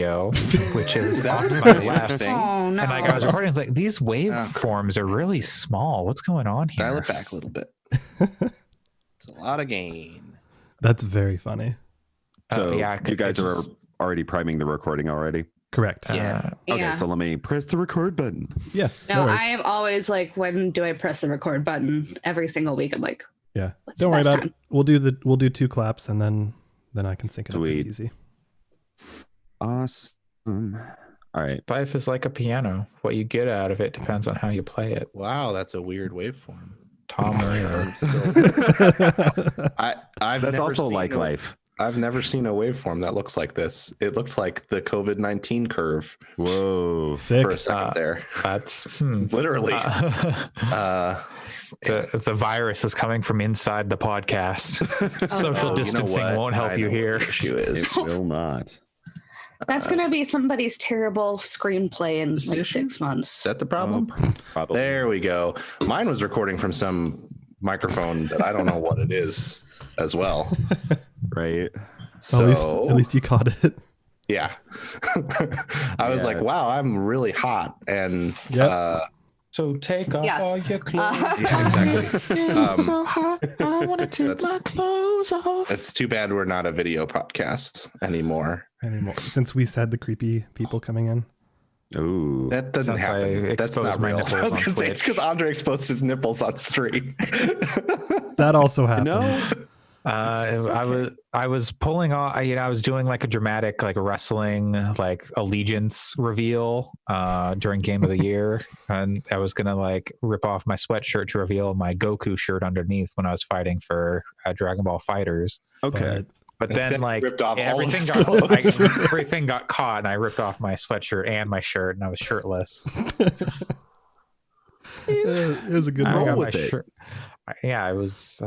which is off to my left. Oh no! And like I was recording, it's like these waveforms are really small. What's going on here? Dial it back a little bit. It's a lot of gain. That's very funny. So yeah, you guys are already priming the recording already? Correct. Yeah. Okay, so let me press the record button. Yeah. No, worries. I am always like, when do I press the record button? Every single week, I'm like, Yeah. what's Don't the worry best about it. time? We'll do 2 claps and then I can sync it up pretty Sweet. easy. Awesome. All right. Life is like a piano. What you get out of it depends on how you play it. Wow, that's a weird waveform. Tom Marino. I've That's never also seen like life. I've never seen a waveform that looks like this. It looked like the COVID-19 curve Whoa. Sick. for a second there. That's Literally. the virus is coming from inside the podcast. Social distancing won't help you here. The issue is. It will not. That's gonna be somebody's terrible screenplay in Is the like issue? 6 months. Is that the problem? Probably. There we go. Mine was recording from some microphone that I don't know what it is as well. Right. So At least you caught it. yeah. I was like, wow, I'm really hot. And So take off Yes. all your clothes. yeah, exactly. It's so hot. I want to take my clothes off. It's too bad we're not a video podcast anymore. Anymore. Since we said the creepy people coming in. Ooh. That doesn't Since I happen. That's exposed not my real. nipples I was on gonna say, Twitch. it's because Andre exposed his nipples on stream. That also happened. No. I was pulling off, I was doing like a dramatic like wrestling like allegiance reveal during Game of the Year, and I was gonna like rip off my sweatshirt to reveal my Goku shirt underneath when I was fighting for Dragon Ball Fighters. Okay. But then Instead, like ripped off all everything of his clothes. everything got caught, and I ripped off my sweatshirt and my shirt, and I was shirtless. It was a good I roll got my with it. shirt. Yeah, I was.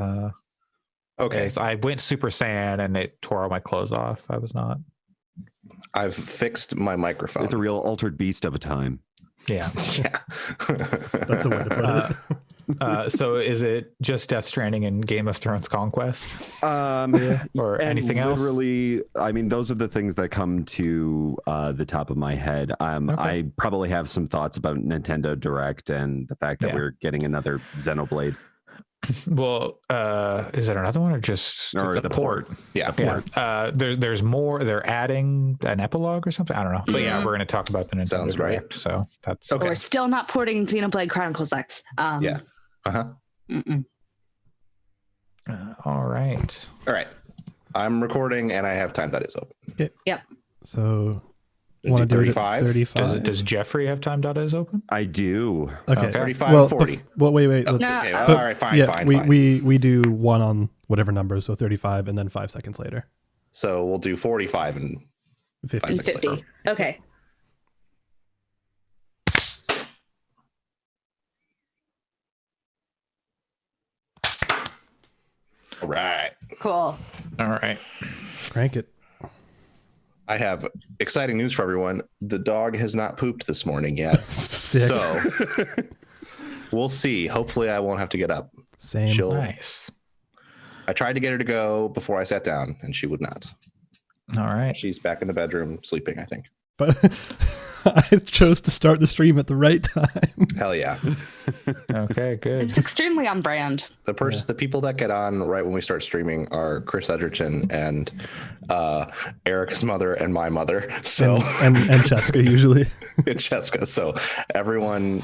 Okay, So I went Super Saiyan and it tore all my clothes off. I was not. I've fixed my microphone. It's a real altered beast of a time. Yeah. Yeah. That's a way to put it. So is it just Death Stranding and Game of Thrones Conquest or And anything else? literally, I mean, those are the things that come to the top of my head. I probably have some thoughts about Nintendo Direct and the fact that Yeah. we're getting another Xenoblade. Well, is it another one or just Or It's a the port. Yeah. Yeah. There's more. They're adding an epilogue or something. I don't know. But yeah, we're going to talk about the Nintendo Sounds right. Direct. So that's Okay. We're still not porting Xenoblade Chronicles X. Yeah. Uh-huh. Mm-mm. all right. All right. I'm recording and I have time that is open. Yep. So, Do want to do it at 35? 35? Does Jeffrey have time dot is open? I do. Okay. 35, Well, 40. well, wait. Let's, No, Okay, uh, all right, fine, yeah, fine. we do one on whatever number, so 35, and then 5 seconds later, So we'll do 45 and 50. And 5 seconds 50. later. Okay. All right. Cool. All right. Crank it. I have exciting news for everyone. The dog has not pooped this morning yet. Sick. So we'll see. Hopefully I won't have to get up. Same. She'll Nice. I tried to get her to go before I sat down and she would not. All right. She's back in the bedroom sleeping, I think. But I chose to start the stream at the right time. Hell yeah. Okay, good. It's extremely on brand. The people that get on right when we start streaming are Chris Edgerton and Erica's mother and my mother. So and Cheska usually. it's Jessica. So everyone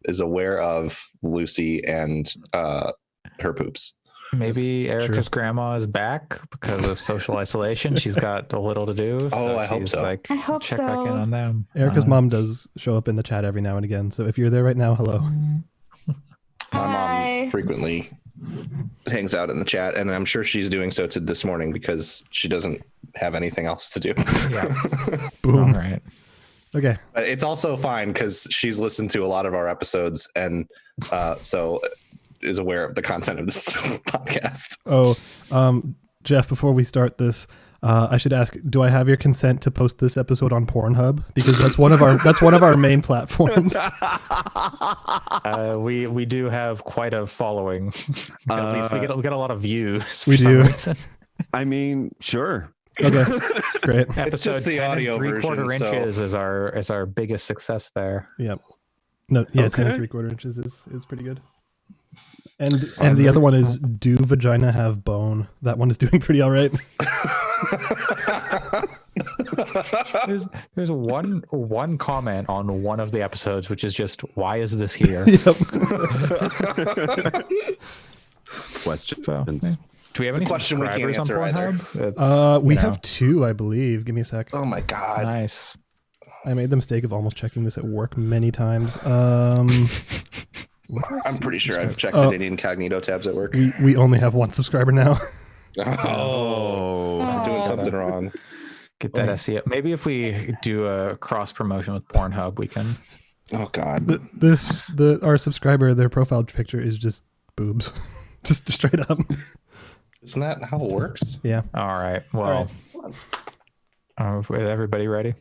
is aware of Lucy and her poops. Maybe Erica's grandma is back because of social isolation. She's got a little to do. Oh, I hope she's so. Like, I hope check so. back in on them. Erica's mom does show up in the chat every now and again, so if you're there right now, hello. My Hi. mom frequently hangs out in the chat, and I'm sure she's doing so this morning because she doesn't have anything else to do. Yeah. Boom. All right. Okay. But it's also fine because she's listened to a lot of our episodes, and so is aware of the content of this podcast. Oh, Jeff, before we start this, I should ask, do I have your consent to post this episode on Pornhub? Because that's one of our main platforms. We do have quite a following. At least we get a lot of views. We for some do. reason. I mean, sure. Okay, great. It's just the 10 and audio 3/4 version, so- inches is our biggest success there. Yep. No, yeah, 10 Okay. and 3/4 inches is pretty good. And the other one is, do vagina have bone? That one is doing pretty all right. There's one comment on one of the episodes, which is just, why is this here? Yep. Questions. So, yeah. Do we have It's a any question we can't subscribers on answer either. Pornhub? We have 2, I believe. Give me a sec. Oh my god. Nice. I made the mistake of almost checking this at work many times. I'm pretty sure I've checked Oh. it in incognito tabs at work. We only have 1 subscriber now. Oh, I'm doing something wrong. Get that SEO. Maybe if we do a cross promotion with Pornhub, we can. Oh god. Our subscriber, their profile picture is just boobs, just straight up. Isn't that how it works? Yeah, All right. Well, is everybody ready?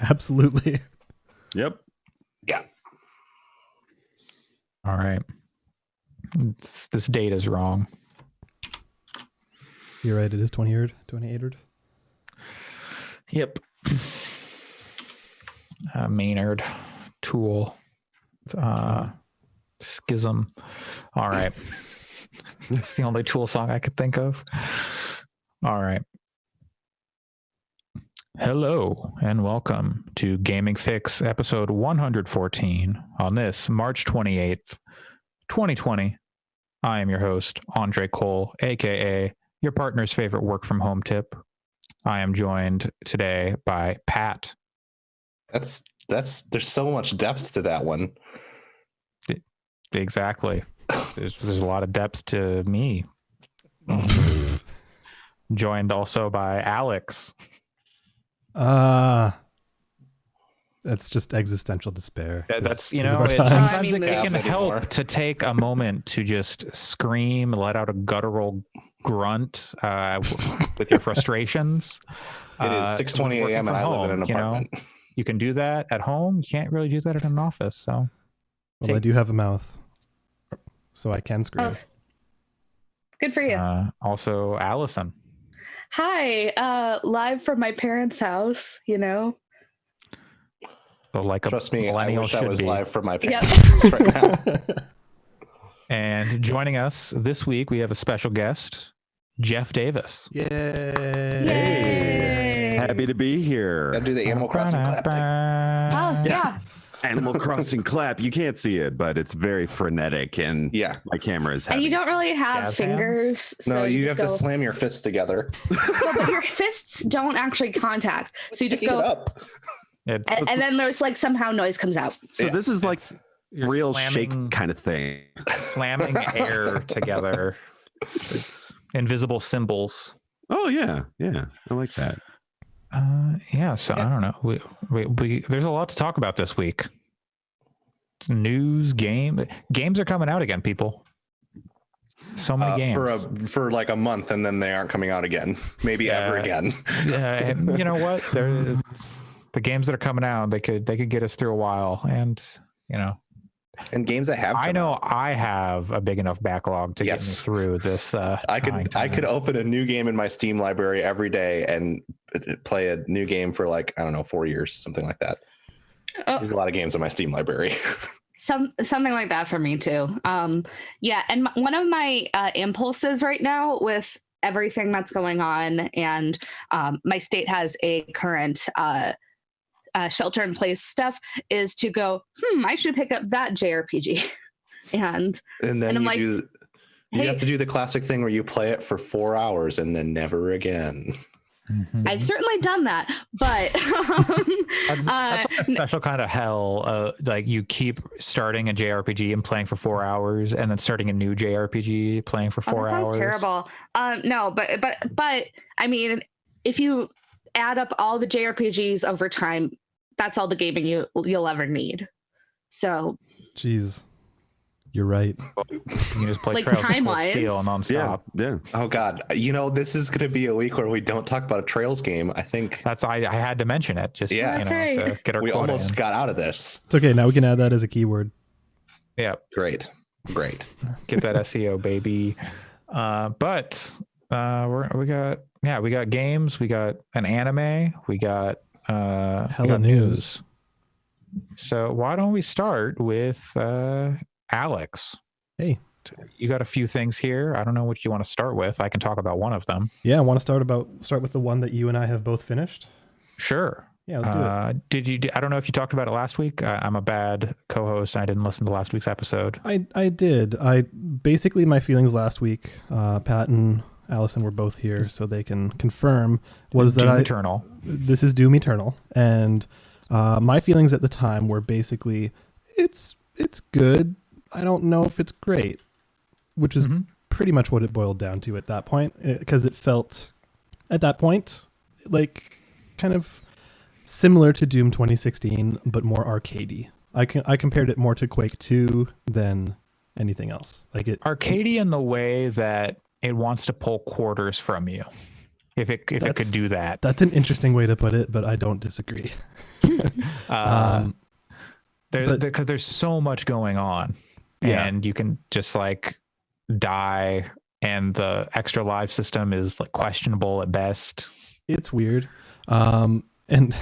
absolutely. Yep. Yeah. All right. This date is wrong. You're right. It is 28th. Yep. Maynard, Tool, Schism. All right. That's the only Tool song I could think of. All right. Hello and welcome to Gaming Fix episode 114 on this March 28th, 2020. I am your host, Andre Cole, aka your partner's favorite work from home tip. I am joined today by Pat. That's there's so much depth to that one. Exactly. There's a lot of depth to me. Joined also by Alyx. That's just existential despair. That's, Is of our it, times. sometimes I mean, it can anymore. help to take a moment to just scream, let out a guttural grunt with your frustrations. It is 6:20 working a.m. and from I live in an home, you know? apartment. You can do that at home. You can't really do that at an office. So Well, I do have a mouth, so I can scream. Oh, good for you. Also, Allison. Hi, live from my parents' house, you know. So like Trust a me, I millennial wish I should was be. live from my Yep. parents right now. And joining us this week, we have a special guest, Jeff Davis. Yay! Yay. Happy to be here. Gotta do the Animal Crossing clap thing. Oh, yeah. Animal Crossing clap. You can't see it, but it's very frenetic, and Yeah. my camera is heavy. And you don't really have Jazz fingers. No, so you have just to go- slam your fists together. No, but your fists don't actually contact. So you just Pick it go, up. and then there's like somehow noise comes out. So Yeah. this is like You're real slamming- shake kind of thing. slamming air together. It's invisible symbols. Oh yeah, I like that. So I don't know. We there's a lot to talk about this week. News, games are coming out again, people. So many games For like a month, and then they aren't coming out again. Maybe ever again. You know what? The games that are coming out, they could get us through a while, and you know. And games that have. I come know out. I have a big enough backlog to get me Yes. through this. I could open a new game in my Steam library every day and play a new game for like, I don't know, 4 years, something like that. Oh, There's a lot of games in my Steam library. something like that for me too. Yeah, and one of my impulses right now with everything that's going on, and my state has a current shelter in place stuff, is to go, I should pick up that JRPG. and then I'm you like, you hey, have to do the classic thing where you play it for 4 hours and then never again. Mhm. I've certainly done that, but That's like a special kind of hell. Like you keep starting a JRPG and playing for 4 hours, and then starting a new JRPG playing for 4 that sounds hours. terrible. No, but I mean, if you add up all the JRPGs over time, that's all the gaming you'll ever need. So, Jeez, you're right. You can just play Like Trails of Cold time-wise. Steel nonstop. Yeah. Oh God, this is going to be a week where we don't talk about a Trails game. I think That's I had to mention it. Just Yeah. That's to right. get our we quota almost in. got out of this. It's okay. Now we can add that as a keyword. Yeah, Great. get that SEO baby. But we got games, we got an anime, we got news. So why don't we start with Alyx? Hey. You got a few things here. I don't know what you want to start with. I can talk about one of them. Yeah, I want to start with the one that you and I have both finished. Sure. Yeah, let's do it. I don't know if you talked about it last week. I'm a bad co-host. I didn't listen to last week's episode. I did. Basically my feelings last week, Pat and Allison were both here, so they can confirm, was Doom that Eternal. This is Doom Eternal, and my feelings at the time were basically, it's good. I don't know if it's great, which is pretty much what it boiled down to at that point, because it felt at that point like kind of similar to Doom 2016, but more arcadey. I compared it more to Quake 2 than anything else. Like it arcadey in the way that it wants to pull quarters from you. If it could do that. That's an interesting way to put it, but I don't disagree. Because there's so much going on. Yeah. And you can just like die, and the extra life system is like questionable at best. It's weird. And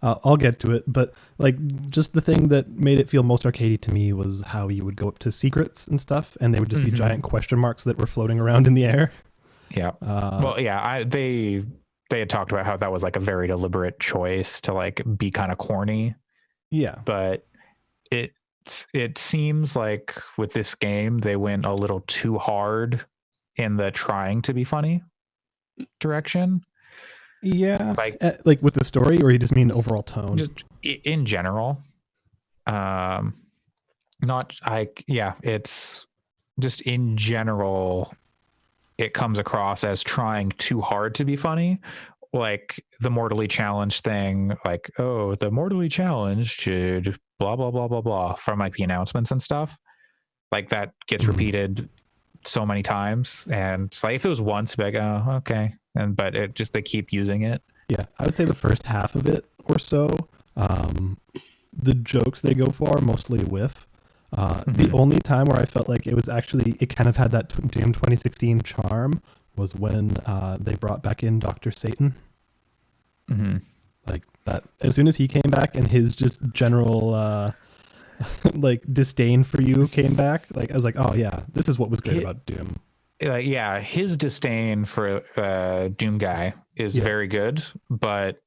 I'll get to it, but like just the thing that made it feel most arcadey to me was how you would go up to secrets and stuff, and they would just be giant question marks that were floating around in the air. Yeah. They had talked about how that was like a very deliberate choice to like be kind of corny. Yeah. But it seems like with this game they went a little too hard in the trying to be funny direction. Yeah, like with the story, or you just mean overall tone? Just in general. It's just in general, it comes across as trying too hard to be funny. Like the mortally challenged thing, like, oh, the mortally challenged should blah blah blah blah blah from like the announcements and stuff. Like that gets repeated so many times, and it's like if it was once, like, oh, okay. But it just, they keep using it. Yeah, I would say the first half of it or so, the jokes they go for are mostly a whiff. The only time where I felt like it kind of had that Doom 2016 charm was when they brought back in Dr. Satan. Like that, as soon as he came back and his just general like disdain for you came back, like I was like, oh yeah, this is what was great about Doom. His disdain for Doom Guy is very good, but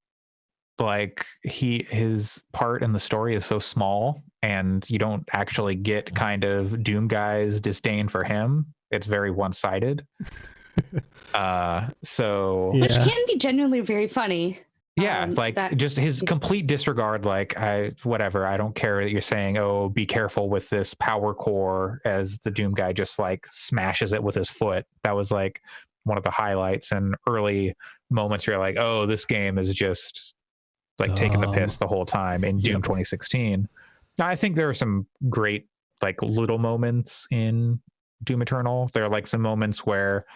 like his part in the story is so small, and you don't actually get kind of Doom Guy's disdain for him. It's very one-sided. Which can be genuinely very funny. Just his complete disregard, like, I don't care that you're saying, oh, be careful with this power core, as the Doom Guy just like smashes it with his foot. That was like one of the highlights and early moments where you're like, oh, this game is just like taking the piss the whole time in Doom 2016. I think there are some great like little moments in Doom Eternal. There are like some moments where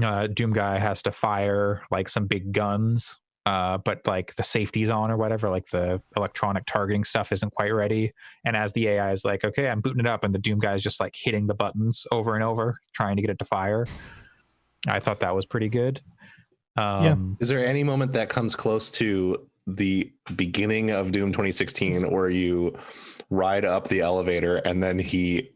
Doom Guy has to fire like some big guns, but like the safety's on or whatever, like the electronic targeting stuff isn't quite ready. And as the AI is like, okay, I'm booting it up, and the Doom Guy is just like hitting the buttons over and over, trying to get it to fire. I thought that was pretty good. Is there any moment that comes close to the beginning of Doom 2016 where you ride up the elevator and then he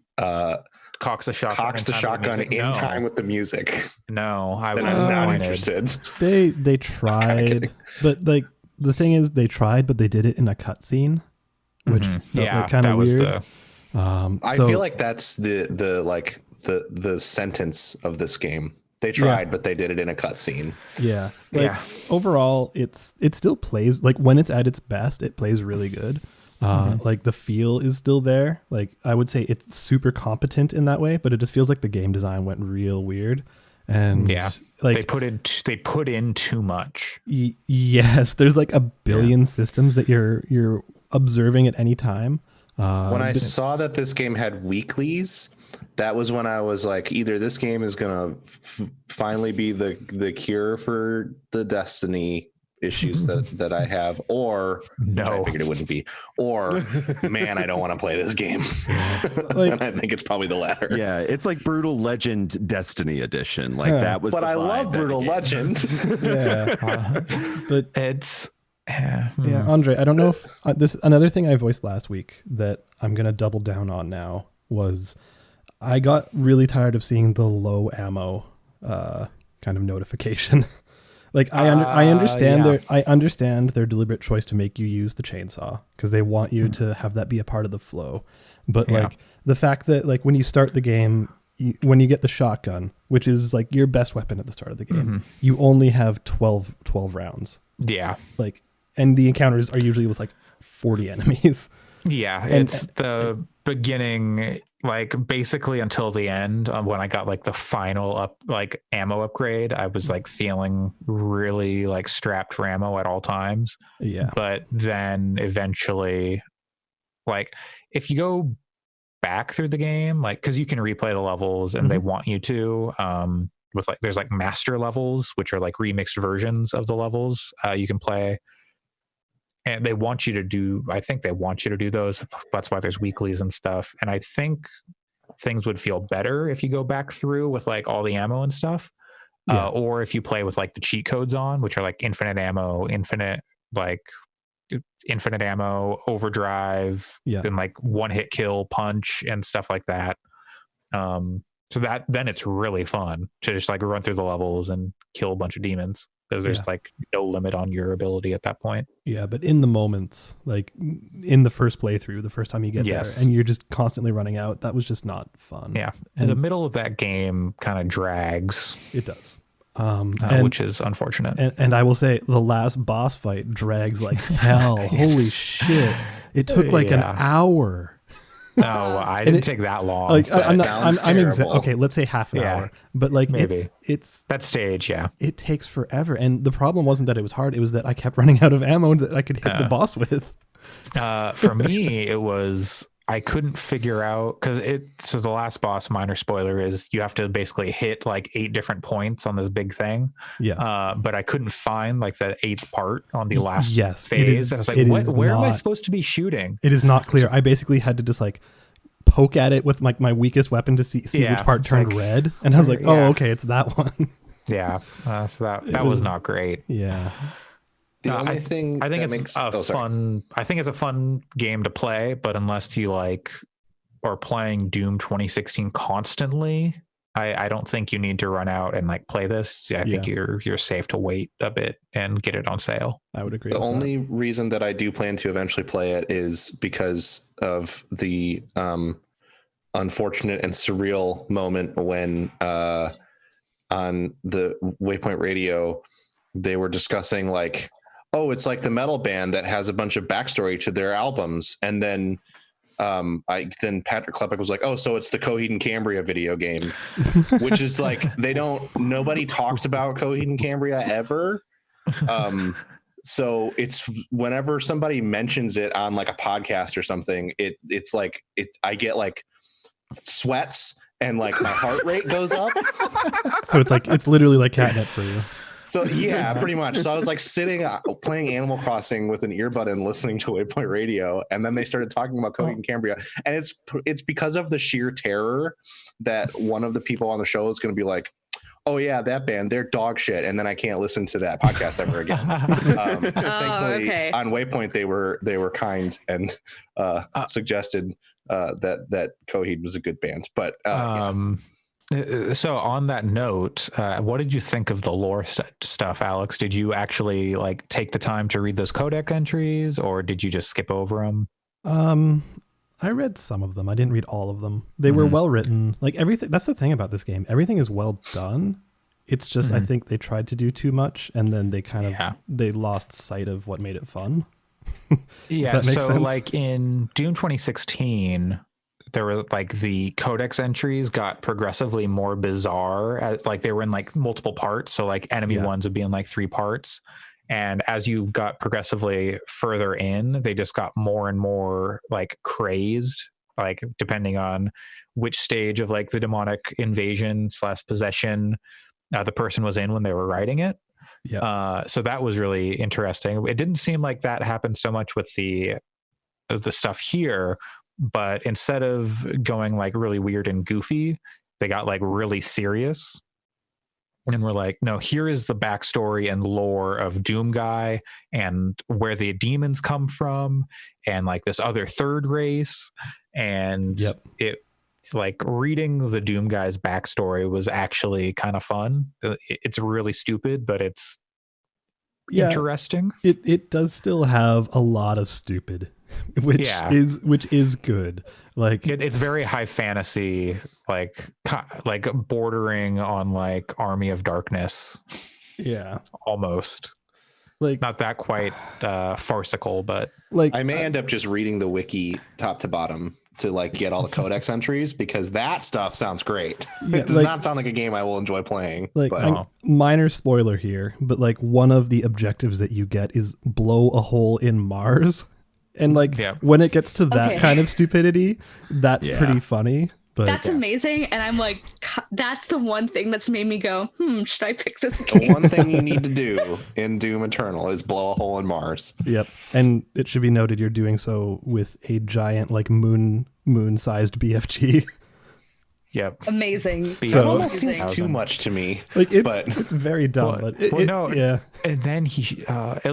cocks the shotgun in time with the music? No, I was not interested. They tried, but like the thing is, they tried, but they did it in a cutscene, which felt like kind of weird. I feel like that's the sentence of this game. They tried, but they did it in a cutscene. Yeah. Overall, it still plays, like when it's at its best, it plays really good. Like the feel is still there. Like I would say it's super competent in that way, but it just feels like the game design went real weird. And like they put in too much. Yes, there's like a billion systems that you're observing at any time. When I saw that this game had weeklies, that was when I was like, either this game is gonna finally be the cure for the Destiny issues that I have, or which I figured it wouldn't be, or man, I don't want to play this game. And I think it's probably the latter. Yeah, it's like Brutal Legend Destiny Edition. Like that was. But I love Brutal Legend. But it's Andre, I don't know if this another thing I voiced last week that I'm gonna double down on now was I got really tired of seeing the low ammo kind of notification. Like I understand their deliberate choice to make you use the chainsaw because they want you to have that be a part of the flow. But like the fact that like when you start the game, when you get the shotgun, which is like your best weapon at the start of the game, you only have 12 rounds. Yeah. Like, and the encounters are usually with like 40 enemies. Yeah, it's the beginning, like basically until the end when I got like the final ammo upgrade. I was like feeling really like strapped for ammo at all times. Yeah. But then eventually, like if you go back through the game, like because you can replay the levels and they want you to, with like there's like master levels, which are like remixed versions of the levels you can play. And they want you to do, I think they want you to do those. That's why there's weeklies and stuff. And I think things would feel better if you go back through with like all the ammo and stuff. Or if you play with like the cheat codes on, which are like infinite ammo, overdrive, then like one hit kill punch and stuff like that. So that then it's really fun to just like run through the levels and kill a bunch of demons. Because there's like no limit on your ability at that point. Yeah, but in the moments, like in the first playthrough, the first time you get there, and you're just constantly running out, that was just not fun. Yeah, and the middle of that game kind of drags. It does. Which is unfortunate. And I will say the last boss fight drags like hell. Holy shit. It took like an hour. No, I didn't take that long. Like I'm okay, let's say half an hour. But like maybe it's that stage, it takes forever. And the problem wasn't that it was hard, it was that I kept running out of ammo that I could hit the boss with. For me, it was I couldn't figure out so the last boss, minor spoiler, is you have to basically hit like 8 different points on this big thing. Yeah. But I couldn't find like the 8th part on the last I phase. I was like, where am I supposed to be shooting? It is not clear. I basically had to just like poke at it with like my weakest weapon to see which part turned red. And I was like, oh, okay, it's that one. Yeah. So that was not great. Yeah. I think it's a fun game to play, but unless you like are playing Doom 2016 constantly, I don't think you need to run out and like play this. I think you're safe to wait a bit and get it on sale. I would agree. The only reason that I do plan to eventually play it is because of the unfortunate and surreal moment when on the Waypoint Radio they were discussing like, oh, it's like the metal band that has a bunch of backstory to their albums. And then then Patrick Klepek was like, oh, so it's the Coheed and Cambria video game, which is like, nobody talks about Coheed and Cambria ever. So it's whenever somebody mentions it on like a podcast or something, it's like, I get like sweats and like my heart rate goes up. So it's literally like catnip for you. So yeah, pretty much. So I was like sitting playing Animal Crossing with an earbud and listening to Waypoint Radio, and then they started talking about Coheed and Cambria, and it's because of the sheer terror that one of the people on the show is going to be like, "Oh yeah, that band, they're dog shit," and then I can't listen to that podcast ever again. Thankfully, on Waypoint they were kind and suggested that Coheed was a good band, but So on that note, what did you think of the lore stuff, Alex? Did you actually like take the time to read those codex entries, or did you just skip over them? I read some of them. I didn't read all of them. They were well written. Like everything. That's the thing about this game. Everything is well done. It's just I think they tried to do too much, and then they kind of they lost sight of what made it fun. Yeah. So sense. Like in Doom 2016. There was like the codex entries got progressively more bizarre, as like they were in like multiple parts. So like enemy ones would be in like 3 parts. And as you got progressively further in, they just got more and more like crazed, like depending on which stage of like the demonic invasion / possession the person was in when they were writing it. Yeah. So that was really interesting. It didn't seem like that happened so much with the stuff here, but instead of going like really weird and goofy, they got like really serious. And we're like, no, here is the backstory and lore of Doom Guy and where the demons come from and like this other third race. And it like reading the Doom Guy's backstory was actually kind of fun. It's really stupid, but it's interesting. It does still have a lot of stupid, which is good. Like it's very high fantasy, like bordering on like Army of Darkness. Yeah, almost. Like not that quite farcical, but like I may end up just reading the wiki top to bottom to like get all the codex entries, because that stuff sounds great. Yeah, it does not sound like a game I will enjoy playing. Like minor spoiler here, but like one of the objectives that you get is blow a hole in Mars. And like when it gets to that kind of stupidity, that's pretty funny. But that's amazing. And I'm like, that's the one thing that's made me go, should I pick this game? The one thing you need to do in Doom Eternal is blow a hole in Mars. Yep. And it should be noted you're doing so with a giant like moon-sized BFG. Yep. Amazing. So it almost seems too much to me. Like it's very dumb. Yeah. And then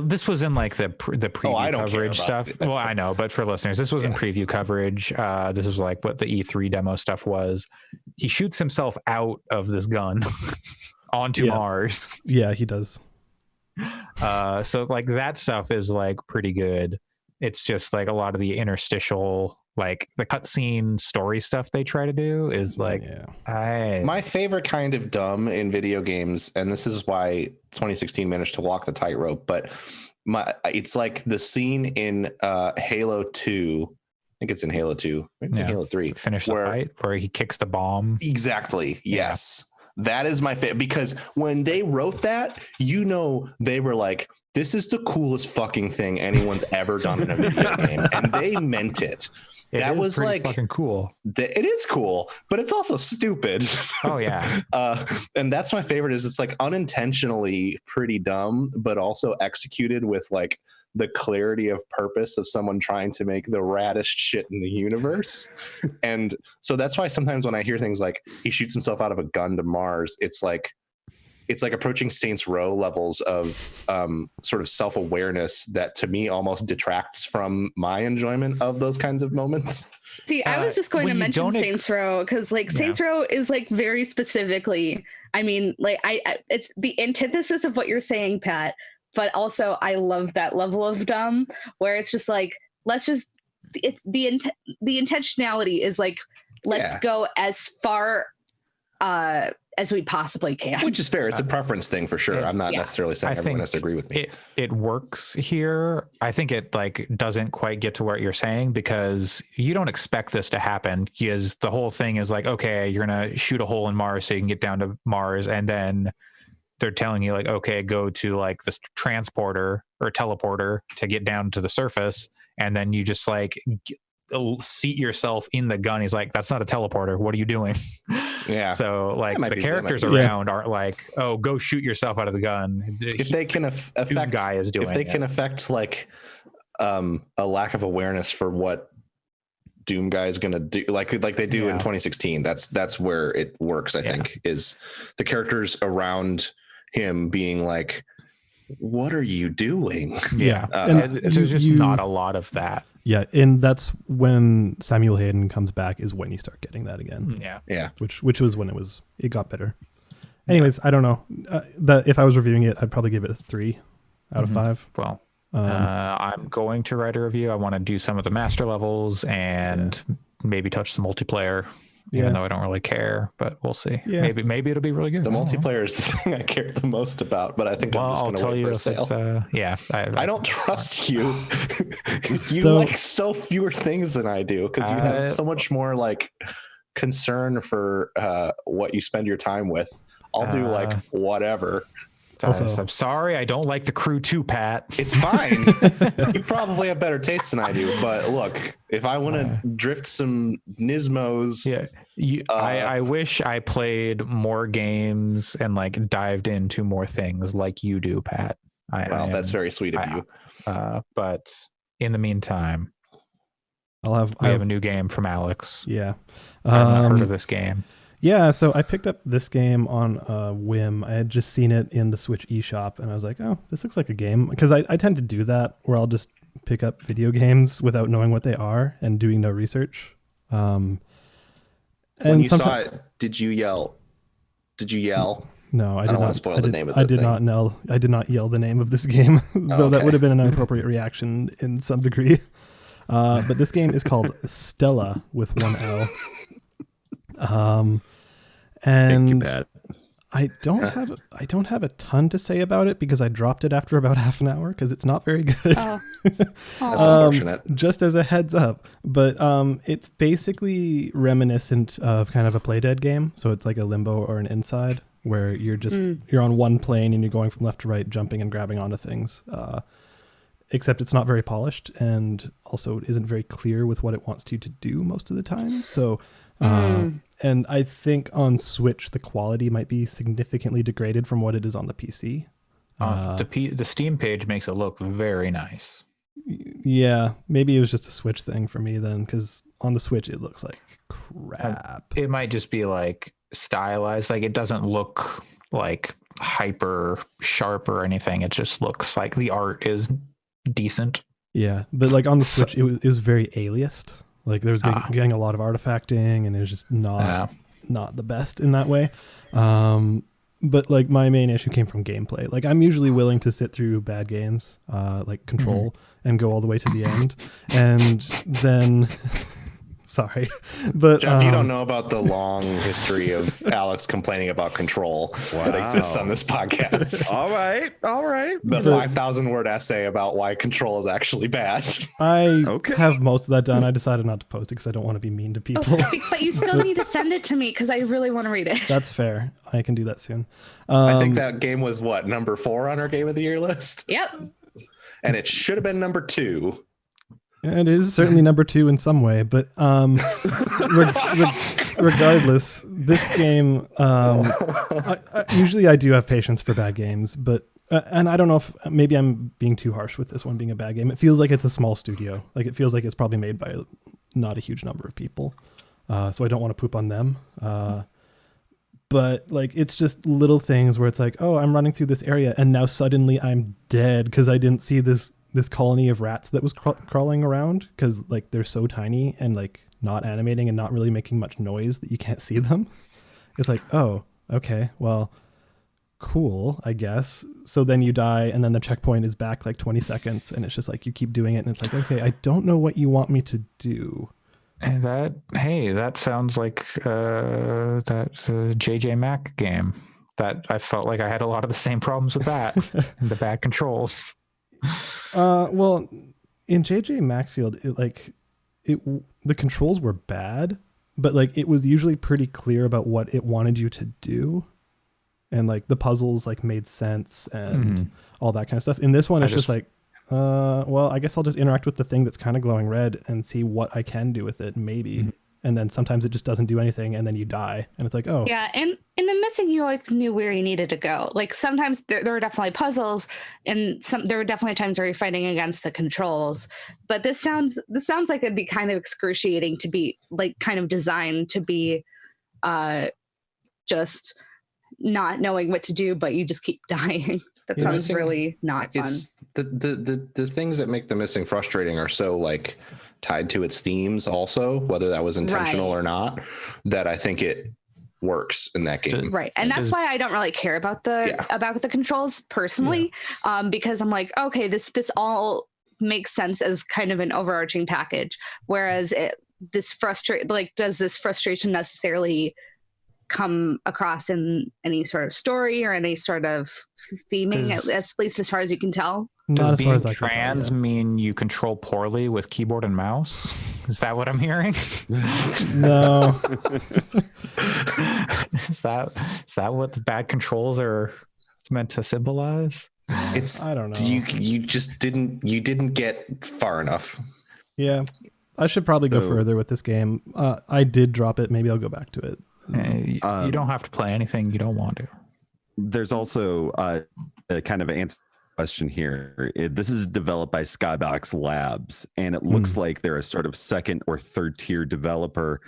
this was in like the preview coverage stuff. Well, I know, but for listeners, this wasn't preview coverage. This was like what the E3 demo stuff was. He shoots himself out of this gun onto Mars. Yeah, he does. So like that stuff is like pretty good. It's just like a lot of the interstitial, like the cutscene story stuff they try to do is like my favorite kind of dumb in video games, and this is why 2016 managed to walk the tightrope, but it's like the scene in Halo 2. I think it's in Halo 2. It's in Halo 3. Finish the fight where he kicks the bomb. Exactly. Yes. That is my favorite, because when they wrote that, they were like, this is the coolest fucking thing anyone's ever done in a video game. And they meant it. That was like fucking cool. It is cool, but it's also stupid. Oh yeah. And that's my favorite, is it's like unintentionally pretty dumb, but also executed with like the clarity of purpose of someone trying to make the raddest shit in the universe. And so that's why sometimes when I hear things like he shoots himself out of a gun to Mars, it's like approaching Saints Row levels of sort of self-awareness that to me almost detracts from my enjoyment of those kinds of moments. See, I was just going to mention Saints Row, because like Saints Row is like very specifically, I mean, like it's the antithesis of what you're saying, Pat, but also I love that level of dumb where it's just like, the intentionality is like, let's go as far as we possibly can, which is fair. It's a preference thing for sure. I'm not necessarily saying everyone has to agree with me. It works here. I think it like doesn't quite get to what you're saying, because you don't expect this to happen, because the whole thing is like, okay, you're gonna shoot a hole in Mars so you can get down to Mars, and then they're telling you like, okay, go to like this transporter or teleporter to get down to the surface, and then you just like seat yourself in the gun. He's like, that's not a teleporter, what are you doing? So like the characters around aren't like, oh, go shoot yourself out of the gun. If they can affect guy is doing, if they can affect like a lack of awareness for what Doom Guy is gonna do, like they do in 2016, that's where it works. I think is the characters around him being like, what are you doing? There's just not a lot of that. Yeah, and that's when Samuel Hayden comes back, is when you start getting that again. Yeah. Which was when it got better. Anyways, I don't know. If I was reviewing it, I'd probably give it a 3 out of 5. Well, I'm going to write a review. I want to do some of the master levels and maybe touch the multiplayer. Even though I don't really care, but we'll see. Maybe it'll be really good. The multiplayer is the thing I care the most about, but I think I'm just going to wait for a sale. I don't trust you. You like so fewer things than I do, because you have so much more like concern for what you spend your time with. I'll do like whatever. Also, I'm sorry, I don't like The Crew 2, Pat. It's fine. You probably have better taste than I do, but look, if I want to drift some Nismos I wish I played more games and like dived into more things like you do, Pat. That's very sweet of you. But in the meantime, we have a new game from Alyx. Yeah. I've not heard of this game. Yeah, so I picked up this game on a whim. I had just seen it in the Switch eShop, and I was like, oh, this looks like a game. Because I tend to do that, where I'll just pick up video games without knowing what they are and doing no research. And when you saw it, did you yell? No, I did don't not. want to spoil the name of the I did thing. not know. I did not yell the name of this game, though that would have been an inappropriate reaction in some degree. But this game is called Stela with one L. And I don't have a ton to say about it because I dropped it after about half an hour because it's not very good. Oh. That's unfortunate. Just as a heads up, but it's basically reminiscent of kind of a Play Dead game. So it's like a Limbo or an Inside where you're on one plane and you're going from left to right, jumping and grabbing onto things. Except it's not very polished and also it isn't very clear with what it wants you to do most of the time. So, and I think on Switch, the quality might be significantly degraded from what it is on the PC. The Steam page makes it look very nice. Yeah, maybe it was just a Switch thing for me then, because on the Switch, it looks like crap. It might just be like stylized. Like it doesn't look like hyper sharp or anything. It just looks like the art is decent. Yeah, but like on the Switch, it was very aliased. Like there was getting a lot of artifacting, and it was just not the best in that way. But like my main issue came from gameplay. Like I'm usually willing to sit through bad games, like Control, and go all the way to the end, and then. Sorry, but Jeff, you don't know about the long history of Alyx complaining about Control that exists on this podcast. All right. The 5,000 word essay about why Control is actually bad. I have most of that done. I decided not to post it because I don't want to be mean to people. But you still need to send it to me because I really want to read it. That's fair. I can do that soon. I think that game was number 4 on our Game of the Year list? Yep. And it should have been number 2. It is certainly number 2 in some way, but regardless, this game, usually I do have patience for bad games, but and I don't know if maybe I'm being too harsh with this one being a bad game. It feels like it's a small studio. Like it feels like it's probably made by not a huge number of people. So I don't want to poop on them. But like it's just little things where it's like, oh, I'm running through this area and now suddenly I'm dead because I didn't see this colony of rats that was crawling around because like they're so tiny and like not animating and not really making much noise that you can't see them. It's like, oh, okay, well, cool, I guess. So then you die and then the checkpoint is back like 20 seconds and it's just like you keep doing it and it's like, okay, I don't know what you want me to do. And that sounds like that JJ Mac game that I felt like I had a lot of the same problems with that and the bad controls. Well, in JJ Macfield, the controls were bad, but like it was usually pretty clear about what it wanted you to do, and like the puzzles like made sense and all that kind of stuff. In this one, it's just like, well, I guess I'll just interact with the thing that's kind of glowing red and see what I can do with it, maybe. And then sometimes it just doesn't do anything, and then you die, and it's like, oh, yeah. And in the missing, you always knew where you needed to go. Like sometimes there were definitely puzzles, and there were definitely times where you're fighting against the controls. But this sounds like it'd be kind of excruciating to be like kind of designed to be, just not knowing what to do, but you just keep dying. That sounds really not fun. The things that make the missing frustrating are so like tied to its themes also, whether that was intentional or not, that I think it works in that game. Right. And that's why I don't really care about the controls personally, because I'm like, okay, this all makes sense as kind of an overarching package. Whereas does this frustration necessarily come across in any sort of story or any sort of theming, at least as far as you can tell? Does being trans mean you control poorly with keyboard and mouse? Is that what I'm hearing? No. Is that what the bad controls are meant to symbolize? I don't know. You didn't get far enough. Yeah. I should probably go So- further with this game. I did drop it. Maybe I'll go back to it. You don't have to play anything you don't want to. There's also a kind of answer question here. This is developed by Skybox Labs, and it looks like they're a sort of second or third tier developer.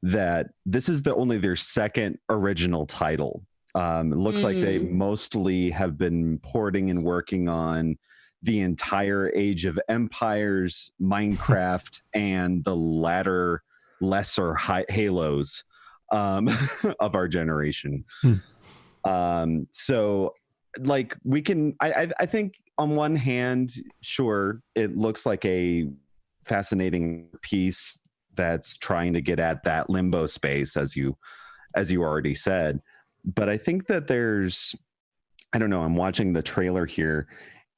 That this is only their second original title. It looks like they mostly have been porting and working on the entire Age of Empires, Minecraft, and the latter lesser Halos of our generation. So like we can, I think on one hand, sure, it looks like a fascinating piece that's trying to get at that limbo space, as you already said. But I think that I don't know, I'm watching the trailer here,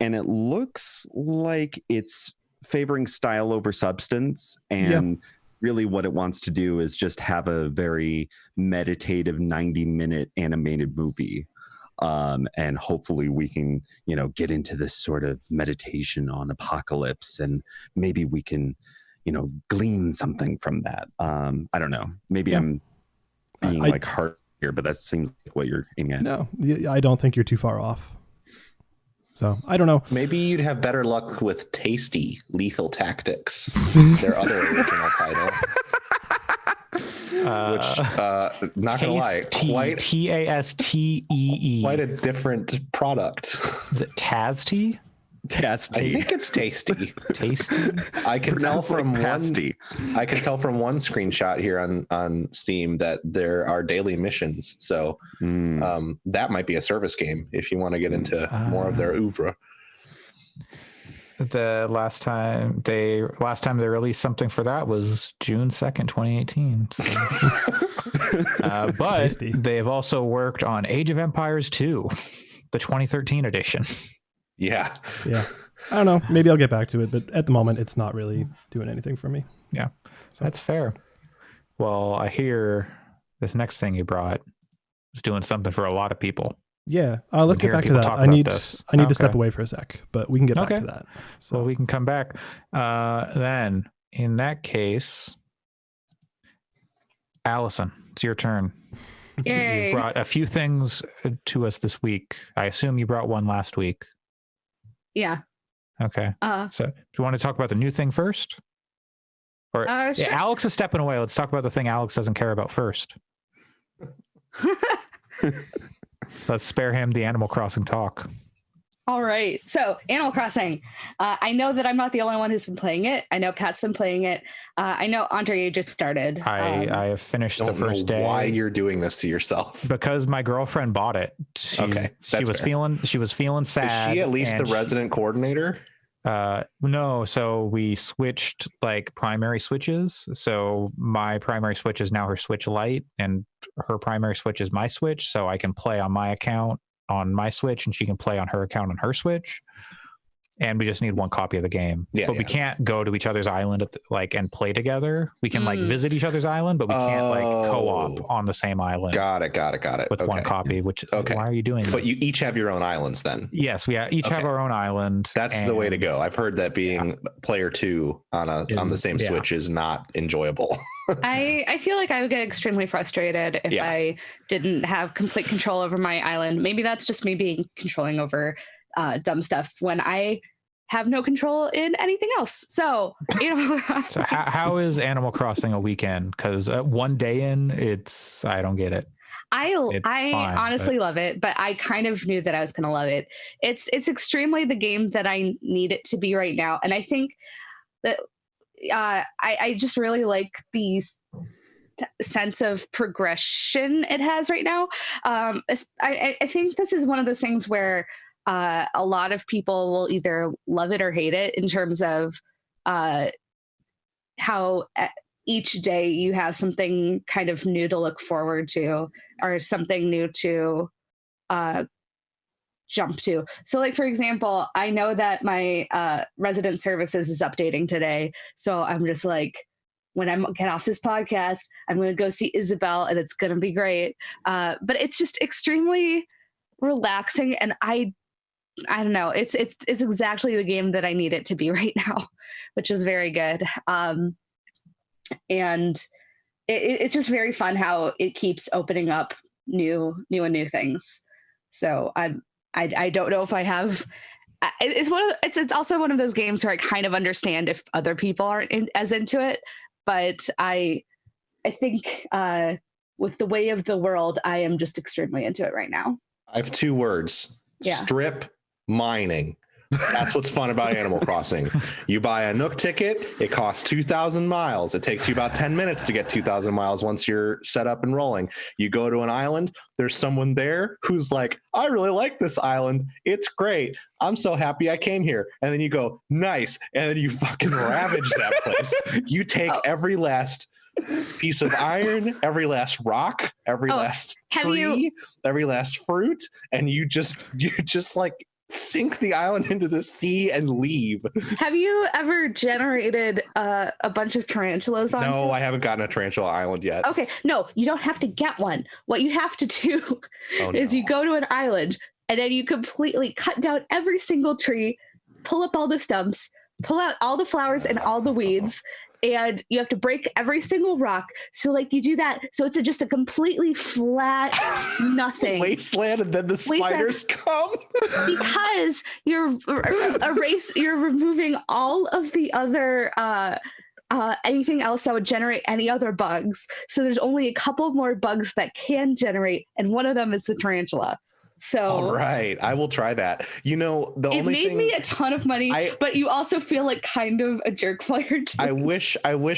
and it looks like it's favoring style over substance. And really what it wants to do is just have a very meditative 90-minute animated movie. And hopefully we can, get into this sort of meditation on apocalypse, and maybe we can, glean something from that. I don't know. Maybe I'm being like hard here, but that seems like what you're aiming at. No, I don't think you're too far off. So I don't know. Maybe you'd have better luck with Tasty Lethal Tactics, their other original title. Which, not gonna lie, quite Tastee. quite a different product. Is it Tasty? I think it's Tasty. Tasty. I can tell from pasty. I can tell from one screenshot here on Steam that there are daily missions. So that might be a service game if you want to get into more of their oeuvre. The last time they released something for that was June 2nd, 2018. So. But Tasty. they have also worked on Age of Empires 2, the 2013 edition. Yeah. I don't know. Maybe I'll get back to it, but at the moment, it's not really doing anything for me. Yeah, that's fair. Well, I hear this next thing you brought is doing something for a lot of people. Yeah, let's get back to that. I need to step away for a sec, but we can get back to that. So we can come back. Then, in that case, Allison, it's your turn. Yay. You brought a few things to us this week. I assume you brought one last week. Yeah. Okay. So do you want to talk about the new thing first? Or sure. Alyx is stepping away. Let's talk about the thing Alyx doesn't care about first. Let's spare him the Animal Crossing talk. All right. So Animal Crossing. I know that I'm not the only one who's been playing it. I know Pat's been playing it. I know Andre just started. I have finished the first day. Why you're doing this to yourself? Because my girlfriend bought it. She was feeling sad. Is she at least the resident coordinator? No, so we switched like primary switches. So my primary switch is now her Switch Lite, and her primary switch is my Switch. So I can play on my account on my Switch, and she can play on her account on her Switch. And we just need one copy of the game. But we can't go to each other's island and play together. We can visit each other's island, but we can't co-op on the same island. Got it. With one copy, which why are you doing this? But you each have your own islands then? Yes, we each have our own island. That's the way to go. I've heard that being player two on the same Switch is not enjoyable. I feel like I would get extremely frustrated if I didn't have complete control over my island. Maybe that's just me being controlling over dumb stuff when I have no control in anything else. So, So how is Animal Crossing a weekend? Because one day in, I don't get it. I honestly love it, but I kind of knew that I was going to love it. It's extremely the game that I need it to be right now. And I think that I just really like the sense of progression it has right now. I think this is one of those things where a lot of people will either love it or hate it in terms of how each day you have something kind of new to look forward to or something new to jump to. So like, for example, I know that my resident services is updating today. So I'm just like, when I get off this podcast, I'm going to go see Isabel and it's going to be great. But it's just extremely relaxing. And I don't know. It's exactly the game that I need it to be right now, which is very good. and it's just very fun how it keeps opening up new things. So I don't know if I have. It's also one of those games where I kind of understand if other people aren't as into it, but I think with the way of the world, I am just extremely into it right now. I have 2 words: strip mining. That's what's fun about Animal Crossing. You buy a Nook ticket, it costs 2,000 miles. It takes you about 10 minutes to get 2,000 miles once you're set up and rolling. You go to an island, there's someone there who's like, I really like this island. It's great. I'm so happy I came here. And then you go, nice. And then you fucking ravage that place. You take every last piece of iron, every last rock, every last tree, every last fruit, and you just like sink the island into the sea and leave. Have you ever generated a bunch of tarantulas on? No, I haven't gotten a tarantula island yet. Okay, no, you don't have to get one. What you have to do is you go to an island and then you completely cut down every single tree, pull up all the stumps, pull out all the flowers and all the weeds, and you have to break every single rock. So like you do that, so it's just a completely flat nothing wasteland, and then the spiders come because you're removing all of the other anything else that would generate any other bugs. So there's only a couple more bugs that can generate, and one of them is the tarantula. So all right, I will try that. You know, it made me a ton of money, but you also feel like kind of a jerk player too. I wish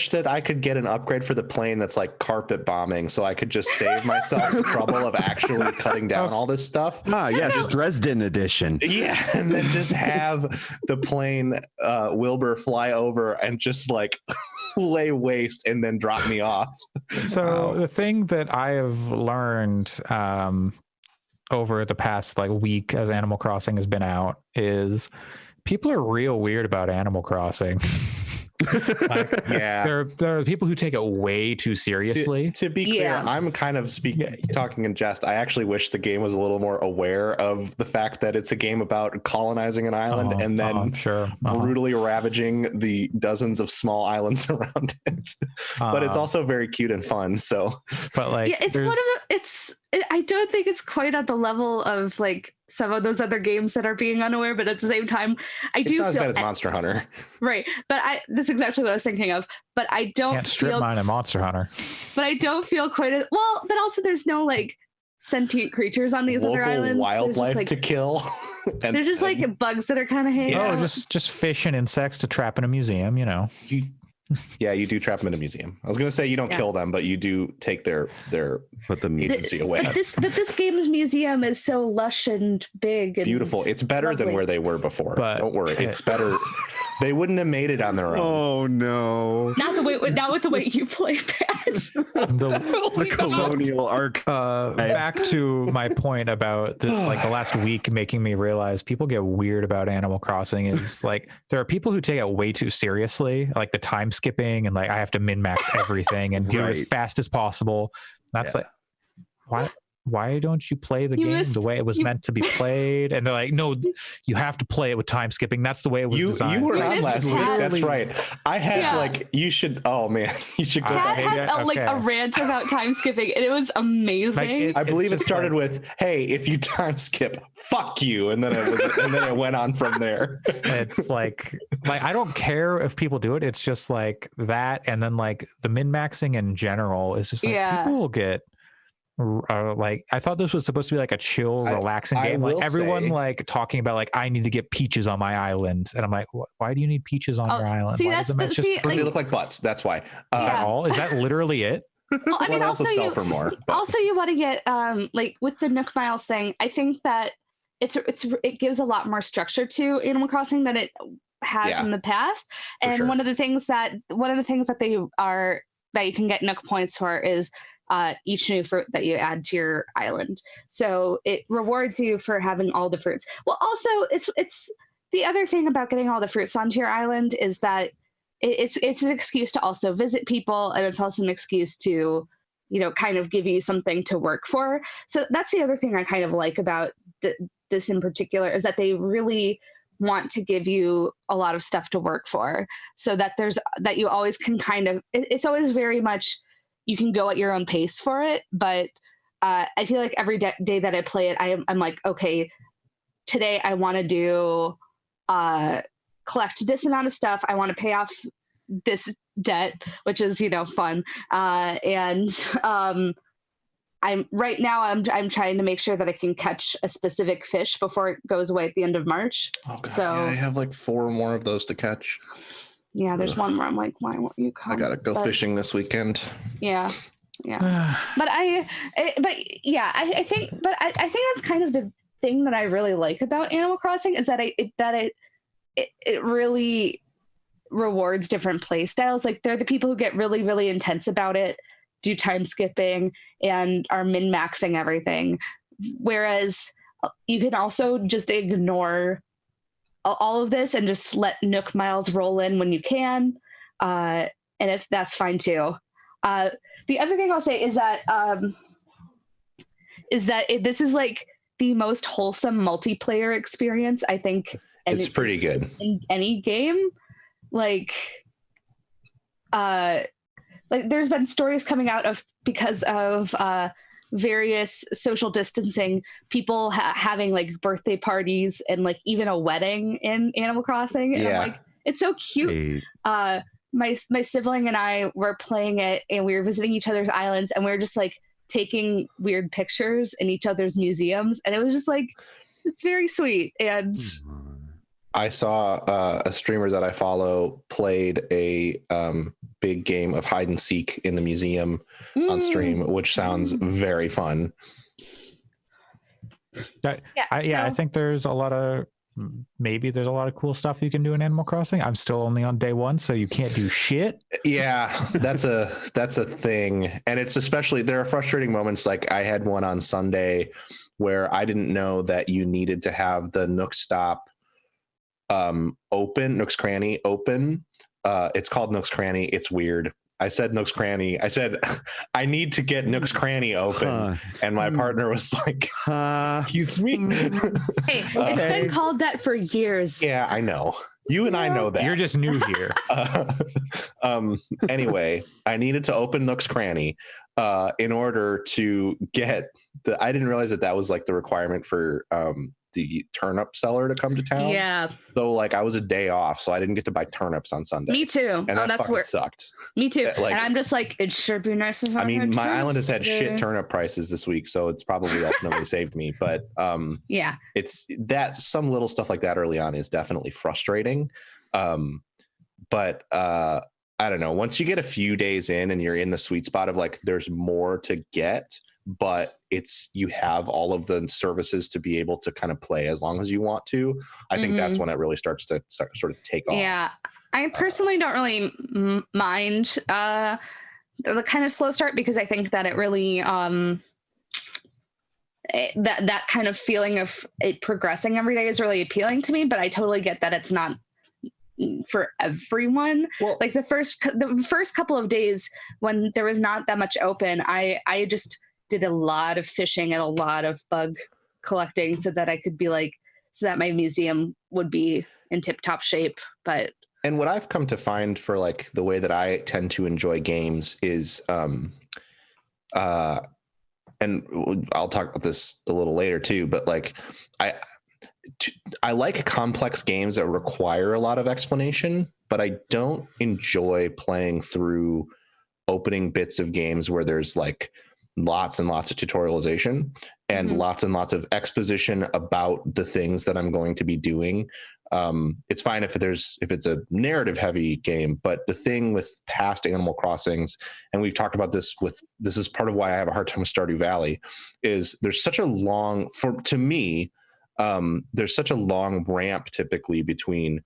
that I could get an upgrade for the plane that's like carpet bombing, so I could just save myself the trouble of actually cutting down all this stuff. Just Dresden edition. Yeah, and then just have the plane Wilbur fly over and just like lay waste and then drop me off. So the thing that I have learned over the past like week as Animal Crossing has been out is people are real weird about Animal Crossing. There are people who take it way too seriously. To be clear, I'm kind of talking in jest. I actually wish the game was a little more aware of the fact that it's a game about colonizing an island and then brutally ravaging the dozens of small islands around it. But it's also very cute and fun. So, but like, it's one of the. I don't think it's quite at the level of like some of those other games that are being unaware, but at the same time, it's not as bad as Monster Hunter, right? But that's exactly what I was thinking of. But I don't strip mine in Monster Hunter. But I don't feel quite as well. But also, there's no like sentient creatures on these other islands. Wildlife to kill. There's just like bugs that are kind of hanging out. Just fish and insects to trap in a museum. You know. Yeah, you do trap them in a museum. I was going to say you don't kill them, but you do take their agency away. But this game's museum is so lush and big and beautiful. It's better than where they were before. But don't worry, it's better. They wouldn't have made it on their own. Oh no! Not with the way you play, Pat. the colonial arc. Back to my point about the last week making me realize people get weird about Animal Crossing is like there are people who take it way too seriously, like the time skipping and like I have to min max everything and do it as fast as possible. That's like why don't you play the game the way it was meant to be played? And they're like, no, you have to play it with time skipping. That's the way it was designed. You were on last week. That's right. I had you should. Oh man, you should go. Pat had a rant about time skipping, and it was amazing. I believe it started with, "Hey, if you time skip, fuck you," and then it went on from there. It's like I don't care if people do it. It's just like that, and then like the min maxing in general is just like people will get. Like I thought this was supposed to be like a chill, relaxing game. Like everyone like talking about like I need to get peaches on my island, and I'm like, why do you need peaches on your island? See, they look like butts. That's why. All is that literally it? Well, I mean, also sell for more. But. Also, you want to get like with the Nook Miles thing. I think that it gives a lot more structure to Animal Crossing than it has in the past. And one of the things that you can get Nook points for is. Each new fruit that you add to your island. So it rewards you for having all the fruits. Well, also it's the other thing about getting all the fruits onto your island is that it's an excuse to also visit people, and it's also an excuse to, kind of give you something to work for. So that's the other thing I kind of like about this in particular is that they really want to give you a lot of stuff to work for, so that you always can kind of, it's always very much, you can go at your own pace for it. But I feel like every day that I play it, I'm like, okay, today I want to do collect this amount of stuff. I want to pay off this debt, which is, fun. I'm trying to make sure that I can catch a specific fish before it goes away at the end of March. Oh god, so, yeah, I have like 4 more of those to catch. Yeah, there's one where I'm like, why won't you come? I gotta go fishing this weekend. Yeah. But I think that's kind of the thing that I really like about Animal Crossing, is that it really rewards different play styles. Like, they're the people who get really, really intense about it, do time skipping, and are min-maxing everything. Whereas you can also just ignore all of this and just let Nook miles roll in when you can. And if that's fine too. The other thing I'll say is that this is like the most wholesome multiplayer experience, I think. It's pretty good in any game. Like there's been stories coming out of, because of various social distancing, people having like birthday parties and like even a wedding in Animal Crossing. And I'm like, it's so cute. Hey. My sibling and I were playing it, and we were visiting each other's islands, and we were just like taking weird pictures in each other's museums, and it was just like, it's very sweet. And I saw a streamer that I follow played a big game of hide and seek in the museum on stream, which sounds very fun. I think there's a lot of cool stuff you can do in Animal Crossing. I'm still only on day 1, so you can't do shit. Yeah, that's a thing. And it's especially, there are frustrating moments. Like, I had one on Sunday where I didn't know that you needed to have the Nook Stop open, Nook's Cranny open. It's called Nook's Cranny. It's weird. I said Nook's Cranny. I said, I need to get Nook's Cranny open. And my partner was like, excuse me. Hey, it's been called that for years. Yeah, I know. You and I know that. You're just new here. Anyway, I needed to open Nook's Cranny in order to get I didn't realize that was like the requirement for the turnip seller to come to town. Yeah. So like, I was a day off, so I didn't get to buy turnips on Sunday. Me too. And that fucking sucked. Me too. Like, and I'm just like, it should be nice if I mean, my island has had shit turnip prices this week, so it's probably ultimately saved me. But yeah, it's that some little stuff like that early on is definitely frustrating. But I don't know. Once you get a few days in and you're in the sweet spot of like, there's more to get, but you have all of the services to be able to kind of play as long as you want to. I think that's when it really starts to sort of take off. Yeah. I personally don't really mind the kind of slow start, because I think that it really that kind of feeling of it progressing every day is really appealing to me. But I totally get that it's not for everyone. Well, like the first couple of days when there was not that much open, I just did a lot of fishing and a lot of bug collecting so that I could be like, so that my museum would be in tip top shape. And what I've come to find for like the way that I tend to enjoy games is, and I'll talk about this a little later too, but like I like complex games that require a lot of explanation, but I don't enjoy playing through opening bits of games where there's like lots and lots of tutorialization and lots and lots of exposition about the things that I'm going to be doing. It's fine if it's a narrative heavy game, but the thing with past Animal Crossings, and we've talked about this this is part of why I have a hard time with Stardew Valley, is there's such a long, to me, there's such a long ramp typically between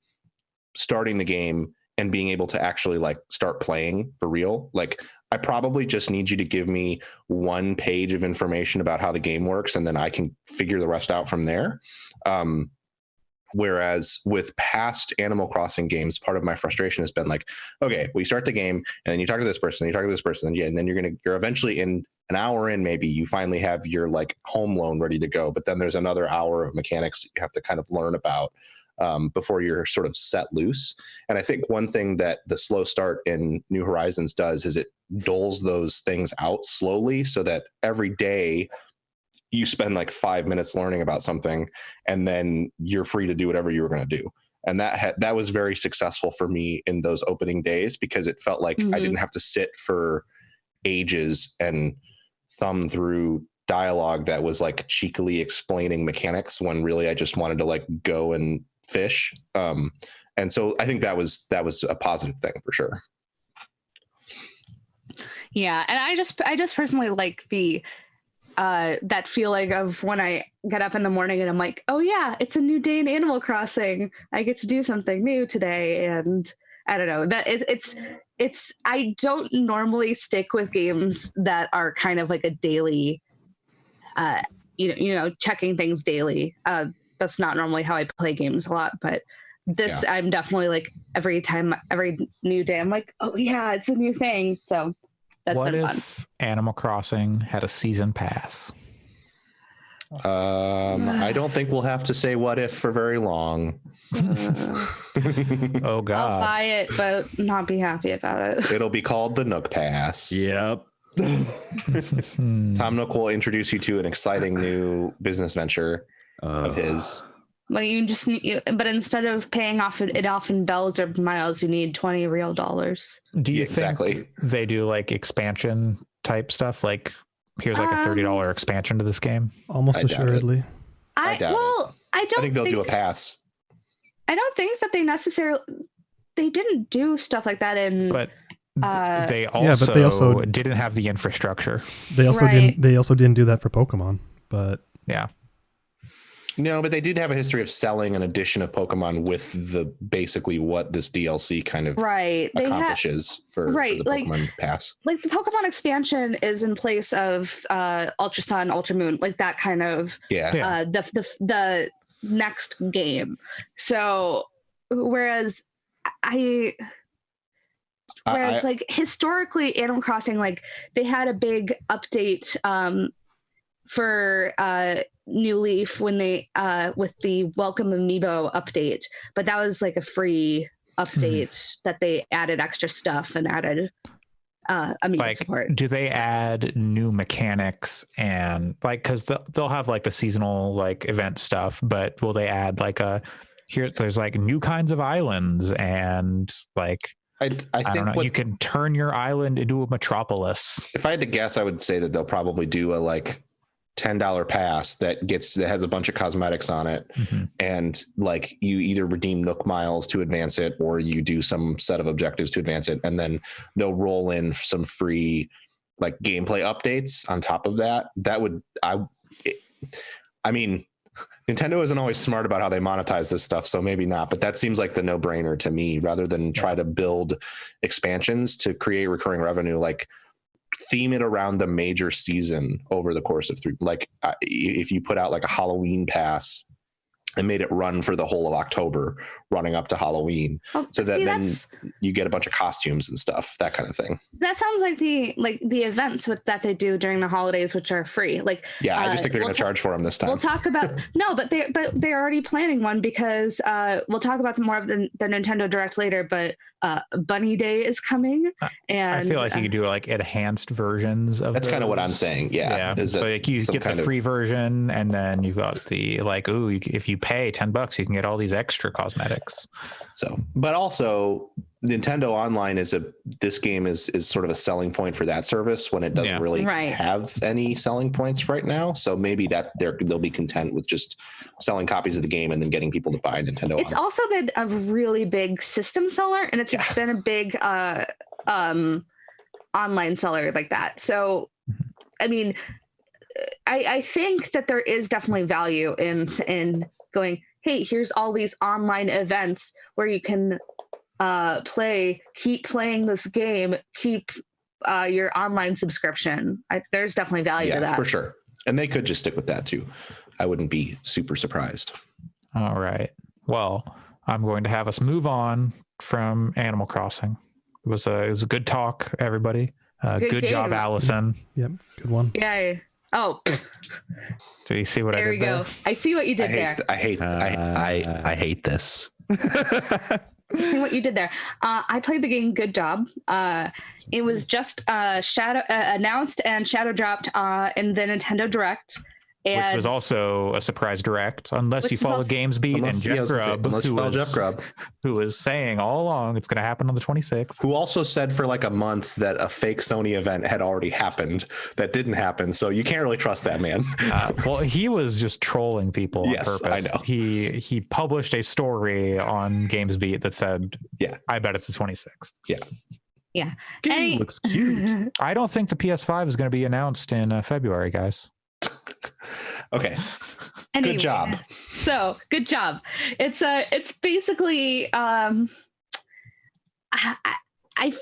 starting the game and being able to actually like start playing for real. Like, I probably just need you to give me 1 page of information about how the game works, and then I can figure the rest out from there. Whereas with past Animal Crossing games, part of my frustration has been like, okay, well, you start the game and then you talk to this person, you talk to this person, and then you're eventually in an hour in, maybe you finally have your like home loan ready to go. But then there's another hour of mechanics you have to kind of learn about. before you're sort of set loose. And I think one thing that the slow start in New Horizons does is it doles those things out slowly so that every day you spend like 5 minutes learning about something and then you're free to do whatever you were going to do. And that was very successful for me in those opening days because it felt like I didn't have to sit for ages and thumb through dialogue that was like cheekily explaining mechanics when really I just wanted to like go and fish. And so I think that was a positive thing for sure. Yeah, and I just personally like the that feeling of when I get up in the morning and I'm like, oh yeah, it's a new day in Animal Crossing. I get to do something new today, and I don't know that it's. I don't normally stick with games that are kind of like a daily, checking things daily. That's not normally how I play games a lot, but this I'm definitely like every new day I'm like, oh yeah, it's a new thing. So. That's what been if fun. Animal Crossing had a season pass? I don't think we'll have to say what if for very long. Oh God! I'll buy it, but not be happy about it. It'll be called the Nook Pass. Yep. Tom Nook will introduce you to an exciting new business venture of his. Well, you just need, but instead of paying off it off in bells or miles, you need $20 real. Do you exactly think they do like expansion type stuff? Like here's like a $30 expansion to this game. Almost I doubt assuredly. I think they'll do a pass. I don't think that they didn't do stuff like that in. But they also didn't have the infrastructure. They also didn't do that for Pokemon. But yeah. No, but they did have a history of selling an edition of Pokemon with the basically what this DLC kind of accomplishes for the Pokemon Pass. Like the Pokemon expansion is in place of Ultra Sun, Ultra Moon, like that kind of the next game. So whereas like historically Animal Crossing, like they had a big update for New Leaf when they with the Welcome Amiibo update, but that was like a free update that they added extra stuff and added Amiibo support. Do they add new mechanics and like because they'll have like the seasonal like event stuff, but will they add like there's like new kinds of islands and like I don't know, you can turn your island into a metropolis. If I had to guess, I would say that they'll probably do a like $10 pass that has a bunch of cosmetics on it, and like you either redeem Nook miles to advance it or you do some set of objectives to advance it, and then they'll roll in some free like gameplay updates on top of that. I mean Nintendo isn't always smart about how they monetize this stuff, so maybe not, but that seems like the no-brainer to me. Rather than try to build expansions to create recurring revenue, like theme it around the major season over the course of 3. Like if you put out like a Halloween pass and made it run for the whole of October running up to Halloween, so that then you get a bunch of costumes and stuff, that kind of thing. That sounds like the events that they do during the holidays, which are free. Like I just think they're going to charge for them this time. We'll talk about but they're already planning one because we'll talk about more of the Nintendo Direct later, but Bunny Day is coming, and I feel like you could do like enhanced versions of that's kind of what I'm saying. So like you get the free version, and then you've got the like if you pay $10 you can get all these extra cosmetics. So but also Nintendo Online this game is sort of a selling point for that service when it doesn't really have any selling points right now. So maybe that they'll be content with just selling copies of the game and then getting people to buy Nintendo. It's also been a really big system seller, and it's been a big online seller like that. So I mean, I think that there is definitely value in going, hey, here's all these online events where you can keep playing this game, keep your online subscription. There's definitely value to that. For sure. And they could just stick with that too. I wouldn't be super surprised. All right. Well, I'm going to have us move on from Animal Crossing. It was a good talk, everybody. Good job, Allison. Yep, good one. Yeah. Oh, Do you see what there I we did go. there? I see what you did there. I hate this. See what you did there. I played the game. Good job. It was just announced and shadow dropped in the Nintendo Direct. Which And was also a surprise direct, unless you follow GamesBeat and Jeff Grubb, who was saying all along it's going to happen on the 26th. Who also said for like a month that a fake Sony event had already happened that didn't happen. So you can't really trust that man. Well, he was just trolling people on purpose. I know. He published a story on GamesBeat that said, "Yeah, I bet it's the 26th." Yeah. Game looks cute. I don't think the PS5 is going to be announced in February, guys. Okay. Anyway, Good job. So good job. It's basically I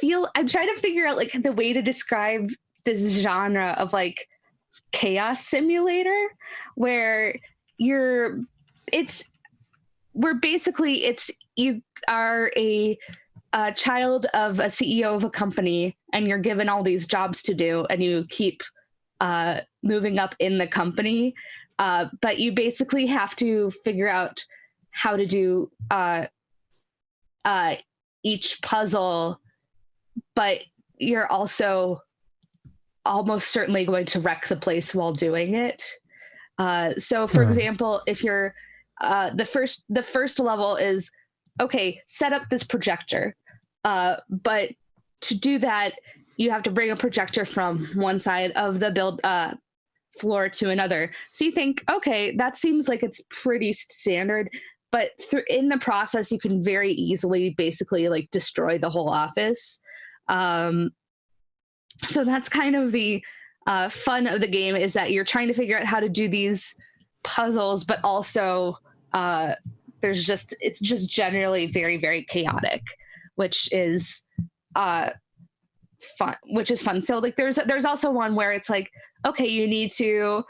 feel I'm trying to figure out like the way to describe this genre of like chaos simulator where you are a child of a CEO of a company and you're given all these jobs to do and you keep moving up in the company, but you basically have to figure out how to do each puzzle, but you're also almost certainly going to wreck the place while doing it. So for example, if you're the first level is okay, set up this projector, but to do that you have to bring a projector from one side of the floor to another. So you think, okay, that seems like it's pretty standard, but in the process, you can very easily basically like destroy the whole office. So that's kind of the fun of the game, is that you're trying to figure out how to do these puzzles, but also it's just generally very, very chaotic, which is fun. So like there's also one where it's like, okay, you need to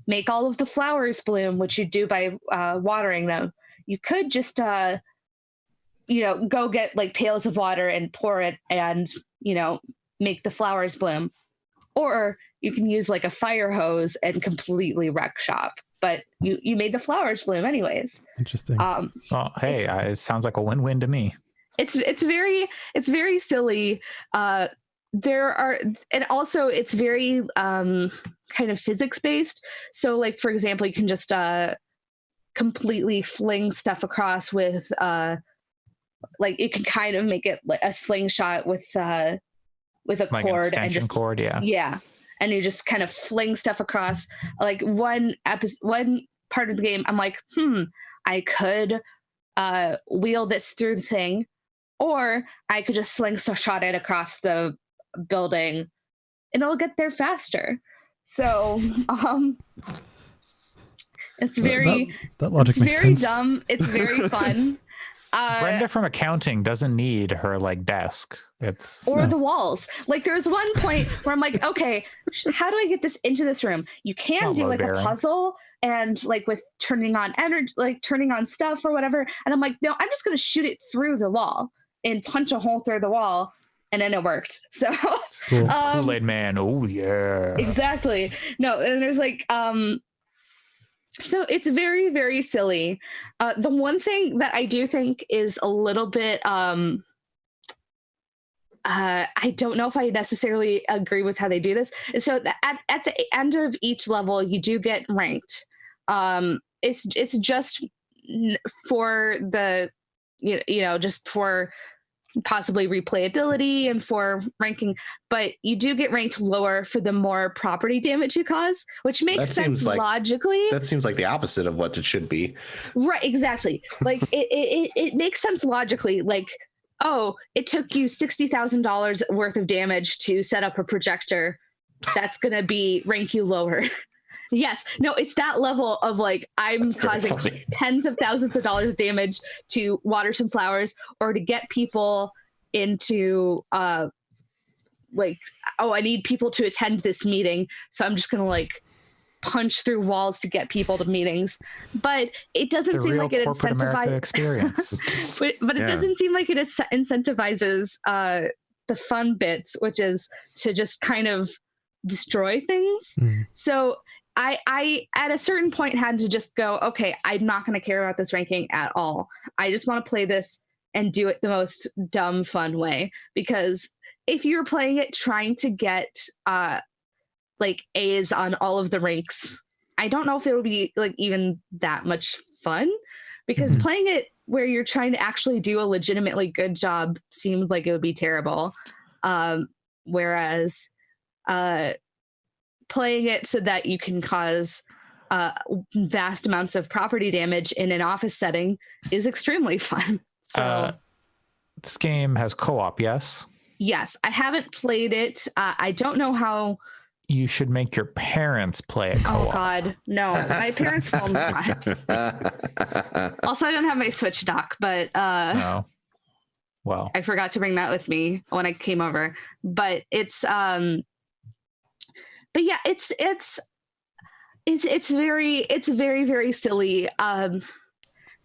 make all of the flowers bloom, which you do by watering them. You could just go get like pails of water and pour it and make the flowers bloom, or you can use like a fire hose and completely wreck shop, but you made the flowers bloom anyways. Interesting. Well, hey, it sounds like a win-win to me. It's very silly. And also it's very kind of physics based. So like, for example, you can just completely fling stuff across with like you can kind of make it like a slingshot with a like cord an and just cord, yeah, and you just kind of fling stuff across. Like one part of the game, I'm like, I could wheel this through the thing, or I could just slingshot it across the building and it'll get there faster. So it's very that logic makes very sense. dumb. It's very fun. Brenda from accounting doesn't need her like desk. The walls. Like there's one point where I'm like, okay, how do I get this into this room? You can do like a puzzle and like with turning on energy, like turning on stuff or whatever. And I'm like, no, I'm just going to shoot it through the wall and punch a hole through the wall. And then it worked. So cool. Kool-Aid Man. Oh yeah. Exactly. No, and there's like, so it's very, very silly. The one thing that I do think is a little bit, I don't know if I necessarily agree with how they do this. So at the end of each level, you do get ranked. It's just for the, just for possibly replayability and for ranking, but you do get ranked lower for the more property damage you cause, which makes sense logically. That seems like the opposite of what it should be. Right, exactly. Like it makes sense logically. Like, oh, it took you $60,000 worth of damage to set up a projector. That's gonna rank you lower. Yes, no, it's that level of like, I'm causing tens of thousands of dollars of damage to water some flowers or to get people into like, oh, I need people to attend this meeting, so I'm just gonna like punch through walls to get people to meetings. But it doesn't seem like it incentivizes experience. but it doesn't seem like it incentivizes the fun bits, which is to just kind of destroy things. So I at a certain point had to just go, okay, I'm not going to care about this ranking at all. I just want to play this and do it the most dumb, fun way. Because if you're playing it trying to get like A's on all of the ranks, I don't know if it'll be like even that much fun. Because playing it where you're trying to actually do a legitimately good job seems like it would be terrible. Whereas playing it so that you can cause vast amounts of property damage in an office setting is extremely fun. So this game has co-op, yes? Yes, I haven't played it. I don't know how. You should make your parents play it co-op. Oh God, no! My parents will not. Also, I don't have my Switch dock, but No. Well, I forgot to bring that with me when I came over. But it's yeah, it's very, very silly.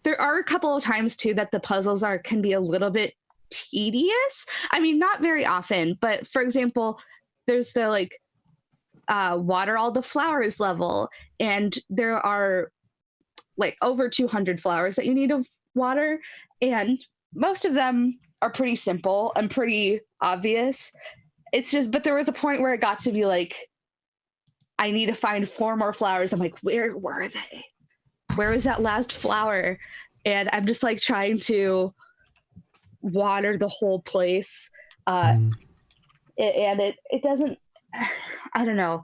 There are a couple of times too that the puzzles can be a little bit tedious. I mean, not very often, but for example, there's the like water all the flowers level, and there are like over 200 flowers that you need to water, and most of them are pretty simple and pretty obvious. It's just, but there was a point where it got to be like, I need to find 4 more flowers. I'm like, where were they? Where was that last flower? And I'm just like trying to water the whole place. And it doesn't, I don't know.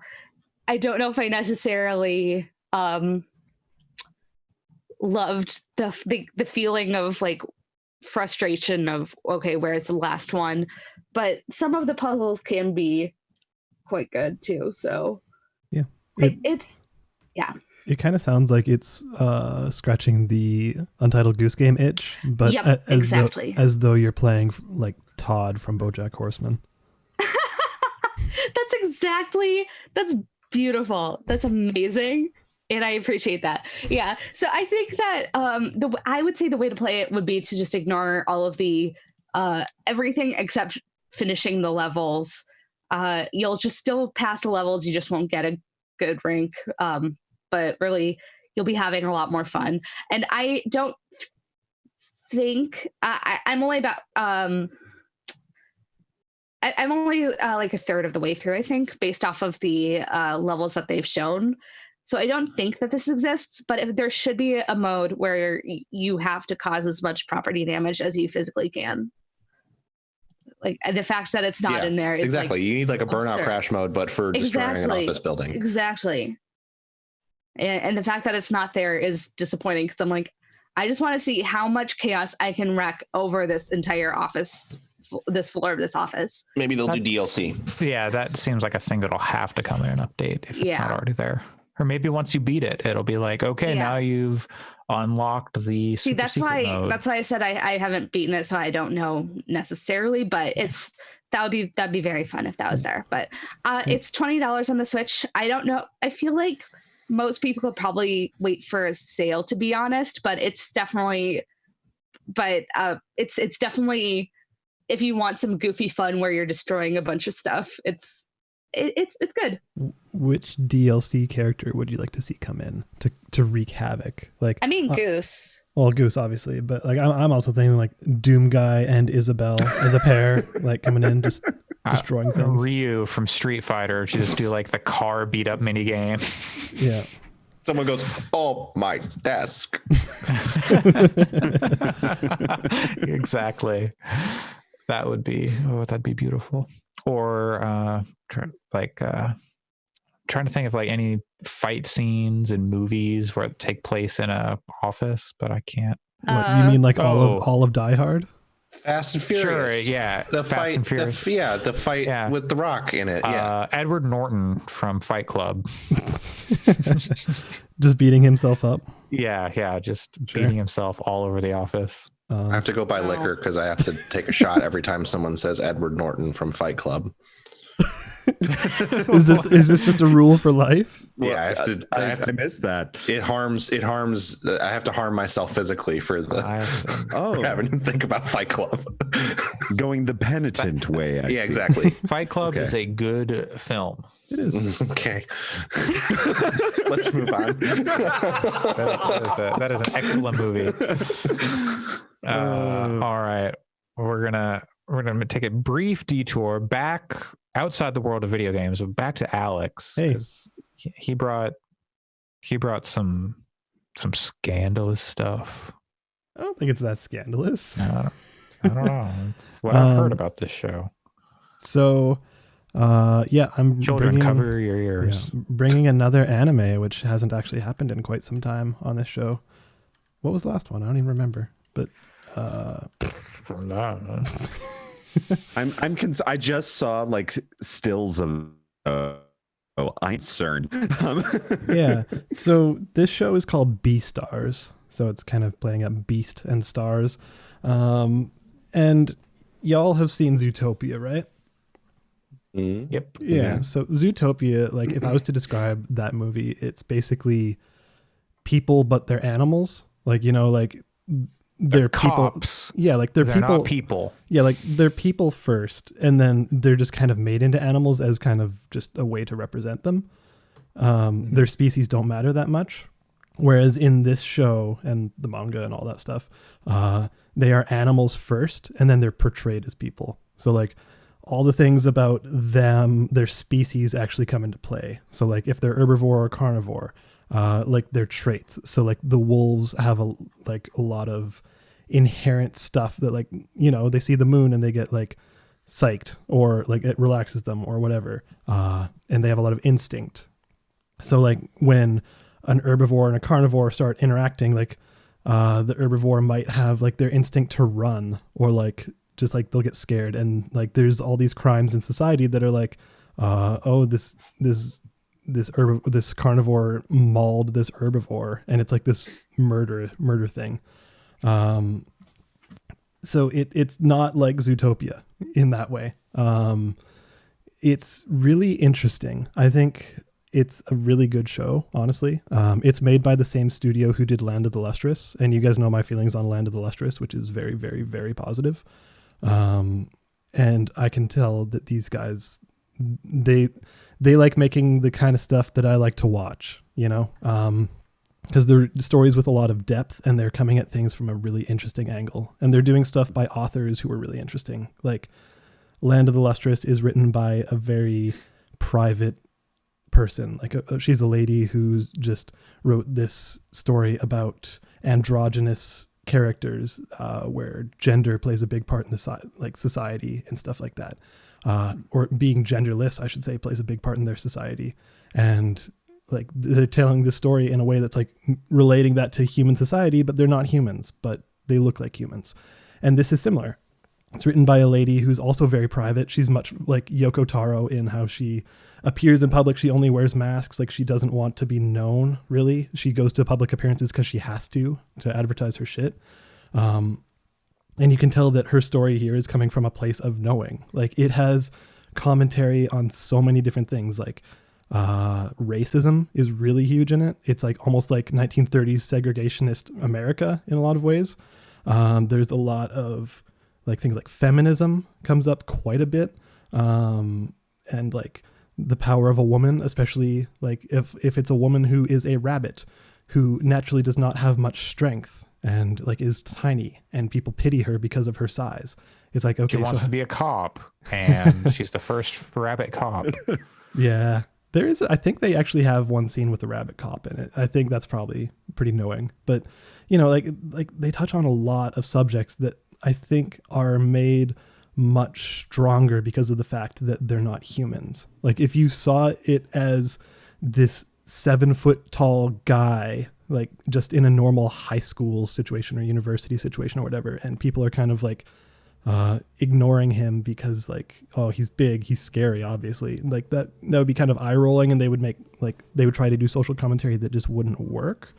I don't know if I necessarily loved the feeling of like frustration of, okay, where's the last one? But some of the puzzles can be quite good too. So yeah, it's it kind of sounds like it's scratching the Untitled Goose Game itch, but yep, exactly. As though you're playing like Todd from BoJack Horseman. That's beautiful. That's amazing. And I appreciate that. Yeah. So I think that I would say the way to play it would be to just ignore all of the everything except finishing the levels. You'll just still pass the levels. You just won't get a good rank. But really, you'll be having a lot more fun. And I don't think I'm only about I'm only like a third of the way through, I think, based off of the levels that they've shown. So I don't think that this exists, but if there should be a mode where you have to cause as much property damage as you physically can. Like the fact that it's not in there is exactly. Like, you need like a burnout absurd. Crash mode, but for destroying an office building. Exactly. And the fact that it's not there is disappointing because I'm like, I just want to see how much chaos I can wreak over this entire office, this floor of this office. Maybe they'll do DLC. Yeah, that seems like a thing that'll have to come in an update if it's not already there. Or maybe once you beat it, it'll be like, okay, now you've unlocked the See, that's why I said I haven't beaten it, so I don't know necessarily, but that'd be very fun if that was there. But it's $20 on the Switch. I don't know. I feel like most people could probably wait for a sale, to be honest, but it's definitely if you want some goofy fun where you're destroying a bunch of stuff, it's good. Which DLC character would you like to see come in to wreak havoc? Like, I mean, Goose. Well, Goose, obviously, but like I'm also thinking like Doom Guy and Isabel as a pair, like coming in just destroying things. Ryu from Street Fighter, just do like the car beat up mini game. Yeah. Someone goes, "Oh, my desk." Exactly. That'd be beautiful. Or trying to think of like any fight scenes in movies where it take place in a office, but I can't. What, you mean like all of Die Hard? Fast and Furious. Sure, yeah. The Fast fight, and Furious. the fight with The Rock in it. Yeah. Edward Norton from Fight Club. Just beating himself up. Yeah, just beating himself all over the office. I have to go buy liquor because I have to take a shot every time someone says Edward Norton from Fight Club. Is this just a rule for life? Yeah, I have to. I missed that. It harms. I have to harm myself physically for for having to think about Fight Club. Going the penitent way. I see. Exactly. Fight Club is a good film. It is. Okay. Let's move on. That is an excellent movie. All right, we're gonna take a brief detour back outside the world of video games, but back to Alyx. Hey. He brought some scandalous stuff. I don't think it's that scandalous. I don't know. It's what I've heard about this show. So, I'm Children, cover your ears. Bringing another anime, which hasn't actually happened in quite some time on this show. What was the last one? I don't even remember. But I just saw like stills of. I'm concerned. Yeah. So this show is called Beastars. So it's kind of playing up Beast and Stars. And y'all have seen Zootopia, right? Yep. Yeah. So Zootopia, like if I was to describe that movie, it's basically people, but they're animals. Like, like they're people. Cops. Yeah. Like they're people. Not people. Yeah. Like they're people first. And then they're just kind of made into animals as kind of just a way to represent them. Their species don't matter that much. Whereas in this show and the manga and all that stuff, they are animals first, and then they're portrayed as people. So like all the things about them, their species actually come into play. So like if they're herbivore or carnivore, like their traits. So like the wolves have a lot of inherent stuff that like, they see the moon and they get like psyched, or like it relaxes them or whatever. And they have a lot of instinct. So like when an herbivore and a carnivore start interacting, like the herbivore might have like their instinct to run, or like just like they'll get scared. And like there's all these crimes in society that are like, this carnivore mauled this herbivore, and it's like this murder thing. So it's not like Zootopia in that way. It's really interesting. I think it's a really good show, honestly. It's made by the same studio who did Land of the Lustrous, and you guys know my feelings on Land of the Lustrous, which is very, very, very positive. And I can tell that these guys, they like making the kind of stuff that I like to watch, because they're stories with a lot of depth, and they're coming at things from a really interesting angle, and they're doing stuff by authors who are really interesting. Like Land of the Lustrous is written by a very private person. Like she's a lady who's just wrote this story about androgynous characters, where gender plays a big part in the society and stuff like that, or being genderless, I should say, plays a big part in their society. And like they're telling the story in a way that's like relating that to human society, but they're not humans, but they look like humans. And this is similar. It's written by a lady who's also very private. She's much like Yoko Taro in how she appears in public. She only wears masks. Like she doesn't want to be known, really. She goes to public appearances because she has to advertise her shit. And you can tell that her story here is coming from a place of knowing. Like it has commentary on so many different things. Like racism is really huge in it. It's like almost like 1930s segregationist America in a lot of ways. There's a lot of like things like feminism comes up quite a bit. And like the power of a woman, especially like if it's a woman who is a rabbit, who naturally does not have much strength and like is tiny, and people pity her because of her size. It's like, okay, she wants to be a cop, and she's the first rabbit cop. Yeah. I think they actually have one scene with a rabbit cop in it. I think that's probably pretty knowing, but like they touch on a lot of subjects that I think are made much stronger because of the fact that they're not humans. Like if you saw it as this 7-foot tall guy, like just in a normal high school situation or university situation or whatever, and people are kind of like ignoring him because like, oh, he's big, he's scary, obviously, like that would be kind of eye rolling, and they would try to do social commentary that just wouldn't work.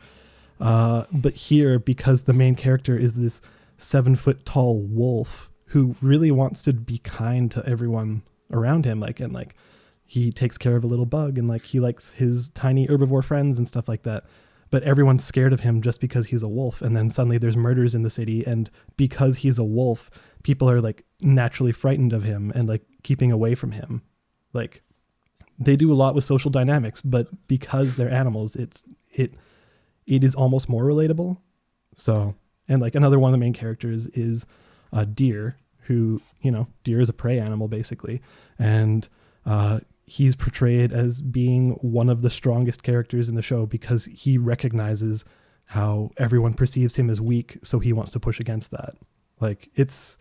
But here, because the main character is this 7-foot tall wolf who really wants to be kind to everyone around him, and he takes care of a little bug and like he likes his tiny herbivore friends and stuff like that. But everyone's scared of him just because he's a wolf. And then suddenly there's murders in the city. And because he's a wolf, people are like naturally frightened of him and like keeping away from him. Like they do a lot with social dynamics, but because they're animals, it is almost more relatable. So, and like another one of the main characters is a deer who, deer is a prey animal basically. And, he's portrayed as being one of the strongest characters in the show because he recognizes how everyone perceives him as weak. So he wants to push against that. Like it's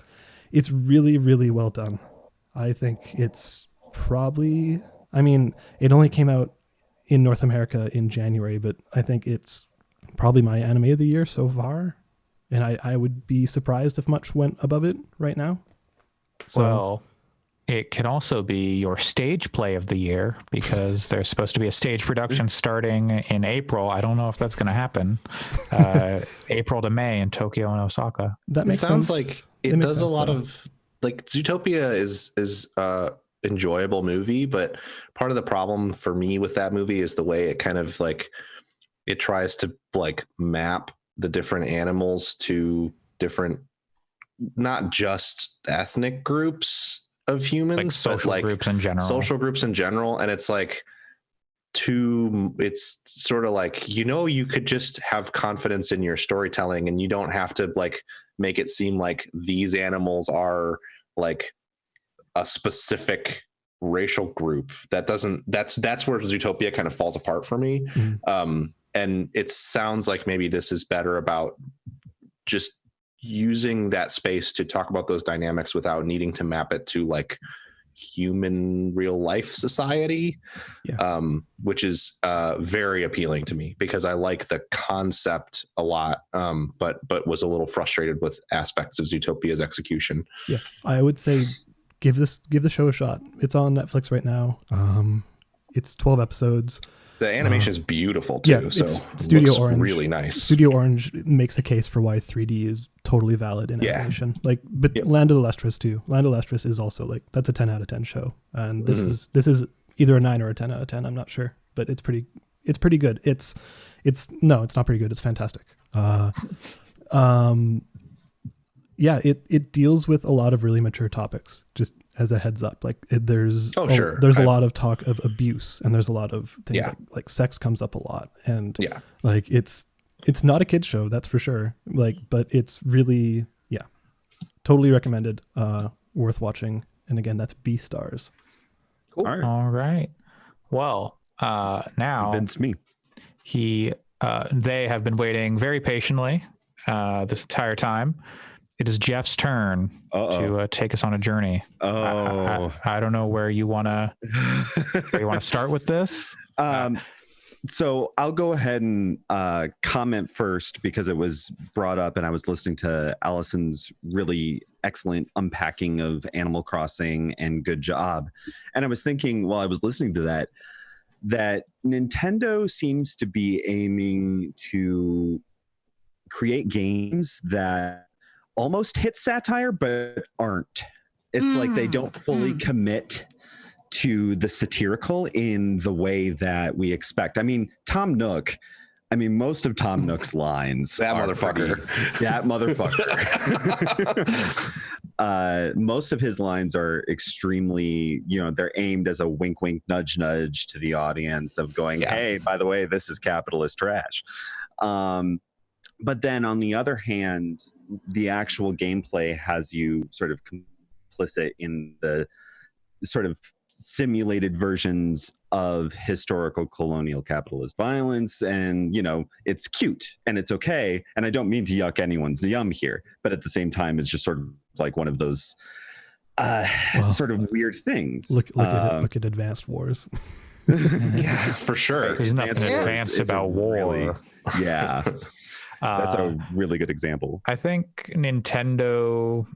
really, really well done. I think it's probably, it only came out in North America in January, but I think it's probably my anime of the year so far. And I would be surprised if much went above it right now. So, well, it can also be your stage play of the year because there's supposed to be a stage production starting in April. I don't know if that's going to happen. April to May in Tokyo and Osaka. That makes sounds sense. like it does a lot of like Zootopia is enjoyable movie, but part of the problem for me with that movie is the way it kind of like it tries to like map the different animals to different, not just ethnic groups of humans, like social groups in general. And it's like it's sort of like, you could just have confidence in your storytelling and you don't have to like make it seem like these animals are like a specific racial group. That's where Zootopia kind of falls apart for me. And it sounds like maybe this is better about just using that space to talk about those dynamics without needing to map it to like human real life society, which is very appealing to me because I like the concept a lot, but was a little frustrated with aspects of Zootopia's execution. Yeah, I would say give the show a shot. It's on Netflix right now. It's 12 episodes. The animation is beautiful too. Yeah, so it's Studio Orange. Really nice. Studio Orange makes a case for why 3D is totally valid in animation. Like, but Land of the Lustrous too. Land of the Lustrous is also like that's a 10 out of 10 show, and this is either a 9 or a 10 out of 10. I'm not sure, but it's pretty good. It's not pretty good. It's fantastic. It deals with a lot of really mature topics. Just as a heads up, like there's a lot of talk of abuse, and there's a lot of things like sex comes up a lot, and like it's not a kid's show, that's for sure. Like, but it's really totally recommended, worth watching. And again, that's Beastars. Cool. All right. Well, now Convince me. They have been waiting very patiently this entire time. It is Jeff's turn to take us on a journey. I don't know where you want to start with this. So I'll go ahead and comment first because it was brought up and I was listening to Allison's really excellent unpacking of Animal Crossing, and good job. And I was thinking while I was listening to that Nintendo seems to be aiming to create games that almost hit satire but aren't. It's like they don't fully commit to the satirical in the way that we expect. I mean, Tom Nook, most of Tom Nook's lines that motherfucker. Most of his lines are extremely, they're aimed as a wink wink nudge nudge to the audience of going, hey, by the way, this is capitalist trash. But then on the other hand, the actual gameplay has you sort of complicit in the sort of simulated versions of historical colonial capitalist violence. And, it's cute and it's okay. And I don't mean to yuck anyone's yum here, but at the same time, it's just sort of like one of those sort of weird things. Look at Advanced Wars. Yeah, for sure. There's nothing advanced about war. Really, yeah. That's a really good example. I think Nintendo,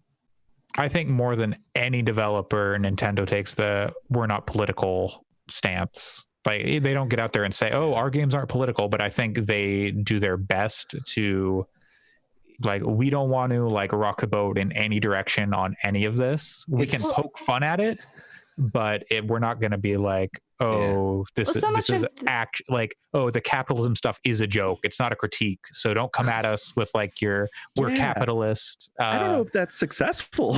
more than any developer, Nintendo takes the we're not political stance. Like, they don't get out there and say, oh, our games aren't political, but I think they do their best to, like, we don't want to like rock the boat in any direction on any of this. We can poke fun at it, but we're not going to be like, oh, this is like, oh, the capitalism stuff is a joke. It's not a critique. So don't come at us with like we're capitalist. I don't know if that's successful.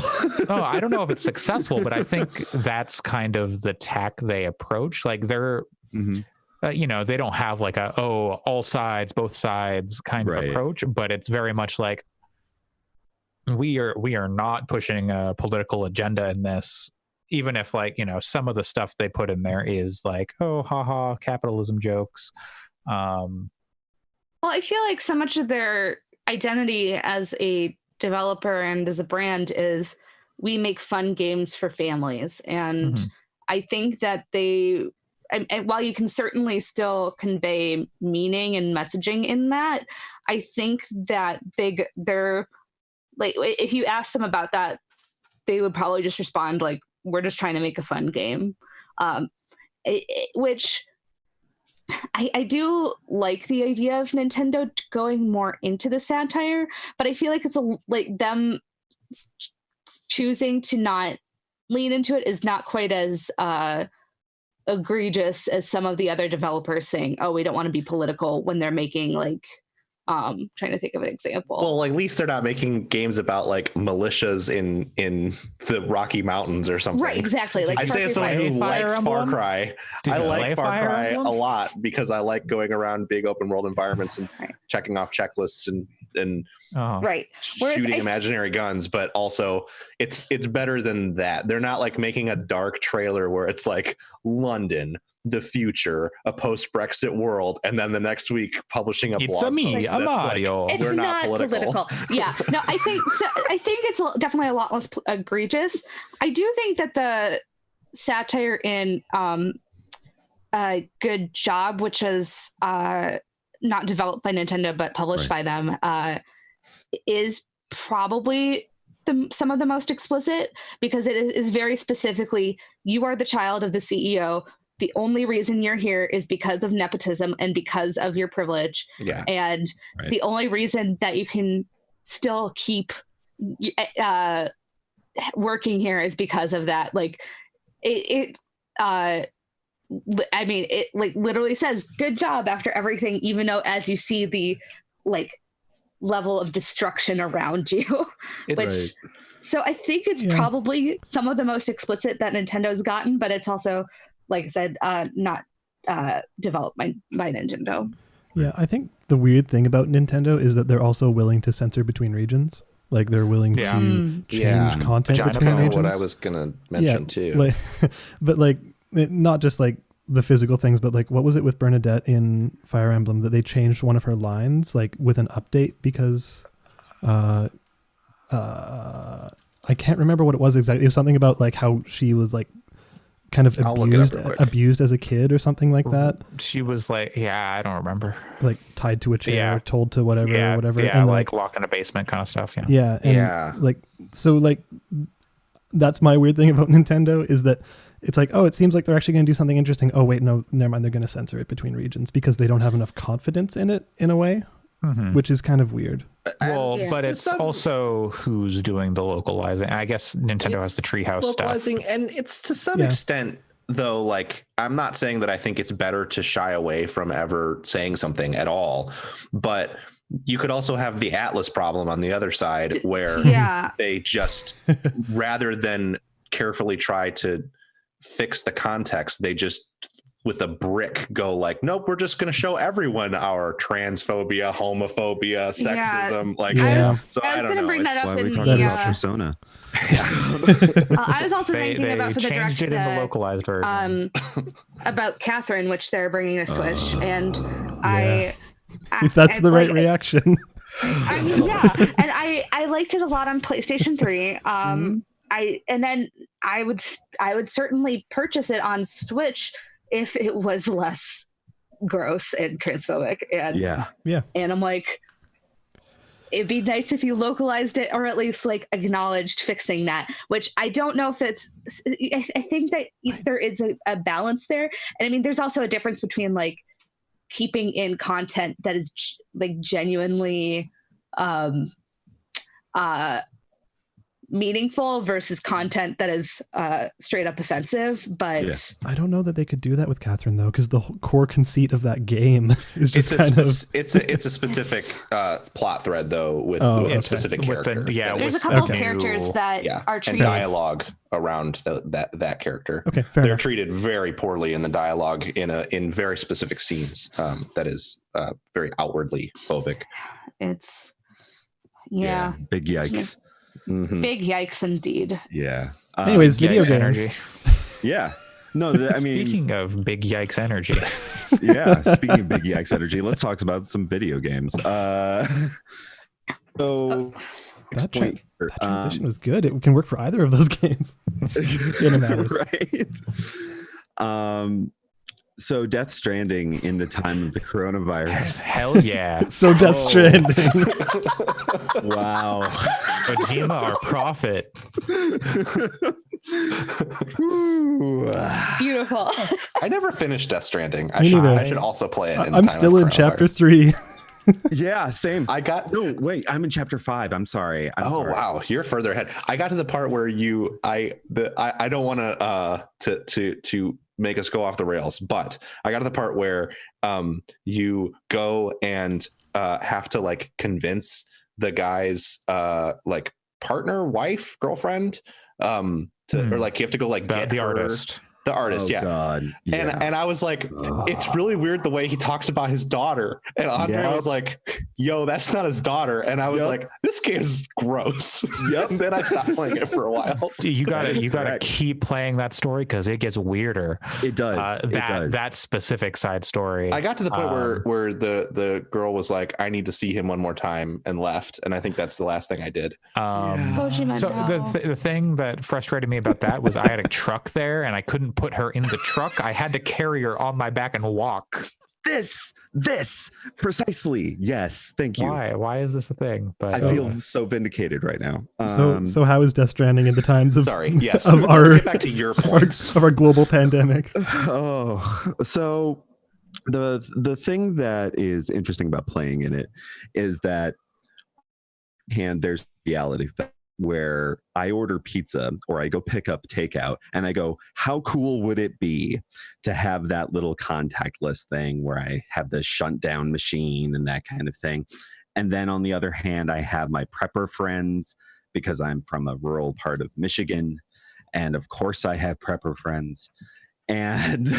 Oh, I don't know if it's successful, but I think that's kind of the tack they approach. Like they're, they don't have like all sides, both sides kind of approach, but it's very much like we are not pushing a political agenda in this. Even if like, some of the stuff they put in there is like, oh, haha, capitalism jokes. Well, I feel like so much of their identity as a developer and as a brand is we make fun games for families. And I think that while you can certainly still convey meaning and messaging in that, I think that they're like, if you ask them about that, they would probably just respond like, we're just trying to make a fun game, which I do like the idea of Nintendo going more into the satire, but I feel like it's like them choosing to not lean into it is not quite as egregious as some of the other developers saying, oh, we don't want to be political when they're making like trying to think of an example. Well, at least they're not making games about like militias in the Rocky Mountains or something. Right, exactly. Like I say as someone who likes Far Cry. I like Far Cry a lot because I like going around big open world environments and checking off checklists and shooting imaginary guns. But also, it's better than that. They're not like making a dark trailer where it's like London, the future, a post-Brexit world, and then the next week publishing a blog post. It's Mario. It's not political. Yeah, no, I think it's definitely a lot less egregious. I do think that the satire in Good Job, which is not developed by Nintendo but published by them, is probably some of the most explicit, because it is very specifically, you are the child of the CEO. The only reason you're here is because of nepotism and because of your privilege. Yeah. And the only reason that you can still keep working here is because of that. Like it like literally says good job after everything, even though as you see the like level of destruction around you. So I think it's probably some of the most explicit that Nintendo's gotten, but it's also, like I said, not developed by Nintendo. Yeah, I think the weird thing about Nintendo is that they're also willing to censor between regions. Like they're willing to change content between regions. What I was gonna mention too. Like, but like not just like the physical things, but like what was it with Bernadette in Fire Emblem that they changed one of her lines like with an update because I can't remember what it was exactly. It was something about like how she was like kind of abused as a kid or something like that. She was like, I don't remember. Like tied to a chair, told to whatever. Yeah, and like locked in a basement kind of stuff. Like so like that's my weird thing about Nintendo is that it's like, oh, it seems like they're actually going to do something interesting. Oh wait, no, never mind. They're going to censor it between regions because they don't have enough confidence in it in a way, which is kind of weird. Well, but it's also who's doing the localizing. I guess Nintendo has the Treehouse localizing, stuff. and it's to some extent, though, like, I'm not saying that I think it's better to shy away from ever saying something at all, but you could also have the Atlas problem on the other side where they just, rather than carefully try to fix the context, they just with a brick go like, nope, we're just going to show everyone our transphobia, homophobia, sexism. So I was going to bring that up in the Persona. I was also thinking about for the changed it in the localized version about Catherine, which they're bringing to Switch, and that's the right reaction. I mean, and I liked it a lot on PlayStation 3. I would certainly purchase it on Switch if it was less gross and transphobic. And and I'm like, it'd be nice if you localized it or at least like acknowledged fixing that, which I don't know if it's, I think that there is a balance there. And I mean, there's also a difference between like keeping in content that is like genuinely meaningful versus content that is straight up offensive. But I don't know that they could do that with Catherine though, because the core conceit of that game is just it's a specific plot thread though with a specific character. There's a couple of characters that are treated, and dialogue around that character. Okay, they're treated very poorly in the dialogue in very specific scenes. That is very outwardly phobic. It's big yikes. Mm-hmm. Big yikes indeed. Yeah. Anyways, video games. Energy. Yeah. No, I mean, speaking of big yikes energy. Yeah. Speaking of big yikes energy, let's talk about some video games. So that transition was good. It can work for either of those games. Right. So Death Stranding in the time of the coronavirus. Hell yeah. So Death Stranding. Wow. Kojima, our prophet. Beautiful. I never finished Death Stranding. Me neither. I should also play it. I'm still in chapter 3. Yeah, same. I'm in chapter 5. I'm sorry. Wow, you're further ahead. I got to the part where I don't want to make us go off the rails, but I got to the part where you go and have to like convince the guy's like partner, wife, girlfriend or like you have to go like get the her, artist. The artist, God. Yeah. And I was like, it's really weird the way he talks about his daughter. And Andre was like, yo, that's not his daughter. And I was like, this game is gross. And then I stopped playing it for a while. You gotta keep playing that story because it gets weirder. It does. That specific side story. I got to the point where the girl was like, I need to see him one more time, and left. And I think that's the last thing I did. So the thing that frustrated me about that was I had a truck there and I couldn't put her in the truck. I had to carry her on my back and walk. This precisely. Yes, thank you. Why is this a thing? But I feel so vindicated right now. So how is Death Stranding in the times of let's our get back to your points of our global pandemic? So the thing that is interesting about playing in it is that there's reality where I order pizza or I go pick up takeout and I go, how cool would it be to have that little contactless thing where I have the shunt down machine and that kind of thing. And then on the other hand, I have my prepper friends because I'm from a rural part of Michigan. And of course I have prepper friends. And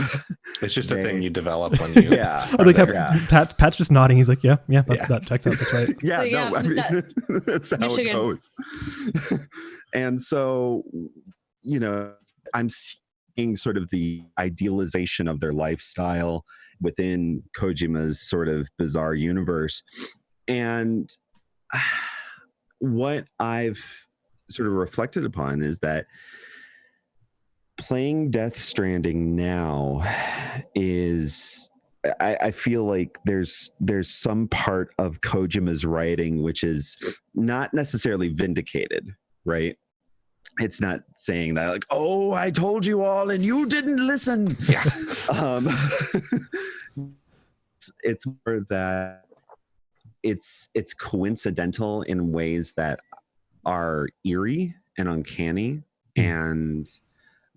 it's just a thing you develop when you Pat's just nodding. He's like, that checks out. That's right. I mean, that's how Michigan. It goes. And so, I'm seeing sort of the idealization of their lifestyle within Kojima's sort of bizarre universe. And what I've sort of reflected upon is that playing Death Stranding now is, I feel like there's some part of Kojima's writing which is not necessarily vindicated, right? It's not saying that like, oh, I told you all and you didn't listen. Yeah. It's more that it's coincidental in ways that are eerie and uncanny, and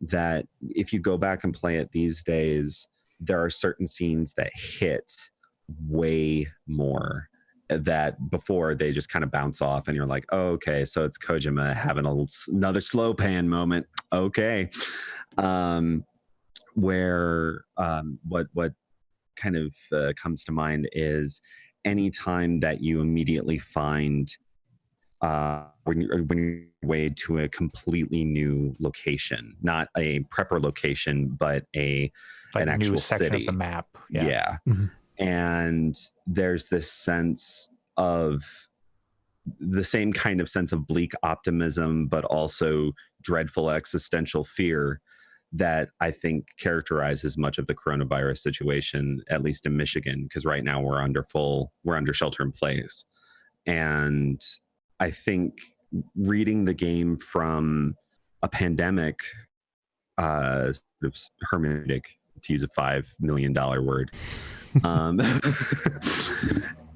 that if you go back and play it these days, there are certain scenes that hit way more that before they just kind of bounce off and you're like, oh, okay, so it's Kojima having another slow pan moment. Okay. Where what kind of comes to mind is anytime that you immediately find when you're way to a completely new location, not a prepper location, but an actual new section city of the map. Yeah. Mm-hmm. And there's this sense of the same kind of sense of bleak optimism, but also dreadful existential fear that I think characterizes much of the coronavirus situation, at least in Michigan, because right now we're under shelter in place. And I think reading the game from a pandemic, hermeneutic, to use a $5 million word,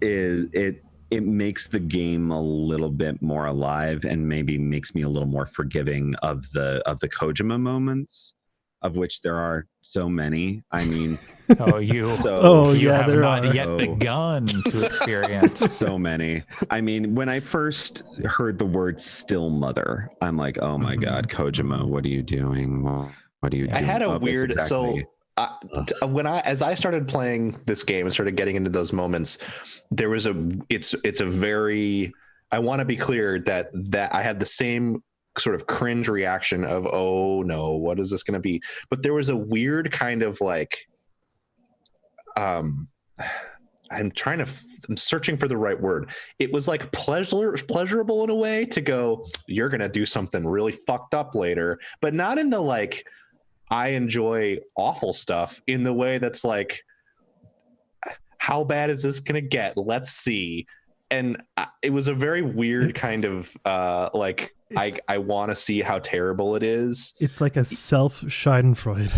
it it makes the game a little bit more alive and maybe makes me a little more forgiving of the Kojima moments, of which there are so many. I mean, you yeah, have there not are. yet begun to experience. So many. I mean, when I first heard the word "still mother," I'm like, oh my God, Kojima, what are you doing? What are you doing? I had a that's weird exactly- as I started playing this game and started getting into those moments, there was it's a very, I want to be clear that I had the same sort of cringe reaction of, oh no, what is this going to be? But there was a weird kind of like, I'm searching for the right word. It was like pleasurable in a way to go, you're going to do something really fucked up later, but not in the like, I enjoy awful stuff, in the way that's like, how bad is this going to get? Let's see. And it was a very weird kind of like, I want to see how terrible it is. It's like a self-Schadenfreude.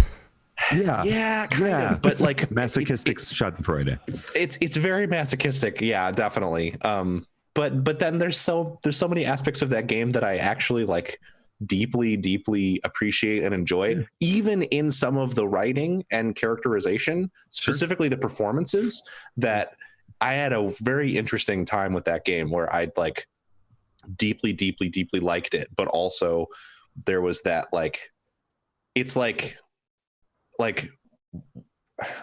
Yeah, Kind of, but like masochistic Schadenfreude. It's very masochistic. Yeah, definitely. But then there's so many aspects of that game that I actually like deeply appreciate and enjoy, even in some of the writing and characterization, specifically the performances, that I had a very interesting time with that game where I'd like deeply liked it, but also there was that like, it's like I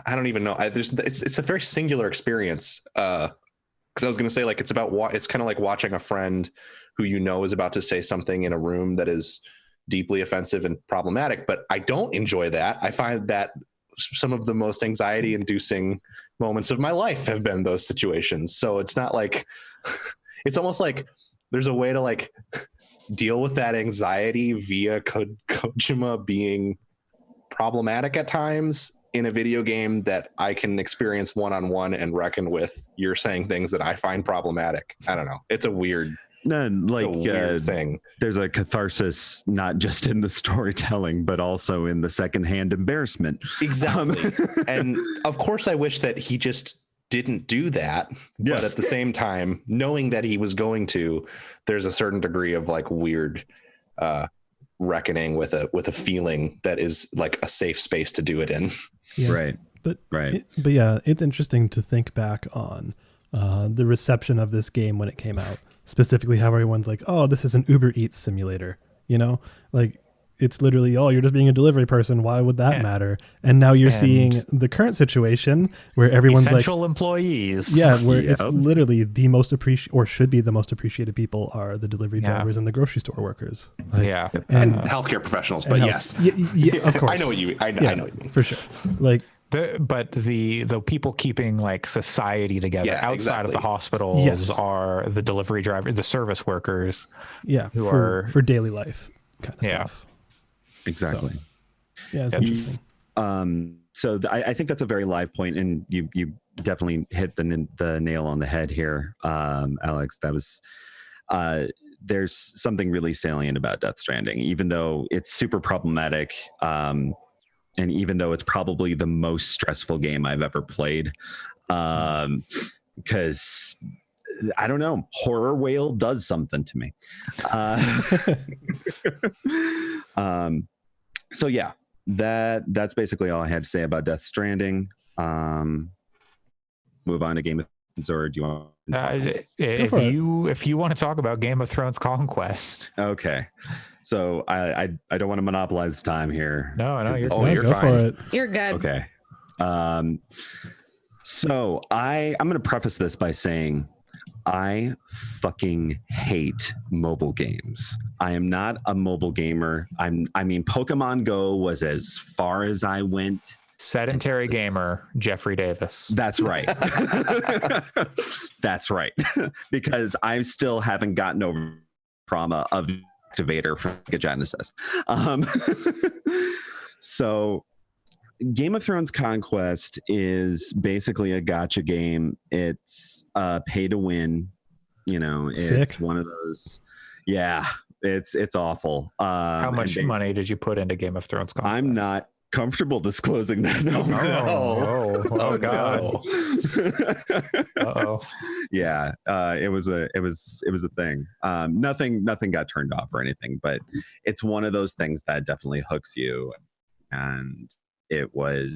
don't even know. It's a very singular experience. Because I was going to say, like, it's kind of like watching a friend who you know is about to say something in a room that is deeply offensive and problematic. But I don't enjoy that. I find that some of the most anxiety-inducing moments of my life have been those situations. So it's not like, it's almost like there's a way to like deal with that anxiety via Kojima being problematic at times in a video game that I can experience one-on-one and reckon with. You're saying things that I find problematic. I don't know. It's a weird thing. There's a catharsis not just in the storytelling, but also in the secondhand embarrassment. Exactly. And of course, I wish that he just didn't do that. Yeah. But at the same time, knowing that he was going to, there's a certain degree of like weird reckoning with a feeling that is like a safe space to do it in. Yeah. Right. But right. But yeah, it's interesting to think back on the reception of this game when it came out. Specifically, how everyone's like, "Oh, this is an Uber Eats simulator." You know, like it's literally, "Oh, you're just being a delivery person. Why would that matter?" And now you're seeing the current situation where everyone's essential like, employees. Yeah, where it's literally the most appreciated, or should be the most appreciated people, are the delivery drivers and the grocery store workers. Like, and healthcare professionals. But yes, of course, I know what you. I know what you mean for sure. Like. But the people keeping like society together outside of the hospitals are the delivery driver, the service workers. Yeah, who for daily life kind of stuff. Exactly. So, yeah, it's interesting. So I think that's a very live point, and you definitely hit the nail on the head here, Alyx. That was there's something really salient about Death Stranding, even though it's super problematic. And even though it's probably the most stressful game I've ever played, because I don't know, horror whale does something to me. So yeah, that's basically all I had to say about Death Stranding. Move on to Game of Thrones, or do you want? If you want to talk about Game of Thrones Conquest, okay. So I don't want to monopolize time here. No, you're go fine. For it. You're good. Okay. So I'm going to preface this by saying I fucking hate mobile games. I am not a mobile gamer. I mean, Pokemon Go was as far as I went. Sedentary gamer, Jeffrey Davis. That's right. That's right. Because I still haven't gotten over trauma of activator from Genesis. So Game of Thrones Conquest is basically a gacha game. It's pay to win. You know, it's one of those. Yeah, it's awful. How much money did you put into Game of Thrones Conquest? I'm not comfortable disclosing that. Oh, God. Uh-oh. Yeah, it was a thing. Nothing got turned off or anything, but it's one of those things that definitely hooks you. And it was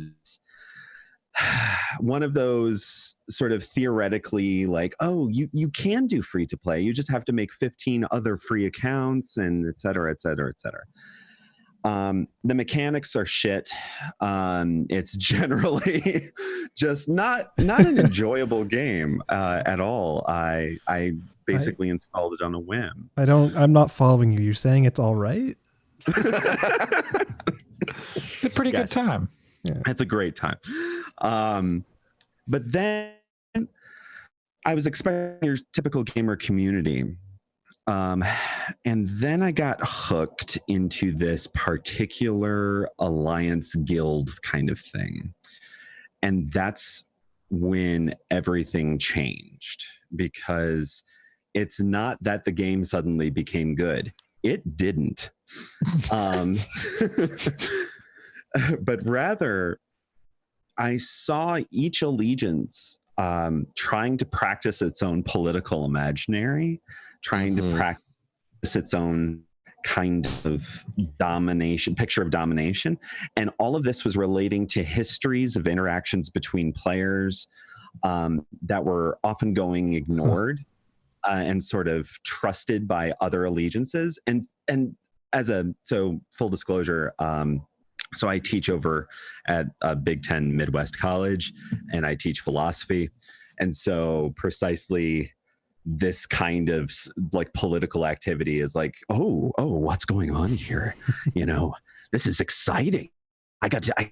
one of those sort of theoretically like, oh, you can do free to play. You just have to make 15 other free accounts and et cetera, et cetera, et cetera. The mechanics are shit. It's generally just not an enjoyable game at all. I basically installed it on a whim. I'm not following you. You're saying it's all right? It's a pretty good time. Yeah. It's a great time. But then I was expecting your typical gamer community. And then I got hooked into this particular alliance guild kind of thing. And that's when everything changed, because it's not that the game suddenly became good. It didn't. But rather, I saw each allegiance trying to practice its own political imaginary, trying to practice its own kind of picture of domination. And all of this was relating to histories of interactions between players that were often going ignored and sort of trusted by other allegiances. And so full disclosure, so I teach over at a Big Ten Midwest college, and I teach philosophy. And so precisely this kind of like political activity is like, oh, what's going on here? This is exciting. I got to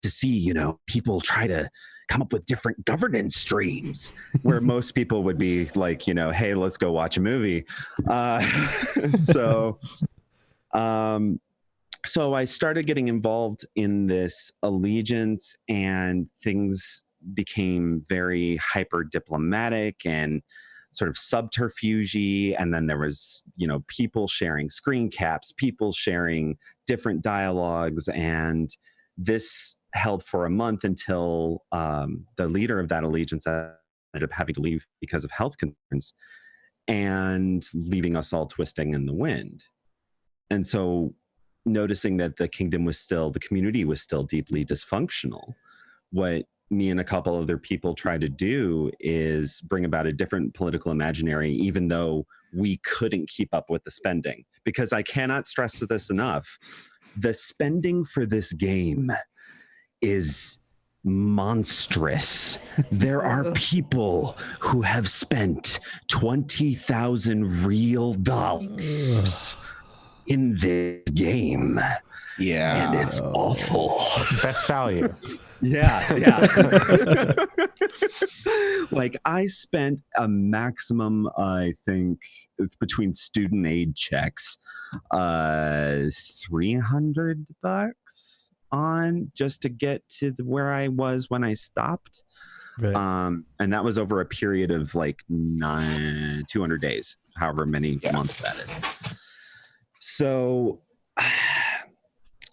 see, people try to come up with different governance streams, where most people would be like, hey, let's go watch a movie. So I started getting involved in this allegiance, and things became very hyper diplomatic and sort of subterfuge. And then there was, people sharing screen caps, people sharing different dialogues. And this held for a month until the leader of that allegiance ended up having to leave because of health concerns, and leaving us all twisting in the wind. And so, noticing that the community was still deeply dysfunctional, what me and a couple other people try to do is bring about a different political imaginary, even though we couldn't keep up with the spending. Because I cannot stress this enough, the spending for this game is monstrous. There are people who have spent 20,000 real dollars in this game. Yeah. And it's awful. Best value. Yeah. Like, I spent a maximum, I think, between student aid checks, $300 on just to get to where I was when I stopped. Right. And that was over a period of like 200 days, however many months that is. So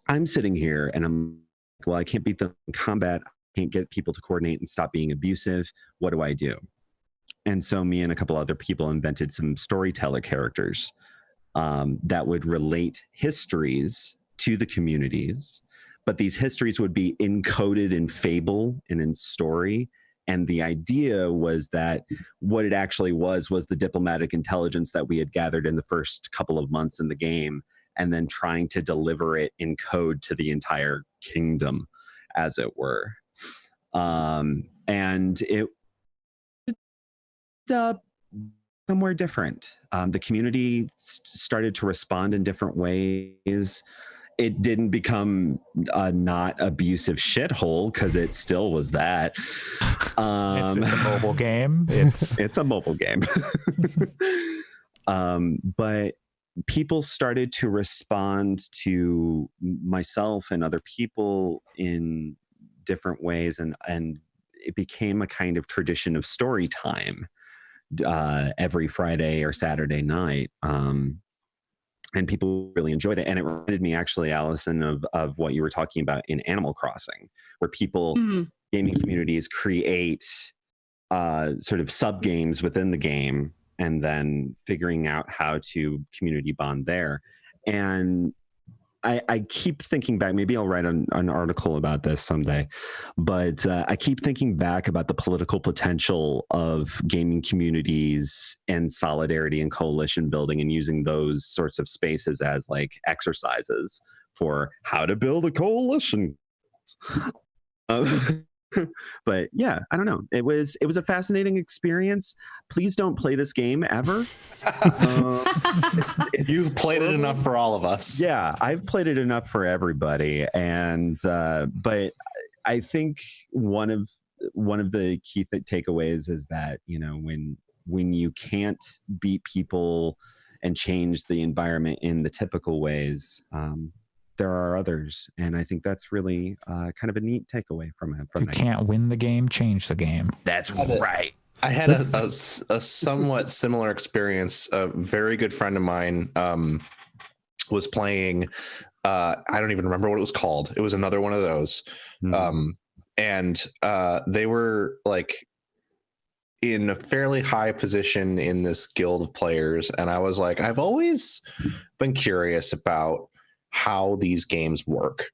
I'm sitting here and I'm like, well, I can't beat them in combat. I can't get people to coordinate and stop being abusive. What do I do? And so me and a couple other people invented some storyteller characters that would relate histories to the communities, but these histories would be encoded in fable and in story. And the idea was that what it actually was the diplomatic intelligence that we had gathered in the first couple of months in the game, and then trying to deliver it in code to the entire kingdom, as it were. And it somewhere different. The community started to respond in different ways. It didn't become a not abusive shithole, because it still was that. It's a mobile game. It's a mobile game. But people started to respond to myself and other people in different ways, and it became a kind of tradition of story time every Friday or Saturday night. and people really enjoyed it. And it reminded me actually, Allison, of what you were talking about in Animal Crossing, where people, gaming communities create sort of sub games within the game and then figuring out how to community bond there. And I keep thinking back, maybe I'll write an article about this someday, but I keep thinking back about the political potential of gaming communities and solidarity and coalition building, and using those sorts of spaces as like exercises for how to build a coalition. But yeah, I don't know. It was a fascinating experience. Please don't play this game ever. You've played it enough for all of us. Yeah, I've played it enough for everybody. And but I think one of the key takeaways is that, you know, when you can't beat people and change the environment in the typical ways, there are others, and I think that's really kind of a neat takeaway from it. You can't win the game, change the game. That's right. I had a somewhat similar experience. A very good friend of mine was playing. I don't even remember what it was called. It was another one of those, and they were like in a fairly high position in this guild of players, and I was like, I've always been curious about how these games work,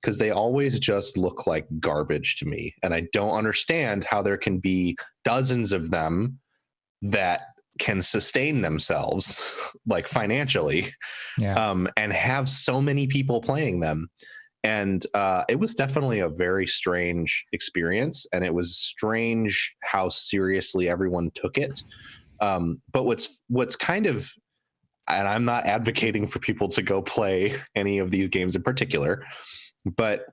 because they always just look like garbage to me, and I don't understand how there can be dozens of them that can sustain themselves like financially, and have so many people playing them. And it was definitely a very strange experience, and it was strange how seriously everyone took it. But what's kind of, and I'm not advocating for people to go play any of these games in particular, but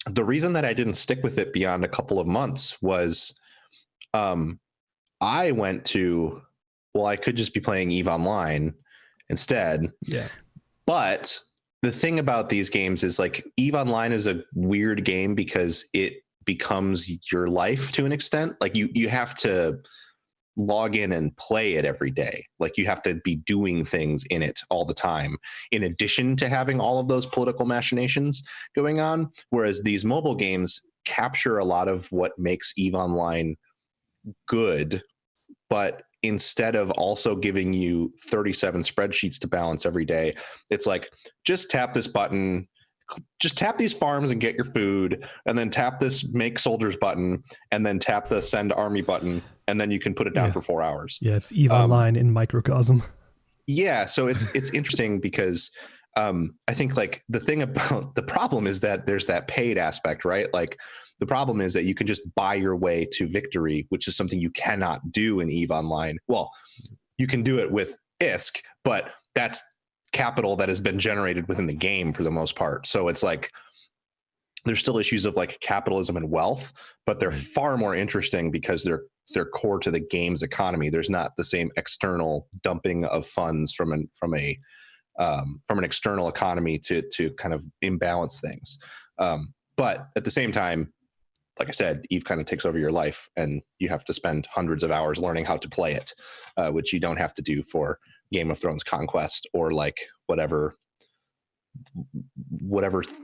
the reason that I didn't stick with it beyond a couple of months was I went to, well, I could just be playing EVE Online instead. Yeah. But the thing about these games is, like, EVE Online is a weird game because it becomes your life to an extent. Like you have to log in and play it every day. Like, you have to be doing things in it all the time, in addition to having all of those political machinations going on. Whereas these mobile games capture a lot of what makes EVE Online good, but instead of also giving you 37 spreadsheets to balance every day, it's like, just tap this button, just tap these farms and get your food, and then tap this make soldiers button, and then tap the send army button, and then you can put it down for 4 hours. Yeah, it's EVE Online in microcosm. Yeah, so it's interesting because I think, like, the thing about the problem is that there's that paid aspect, right? Like, the problem is that you can just buy your way to victory, which is something you cannot do in EVE Online. Well, you can do it with ISK, but that's capital that has been generated within the game for the most part. So it's like, there's still issues of like capitalism and wealth, but they're far more interesting because they're core to the game's economy. There's not the same external dumping of funds from an external economy to kind of imbalance things. But at the same time, like I said, EVE kind of takes over your life, and you have to spend hundreds of hours learning how to play it, which you don't have to do for Game of Thrones Conquest or like whatever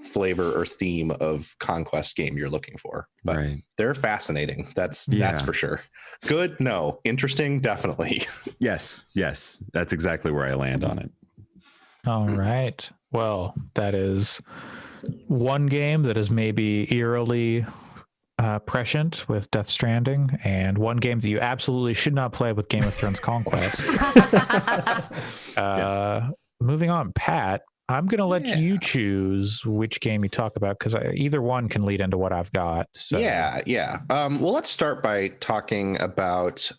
flavor or theme of Conquest game you're looking for. But they're fascinating. That's for sure. Good? No. Interesting? Definitely. Yes. That's exactly where I land on it. All right. Well, that is one game that is maybe eerily prescient with Death Stranding, and one game that you absolutely should not play with Game of Thrones Conquest. Moving on, Pat, I'm going to let you choose which game you talk about, because either one can lead into what I've got. So. Yeah. Well, let's start by talking about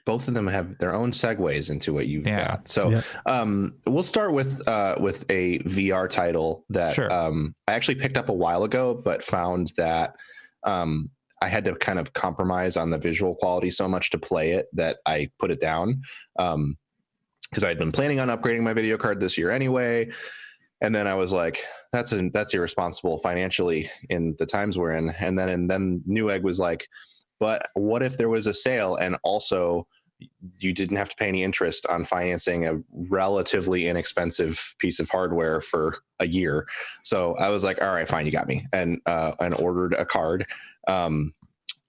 both of them have their own segues into what you've got. So we'll start with a VR title that I actually picked up a while ago, but found that I had to kind of compromise on the visual quality so much to play it that I put it down, because I'd been planning on upgrading my video card this year anyway. And then I was like, that's irresponsible financially in the times we're in. And then Newegg was like, but what if there was a sale, and also you didn't have to pay any interest on financing a relatively inexpensive piece of hardware for a year. So I was like, all right, fine, you got me, and ordered a card,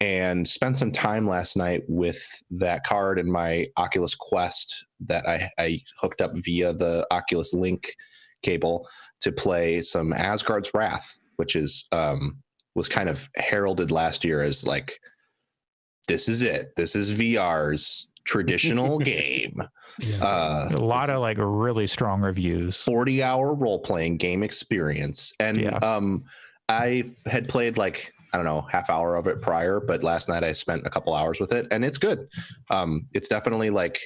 and spent some time last night with that card and my Oculus Quest that I hooked up via the Oculus Link cable to play some Asgard's Wrath, which is was kind of heralded last year as like, this is it. This is VR's traditional game. Yeah. A lot of like really strong reviews. 40-hour role-playing game experience. And I had played like, I don't know, half hour of it prior, but last night I spent a couple hours with it, and it's good. It's definitely like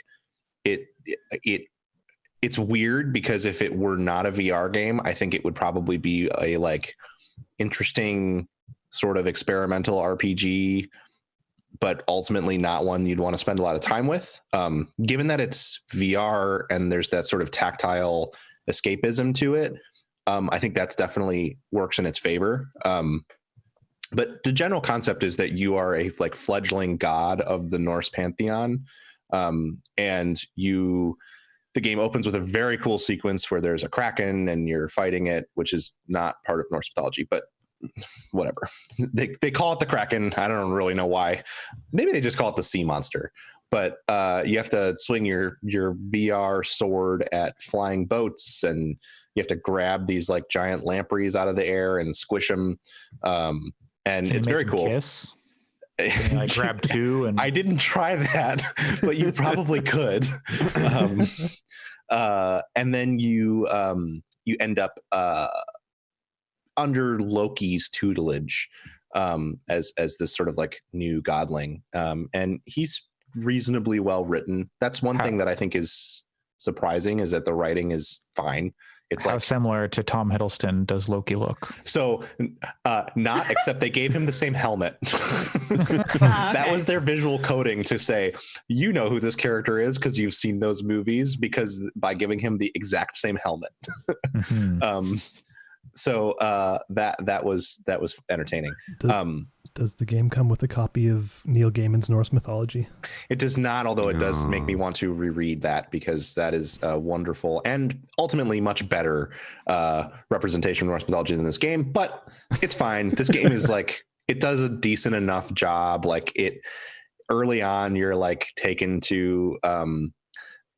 it's weird, because if it were not a VR game, I think it would probably be a like interesting sort of experimental RPG, but ultimately not one you'd want to spend a lot of time with. Given that it's VR and there's that sort of tactile escapism to it, I think that's definitely works in its favor. But the general concept is that you are a like fledgling god of the Norse pantheon, and the game opens with a very cool sequence where there's a kraken and you're fighting it, which is not part of Norse mythology, but whatever. They call it the kraken. I don't really know why. Maybe they just call it the sea monster. But you have to swing your VR sword at flying boats, and you have to grab these like giant lampreys out of the air and squish them. And it's very cool. Kiss? Can you, like, grab two? And I didn't try that, but you probably could. And then you end up under Loki's tutelage as this sort of like new godling, and he's reasonably well written. That's one thing that I think is surprising, is that the writing is fine. It's how like, similar to Tom Hiddleston does Loki look? So not, except they gave him the same helmet. That was their visual coding to say, you know who this character is because you've seen those movies, because by giving him the exact same helmet. So that was entertaining. Does the game come with a copy of Neil Gaiman's Norse mythology? It does not, although it does make me want to reread that, because that is a wonderful and ultimately much better representation of Norse mythology than this game. But it's fine. This game is like, it does a decent enough job. Like, it early on, you're like taken to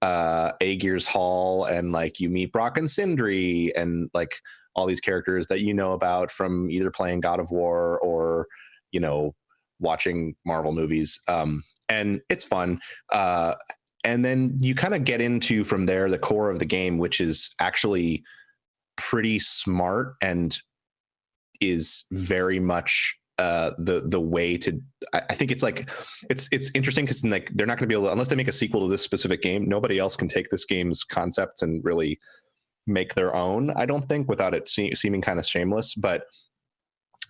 Aegir's Hall, and like you meet Brock and Sindri and like all these characters that you know about from either playing God of War or, you know, watching Marvel movies. And it's fun. And then you kind of get into from there the core of the game, which is actually pretty smart and is very much the way to, I think it's like, it's interesting because like they're not going to be able to, unless they make a sequel to this specific game, nobody else can take this game's concept and really make their own, I don't think, without it seeming kind of shameless. But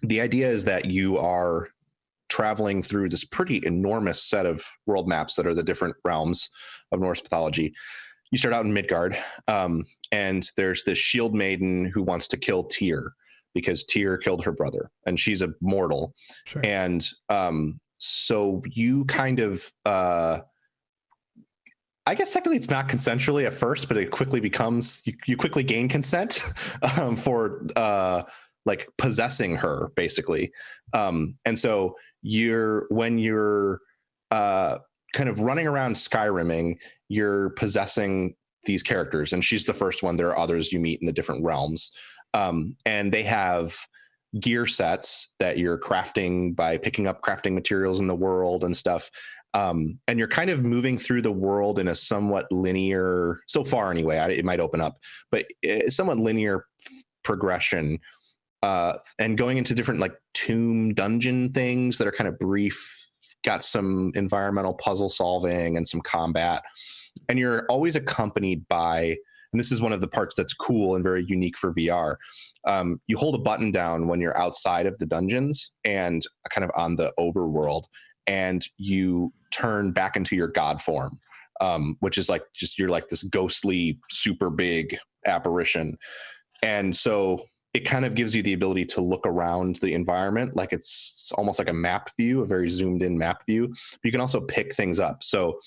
the idea is that you are traveling through this pretty enormous set of world maps that are the different realms of Norse mythology. You start out in Midgard, and there's this shield maiden who wants to kill Tyr because Tyr killed her brother, and she's a mortal. Sure. And so you kind of, I guess technically it's not consensually at first, but it quickly becomes, you quickly gain consent for like possessing her, basically. And so when you're kind of running around Skyrimming, you're possessing these characters, and she's the first one. There are others you meet in the different realms. And they have gear sets that you're crafting by picking up crafting materials in the world and stuff. And you're kind of moving through the world in a somewhat linear, so far anyway, it might open up, but somewhat linear progression, and going into different like tomb dungeon things that are kind of brief, got some environmental puzzle solving and some combat. And you're always accompanied by, and this is one of the parts that's cool and very unique for VR. You hold a button down when you're outside of the dungeons and kind of on the overworld, and you turn back into your god form, which is like just, you're like this ghostly, super big apparition. And so it kind of gives you the ability to look around the environment like it's almost like a map view, a very zoomed in map view. But you can also pick things up. So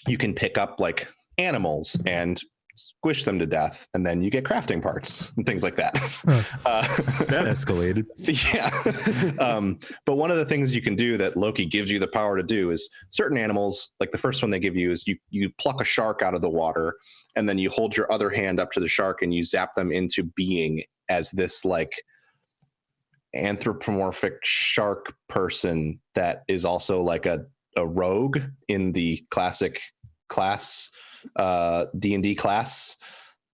you can pick up like animals and squish them to death, and then you get crafting parts and things like that. That escalated. Yeah. But one of the things you can do that Loki gives you the power to do is certain animals, like the first one they give you is you pluck a shark out of the water, and then you hold your other hand up to the shark and you zap them into being as this like anthropomorphic shark person that is also like a rogue in the classic class D&D class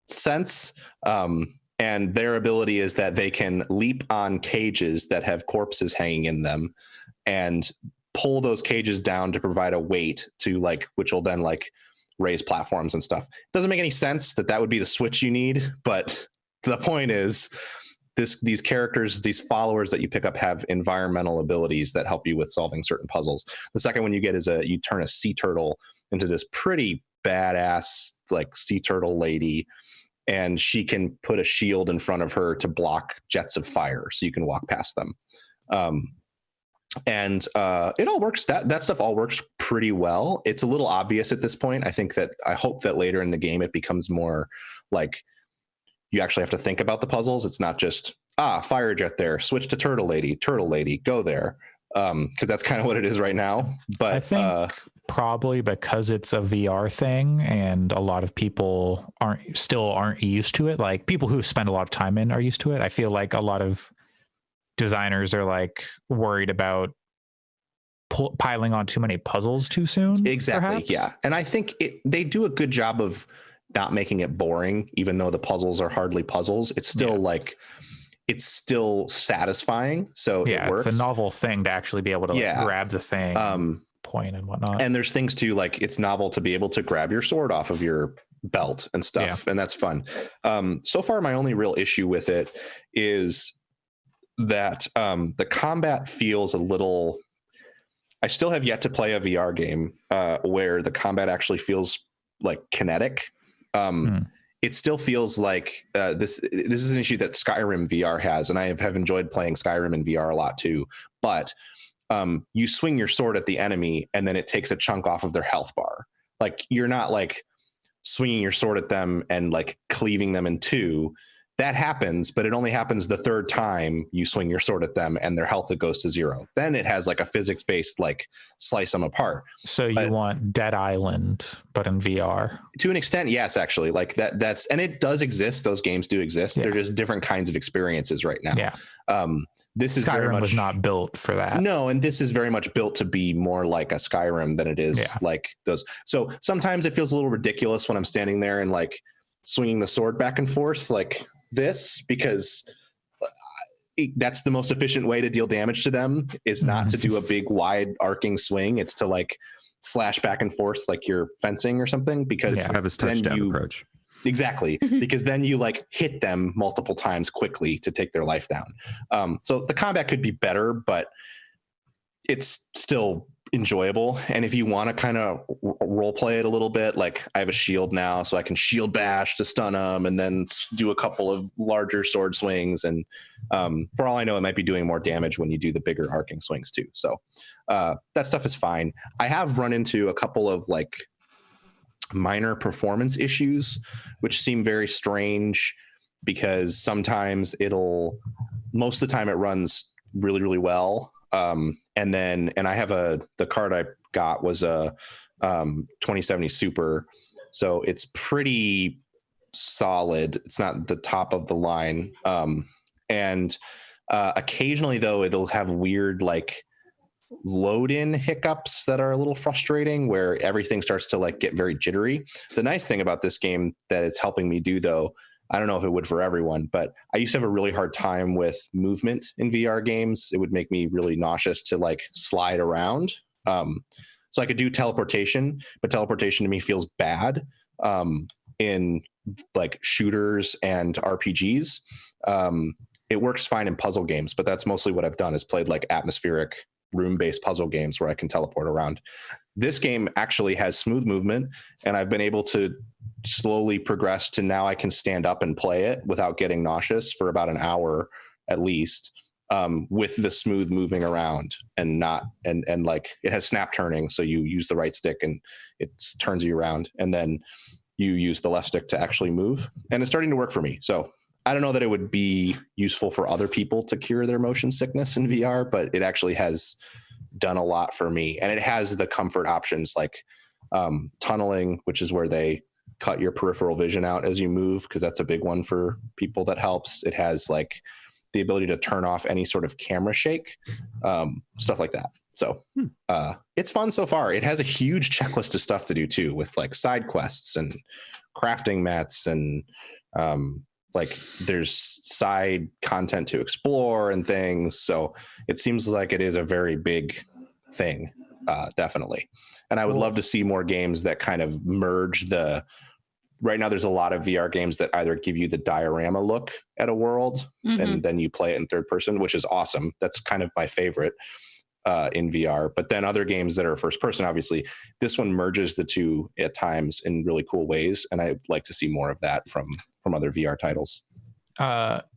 sense, and their ability is that they can leap on cages that have corpses hanging in them and pull those cages down to provide a weight to like, which will then like raise platforms and stuff. Doesn't make any sense that would be the switch you need, but the point is these characters, these followers that you pick up have environmental abilities that help you with solving certain puzzles. The second one you get is you turn a sea turtle into this pretty badass like sea turtle lady, and she can put a shield in front of her to block jets of fire so you can walk past them. And it all works. That stuff all works pretty well. It's a little obvious at this point. I hope that later in the game it becomes more like you actually have to think about the puzzles. It's not just fire jet there, switch to turtle lady, go there, because that's kind of what it is right now. But I think probably because it's a VR thing and a lot of people aren't used to it. Like people who spend a lot of time in are used to it. I feel like a lot of designers are like worried about piling on too many puzzles too soon. Exactly. Perhaps. Yeah. And I think they do a good job of not making it boring, even though the puzzles are hardly puzzles. It's still like, it's still satisfying. So it works. It's a novel thing to actually be able to like, grab the thing, point and whatnot. And there's things too, like it's novel to be able to grab your sword off of your belt and stuff. And that's fun. So far, my only real issue with it is that the combat feels a little, I still have yet to play a VR game where the combat actually feels like kinetic. It still feels like this is an issue that Skyrim VR has, and I have enjoyed playing Skyrim in VR a lot too. But you swing your sword at the enemy, and then it takes a chunk off of their health bar. Like you're not like swinging your sword at them and like cleaving them in two. That happens, but it only happens the third time you swing your sword at them and their health goes to zero. Then it has like a physics-based like slice them apart. So you want Dead Island, but in VR? To an extent, yes, actually. Like that's and it does exist. Those games do exist. They're just different kinds of experiences right now. Yeah. This is Skyrim very much was not built for that. No, and this is very much built to be more like a Skyrim than it is like those. So sometimes it feels a little ridiculous when I'm standing there and like swinging the sword back and forth like this, because that's the most efficient way to deal damage to them is not to do a big wide arcing swing. It's to like slash back and forth like you're fencing or something, because have his touchdown approach. Exactly. Because then you like hit them multiple times quickly to take their life down. So the combat could be better, but it's still enjoyable. And if you want to kind of role play it a little bit, like I have a shield now, so I can shield bash to stun them and then do a couple of larger sword swings. And for all I know, it might be doing more damage when you do the bigger arcing swings too. So that stuff is fine. I have run into a couple of like minor performance issues, which seem very strange because sometimes most of the time it runs really, really well. And I have the card I got was a 2070 Super. So it's pretty solid. It's not the top of the line. And occasionally though, it'll have weird like load in hiccups that are a little frustrating where everything starts to like get very jittery. The nice thing about this game that it's helping me do though, I don't know if it would for everyone, but I used to have a really hard time with movement in VR games. It would make me really nauseous to like slide around. So I could do teleportation, but teleportation to me feels bad in like shooters and RPGs. It works fine in puzzle games, but that's mostly what I've done is played like atmospheric room-based puzzle games where I can teleport around. This game actually has smooth movement, and I've been able to slowly progress to now I can stand up and play it without getting nauseous for about an hour at least. with the smooth moving around and not and like it has snap turning, so you use the right stick and it turns you around, and then you use the left stick to actually move, and it's starting to work for me. So I don't know that it would be useful for other people to cure their motion sickness in VR, but it actually has done a lot for me. And it has the comfort options like tunneling, which is where they cut your peripheral vision out as you move, because that's a big one for people that helps. It has like the ability to turn off any sort of camera shake, stuff like that. So it's fun so far. It has a huge checklist of stuff to do too, with like side quests and crafting mats, and like there's side content to explore and things. So it seems like it is a very big thing, definitely. And I would love to see more games that kind of merge the, right now there's a lot of VR games that either give you the diorama look at a world and then you play it in third person, which is awesome. That's kind of my favorite in VR. But then other games that are first person, obviously, this one merges the two at times in really cool ways. And I'd like to see more of that from other VR titles.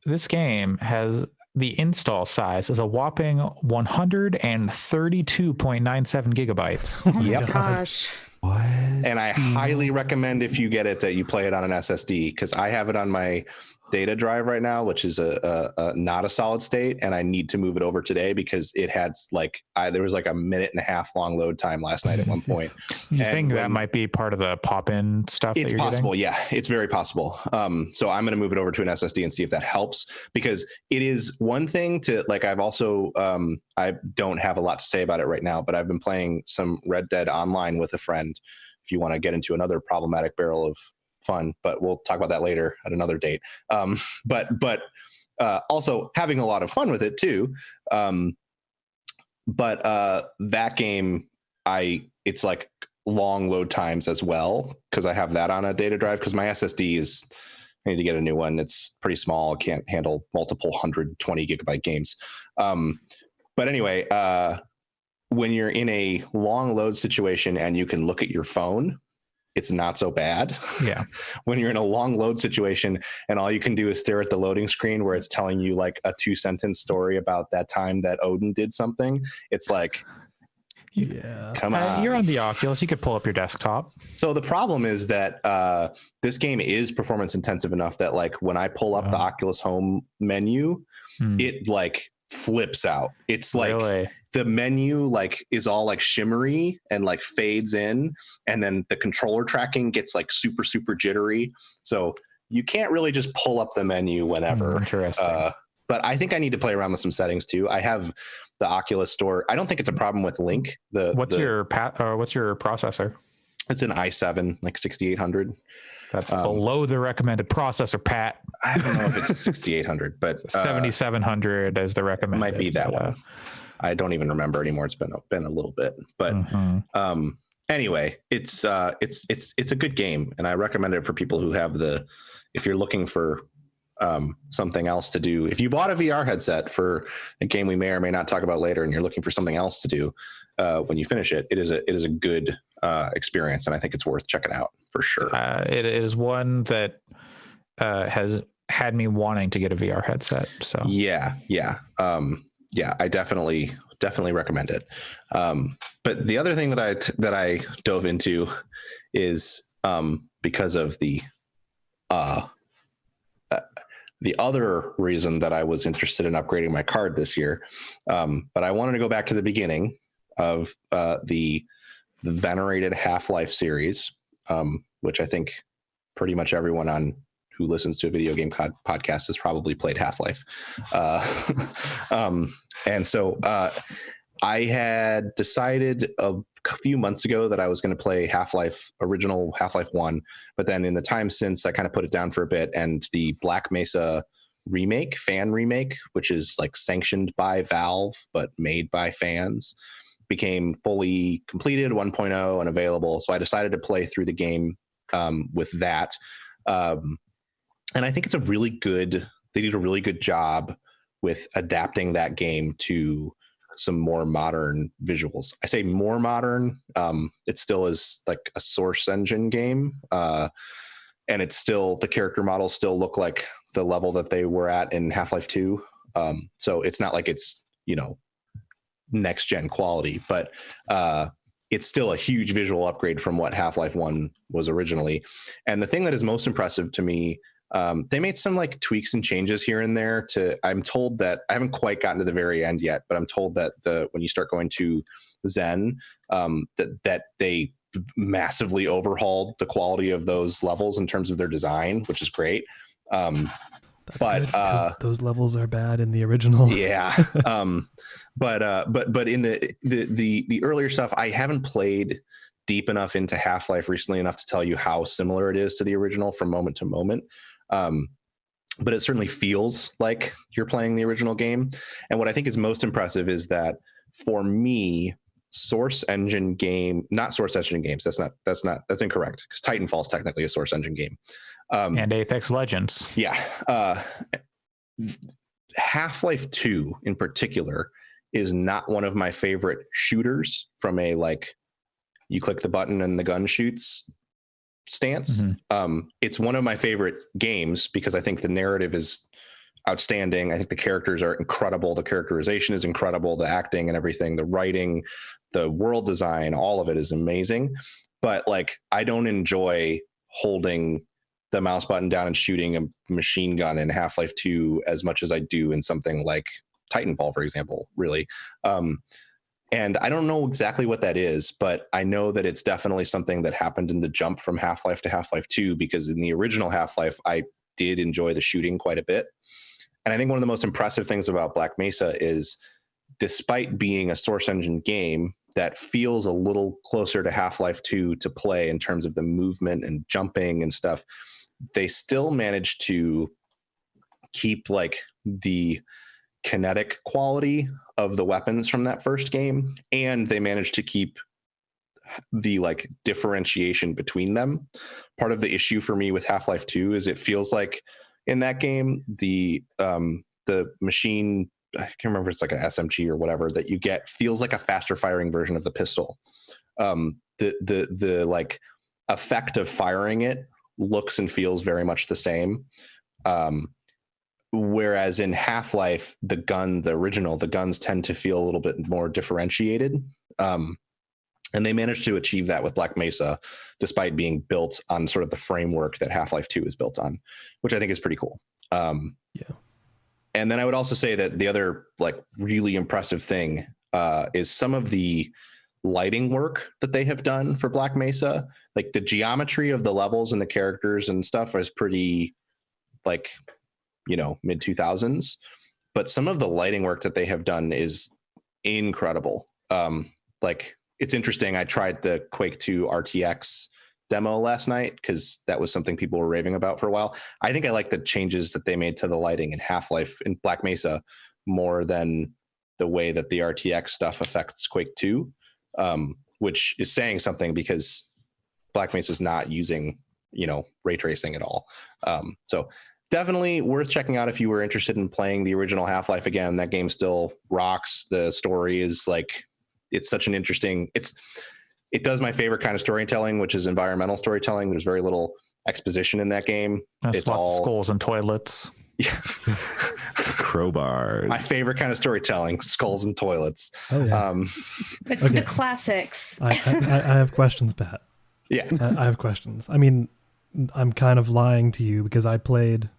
This game has the install size is a whopping 132.97 gigabytes. Oh my gosh. What? And I highly recommend, if you get it, that you play it on an SSD, because I have it on my data drive right now, which is a not a solid state, and I need to move it over today because it had like there was like a 1.5-minute long load time last night at one point. You think that might be part of the pop-in stuff? It's possible, yeah, it's very possible. So I'm going to move it over to an SSD and see if that helps, because it is one thing to like. I've also I don't have a lot to say about it right now, but I've been playing some Red Dead Online with a friend. If you want to get into another problematic barrel of fun, but we'll talk about that later at another date. But also having a lot of fun with it too. But that game, it's like long load times as well, because I have that on a data drive, because my SSD is, I need to get a new one. It's pretty small. It can't handle multiple 120 gigabyte games. But anyway, when you're in a long load situation and you can look at your phone, it's not so bad. Yeah. When you're in a long load situation and all you can do is stare at the loading screen where it's telling you like a 2-sentence story about that time that Odin did something, it's like, yeah, come on. You're on the Oculus. You could pull up your desktop. So the problem is that this game is performance intensive enough that like when I pull up the Oculus Home menu, it like flips out. It's like really? The menu like is all like shimmery and like fades in, and then the controller tracking gets like super jittery, so you can't really just pull up the menu whenever. Interesting. But I think I need to play around with some settings too. I have the Oculus Store. I don't think it's a problem with Link. What's your processor? It's an i7 like 6800. That's below the recommended processor, Pat. I don't know if it's a 6800, but 7700 is the recommended. Might be that one. I don't even remember anymore. It's been a little bit, but anyway, it's a good game, and I recommend it for people who have if you're looking for something else to do. If you bought a VR headset for a game we may or may not talk about later, and you're looking for something else to do when you finish it, it is a good experience, and I think it's worth checking out for sure. It is one that has had me wanting to get a VR headset. So yeah, I definitely recommend it. But the other thing that I dove into is because of the other reason that I was interested in upgrading my card this year. But I wanted to go back to the beginning of the venerated Half-Life series, which I think pretty much everyone who listens to a video game podcast has probably played Half-Life. And so I had decided a few months ago that I was going to play original Half-Life 1, but then in the time since, I kind of put it down for a bit, and the Black Mesa fan remake, which is like sanctioned by Valve but made by fans, became fully completed 1.0 and available. So I decided to play through the game with that. And I think they did a really good job with adapting that game to some more modern visuals. I say more modern. It still is like a Source engine game. And it's still, the character models still look like the level that they were at in Half-Life 2. So it's not like it's, you know, next gen quality, but it's still a huge visual upgrade from what Half-Life 1 was originally. And the thing that is most impressive to me, they made some like tweaks and changes here and there I'm told that I haven't quite gotten to the very end yet, but I'm told that when you start going to Zen, that they massively overhauled the quality of those levels in terms of their design, which is great. That's good, 'cause those levels are bad in the original. Yeah. But in the earlier stuff, I haven't played deep enough into Half-Life recently enough to tell you how similar it is to the original from moment to moment. But it certainly feels like you're playing the original game. And what I think is most impressive is that for me, not source engine games. That's incorrect, because Titanfall is technically a source engine game. And Apex Legends. Yeah. Half-Life 2 in particular is not one of my favorite shooters from a like you click the button and the gun shoots stance. It's one of my favorite games because I think the narrative is outstanding. I think the characters are incredible. The characterization is incredible. The acting and everything, the writing, the world design, all of it is amazing. But like, I don't enjoy holding the mouse button down and shooting a machine gun in Half-Life 2 as much as I do in something like Titanfall, for example, really. And I don't know exactly what that is, but I know that it's definitely something that happened in the jump from Half-Life to Half-Life 2, because in the original Half-Life, I did enjoy the shooting quite a bit. And I think one of the most impressive things about Black Mesa is, despite being a source engine game that feels a little closer to Half-Life 2 to play in terms of the movement and jumping and stuff, they still managed to keep like the kinetic quality of the weapons from that first game, and they managed to keep the like differentiation between them. Part of the issue for me with Half-Life 2 is it feels like in that game the machine, I can't remember if it's like a SMG or whatever that you get, feels like a faster firing version of the pistol. The like effect of firing it looks and feels very much the same. Whereas in Half-Life, the guns tend to feel a little bit more differentiated. And they managed to achieve that with Black Mesa, despite being built on sort of the framework that Half-Life 2 is built on, which I think is pretty cool. Yeah. And then I would also say that the other like really impressive thing is some of the lighting work that they have done for Black Mesa. Like the geometry of the levels and the characters and stuff is pretty like, you know, mid 2000s, but some of the lighting work that they have done is incredible. Like it's interesting. I tried the Quake 2 RTX demo last night because that was something people were raving about for a while. I think I like the changes that they made to the lighting in Half-Life in Black Mesa more than the way that the RTX stuff affects Quake 2, which is saying something because Black Mesa is not using, you know, ray tracing at all. So definitely worth checking out if you were interested in playing the original Half-Life again. That game still rocks. The story is like, it's such an interesting, it does my favorite kind of storytelling, which is environmental storytelling. There's very little exposition in that game. It's all skulls and toilets. Yeah. Crowbars. My favorite kind of storytelling, skulls and toilets. Oh, yeah. The classics. I have questions, Pat. Yeah. I have questions. I mean, I'm kind of lying to you because I played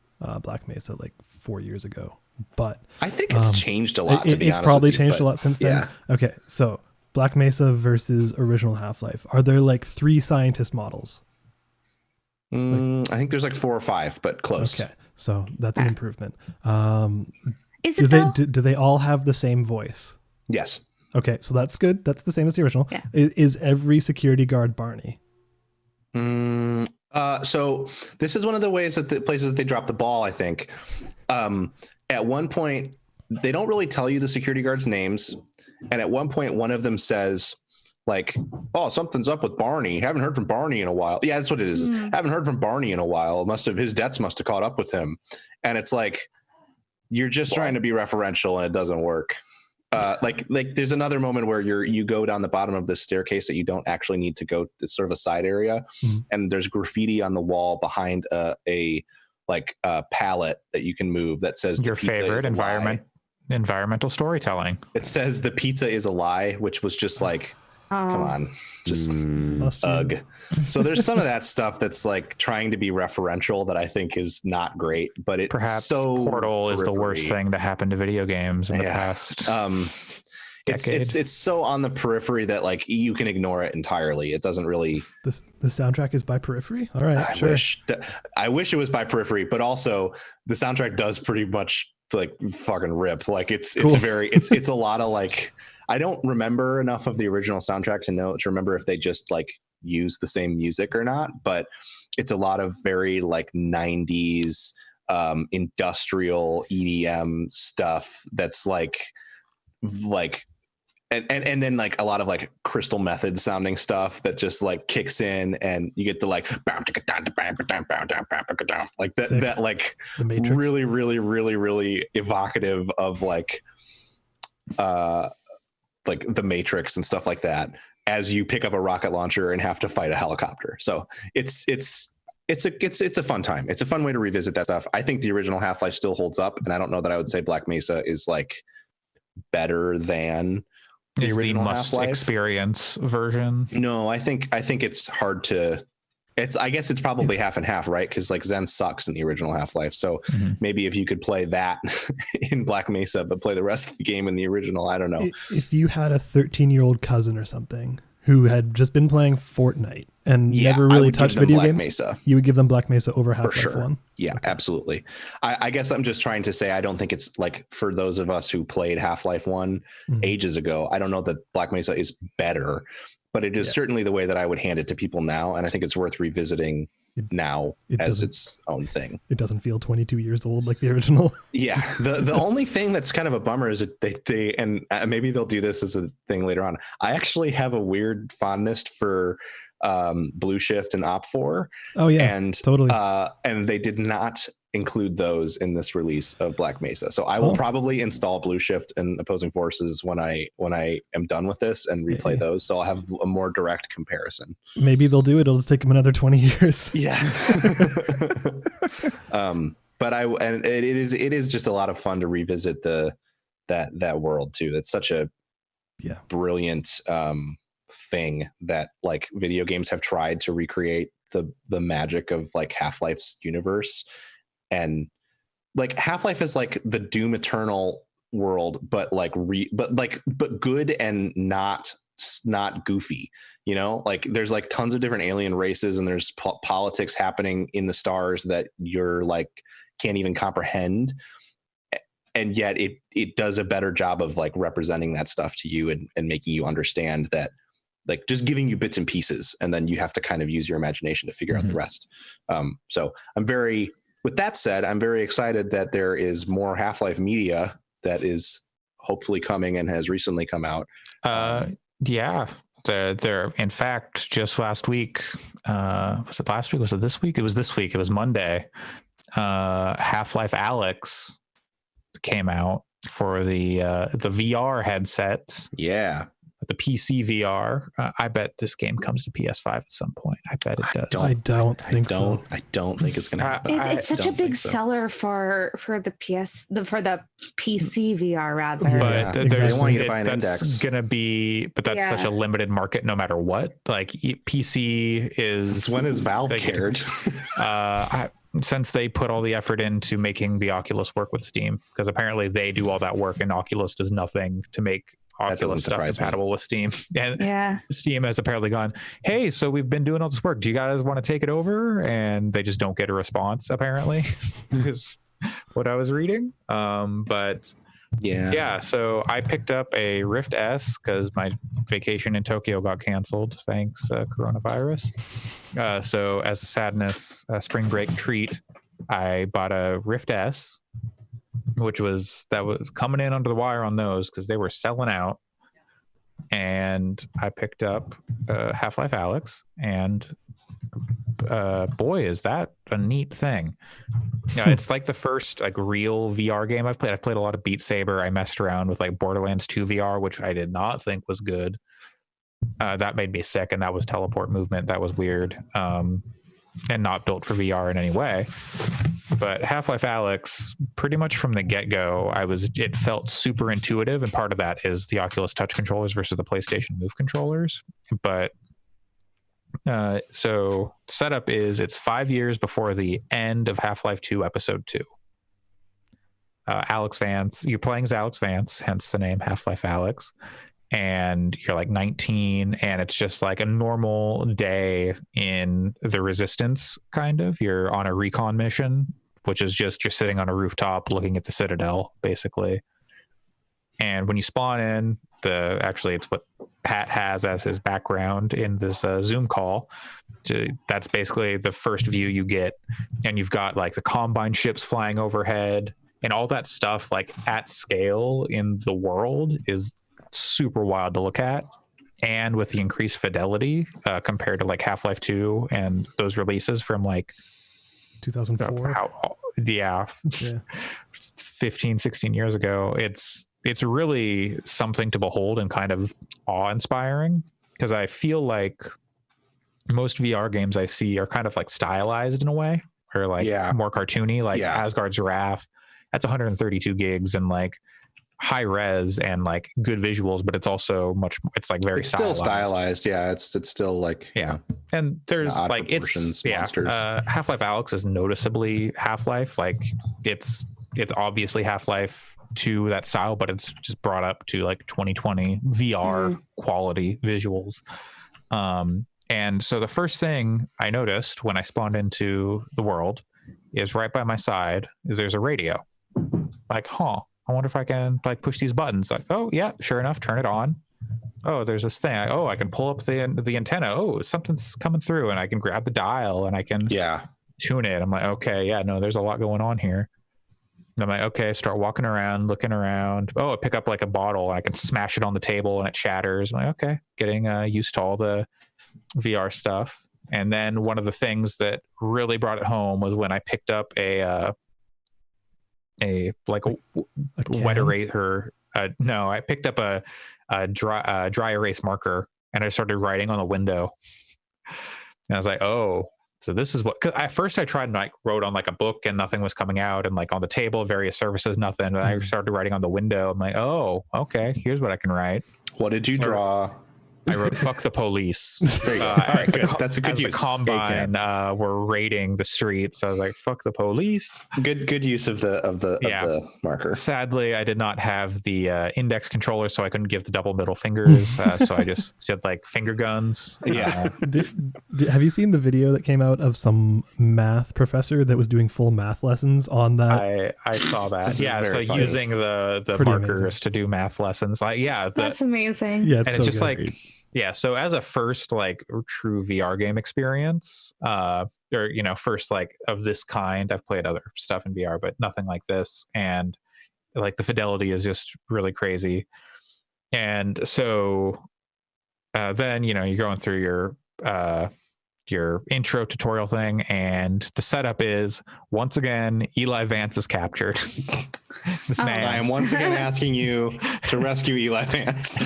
Black Mesa like 4 years ago, but I think it's changed a lot. It's probably changed a lot since then. Yeah. Okay, so Black Mesa versus original Half-Life. Are there like 3 scientist models? I think there's like 4 or 5, but close. Okay, so that's an improvement. Is it do they all have the same voice? Yes. Okay, so that's good. That's the same as the original. Yeah. Is every security guard Barney? So this is one of the ways that the places that they drop the ball, I think. At one point, they don't really tell you the security guards' names. And at one point, one of them says, like, oh, something's up with Barney. Haven't heard from Barney in a while. Yeah, that's what it is. Haven't heard from Barney in a while. His debts must have caught up with him. And it's like, you're just trying to be referential and it doesn't work. Like there's another moment where you go down the bottom of this staircase that you don't actually need to go. It's sort of a side area, and there's graffiti on the wall behind a pallet that you can move that says your favorite environment environmental storytelling. It says the pizza is a lie, which was just like, come on, just Must you? ugh. So there's some of that stuff that's like trying to be referential that I think is not great, but it Perhaps so Portal is the worst periphery. thing to happen to video games in the past. It's so on the periphery that like you can ignore it entirely. It doesn't really. The soundtrack is by Periphery. All right, I wish it was by periphery, but also the soundtrack does pretty much like fucking rip. Like it's a lot of like, I don't remember enough of the original soundtrack to remember if they just like use the same music or not, but it's a lot of very like 90s industrial EDM stuff that's like and then like a lot of like Crystal Method sounding stuff that just like kicks in and you get the like that like really really really really evocative of like the Matrix and stuff like that as you pick up a rocket launcher and have to fight a helicopter. So it's a fun time. It's a fun way to revisit that stuff. I think the original Half-Life still holds up, and I don't know that I would say Black Mesa is like better than the original must Half-Life experience version. No, I think it's hard to. I guess it's probably half and half, right? Because like Zen sucks in the original Half-Life. So maybe if you could play that in Black Mesa, but play the rest of the game in the original, I don't know. If you had a 13-year-old cousin or something who had just been playing Fortnite and never really touched video games, Mesa. You would give them Black Mesa over Half-Life 1? Yeah, okay. Absolutely. I guess I'm just trying to say I don't think it's like for those of us who played Half-Life 1 ages ago, I don't know that Black Mesa is better, but it is certainly the way that I would hand it to people now, and I think it's worth revisiting now as its own thing. It doesn't feel 22 years old like the original. Yeah. The only thing that's kind of a bummer is that they and maybe they'll do this as a thing later on. I actually have a weird fondness for Blue Shift and Op4. Oh yeah, and totally. And they did not include those in this release of Black Mesa. So I will probably install Blue Shift and Opposing Forces when I am done with this and replay those. So I'll have a more direct comparison. Maybe they'll do it. It'll just take them another 20 years. Yeah. But it is just a lot of fun to revisit that world too. It's such a brilliant thing that like video games have tried to recreate the magic of like Half-Life's universe. And like Half-Life is like the Doom Eternal world, but like but good and not goofy, you know, like there's like tons of different alien races and there's politics happening in the stars that you're like can't even comprehend, and yet it does a better job of like representing that stuff to you and making you understand that, like just giving you bits and pieces, and then you have to kind of use your imagination to figure out the rest. So with that said, I'm very excited that there is more Half-Life media that is hopefully coming and has recently come out. Yeah, there. In fact, just last week, was it last week? Was it this week? It was this week. It was Monday. Half-Life Alyx came out for the VR headsets. Yeah. The PC VR. I bet this game comes to PS5 at some point. I bet it does. I don't think so. I don't think it's gonna happen. It's such a big seller for the PC VR rather. But they want you to buy an index. That's such a limited market no matter what. Like PC is. Since when has Valve cared? Since they put all the effort into making the Oculus work with Steam, because apparently they do all that work and Oculus does nothing to make Oculus stuff compatible with Steam. And Steam has apparently gone, hey, so we've been doing all this work. Do you guys want to take it over? And they just don't get a response, apparently, is what I was reading. But so I picked up a Rift S because my vacation in Tokyo got canceled. Thanks, coronavirus. So as a sadness spring break treat, I bought a Rift S, which was coming in under the wire on those because they were selling out. And I picked up Half-Life Alyx, and boy, is that a neat thing. It's like the first like real VR game I've played. I've played a lot of Beat Saber. I messed around with like Borderlands 2 VR, which I did not think was good. That made me sick, and that was teleport movement. That was weird, and not built for VR in any way. But Half-Life Alyx, pretty much from the get-go, it felt super intuitive, and part of that is the Oculus Touch controllers versus the PlayStation Move controllers. But so setup is it's 5 years before the end of Half-Life 2 Episode 2. Alyx Vance, you're playing as Alyx Vance, hence the name Half-Life Alyx. And you're like 19, and it's just like a normal day in the Resistance, kind of. You're on a recon mission, which is just you're sitting on a rooftop looking at the Citadel, basically. And when you spawn in, it's what Pat has as his background in this Zoom call. That's basically the first view you get, and you've got like the Combine ships flying overhead, and all that stuff like at scale in the world is super wild to look at, and with the increased fidelity compared to like Half-Life 2 and those releases from like 2004 15 16 years ago. It's really something to behold and kind of awe-inspiring, because I feel like most VR games I see are kind of like stylized in a way, or like more cartoony, like Asgard's Wrath. That's 132 gigs and like high res and like good visuals, but it's also it's like very still stylized. Yeah, it's still like and there's like it's monsters. Half-Life Alyx is noticeably Half-Life, like it's obviously Half-Life 2 that style, but it's just brought up to like 2020 VR quality visuals. And so the first thing I noticed when I spawned into the world is right by my side is there's a radio. Like, I wonder if I can like push these buttons. Like, oh yeah, sure enough, turn it on. Oh, there's this thing. I can pull up the antenna. Oh, something's coming through, and I can grab the dial and I can tune it. I'm like, okay, yeah, no, there's a lot going on here. And I'm like, okay, start walking around, looking around. Oh, I pick up like a bottle and I can smash it on the table and it shatters. I'm like, okay, getting used to all the VR stuff. And then one of the things that really brought it home was when I picked up a wet eraser. No, I picked up a dry erase marker and I started writing on the window. And I was like, oh, so this is what, cause at first I tried and like wrote on like a book and nothing was coming out, and like on the table, various surfaces, nothing. And I started writing on the window. I'm like, oh, okay, here's what I can write. What did you draw? I wrote "fuck the police." There you go. All right, good. That's a good use. The Combine were raiding the streets. I was like, "Fuck the police." Good use of the marker. Sadly, I did not have the index controller, so I couldn't give the double middle fingers. So I just did like finger guns. Yeah. Have you seen the video that came out of some math professor that was doing full math lessons on that? I saw that. Yeah, so using the markers amazing. To do math lessons. Like, that's amazing. Yeah, and it's just like. Yeah, so as a first like true VR game experience, or first like of this kind, I've played other stuff in VR, but nothing like this. And like the fidelity is just really crazy. And so then you're going through your intro tutorial thing, and the setup is once again Eli Vance is captured. This man. I am once again asking you to rescue Eli Vance.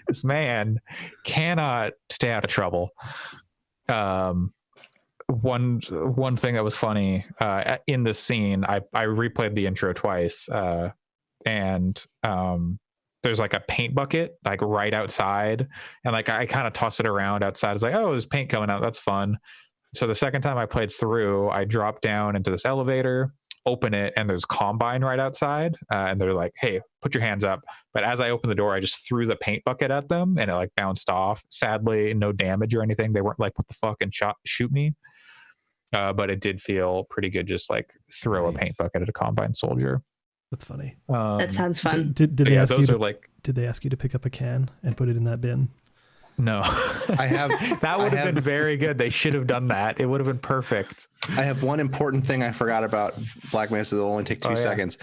This man cannot stay out of trouble. One thing that was funny in this scene, I replayed the intro twice, and there's like a paint bucket like right outside, and like I kind of toss it around outside. It's like, oh, there's paint coming out. That's fun. So the second time I played through, I dropped down into this elevator, open it, and there's Combine right outside, and they're like, hey, put your hands up. But as I opened the door, I just threw the paint bucket at them and it like bounced off. Sadly, no damage or anything. They weren't like, what the fuck, and shoot me. But it did feel pretty good, just like throw a paint bucket at a Combine soldier. That's funny. That sounds fun. Did they ask you did they ask you to pick up a can and put it in that bin? No. That would have been very good. They should have done that. It would have been perfect. I have one important thing I forgot about Black Mesa that'll only take 2 seconds.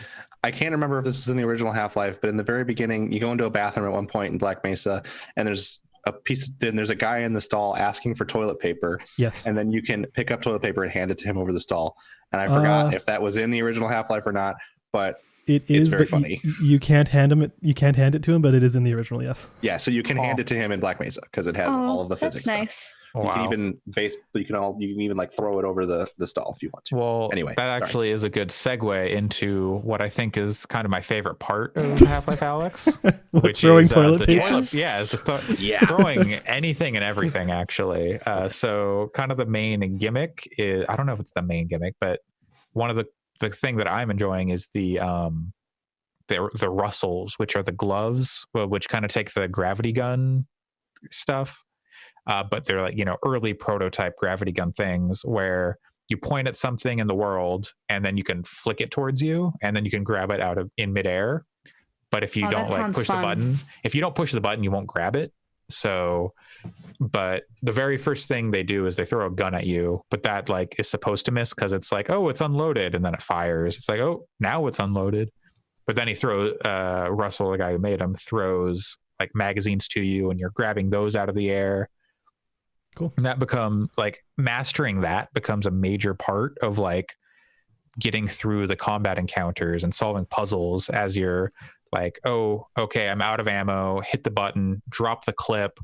I can't remember if this is in the original Half-Life, but in the very beginning, you go into a bathroom at one point in Black Mesa, and there's a guy in the stall asking for toilet paper. Yes. And then you can pick up toilet paper and hand it to him over the stall. And I forgot if that was in the original Half-Life or not, but it's very funny. You can't hand him it. You can't hand it to him, but it is in the original. Yes. Yeah. So you can hand it to him in Black Mesa because it has all of the physics. That's nice. Stuff. You can even you can even like throw it over the stall if you want to. Well, anyway, that actually is a good segue into what I think is kind of my favorite part of Half-Life Alyx, which throwing is toilet the paper. toilet. Yeah, throwing anything and everything. Actually, so kind of the main gimmick is, I don't know if it's the main gimmick, but one of the thing that I'm enjoying is the rustles, which are the gloves, which kind of take the gravity gun stuff. But they're like, early prototype gravity gun things where you point at something in the world and then you can flick it towards you and then you can grab it in midair. But if you don't like push the button, if you don't push the button, you won't grab it. So, but the very first thing they do is they throw a gun at you, but that like is supposed to miss because it's like, oh, it's unloaded, and then it fires. It's like, oh, now it's unloaded. But then he throws Russell, the guy who made him, throws like magazines to you, and you're grabbing those out of the air. Cool. And that becomes like mastering that becomes a major part of like getting through the combat encounters and solving puzzles as you're like, oh, okay, I'm out of ammo, hit the button, drop the clip,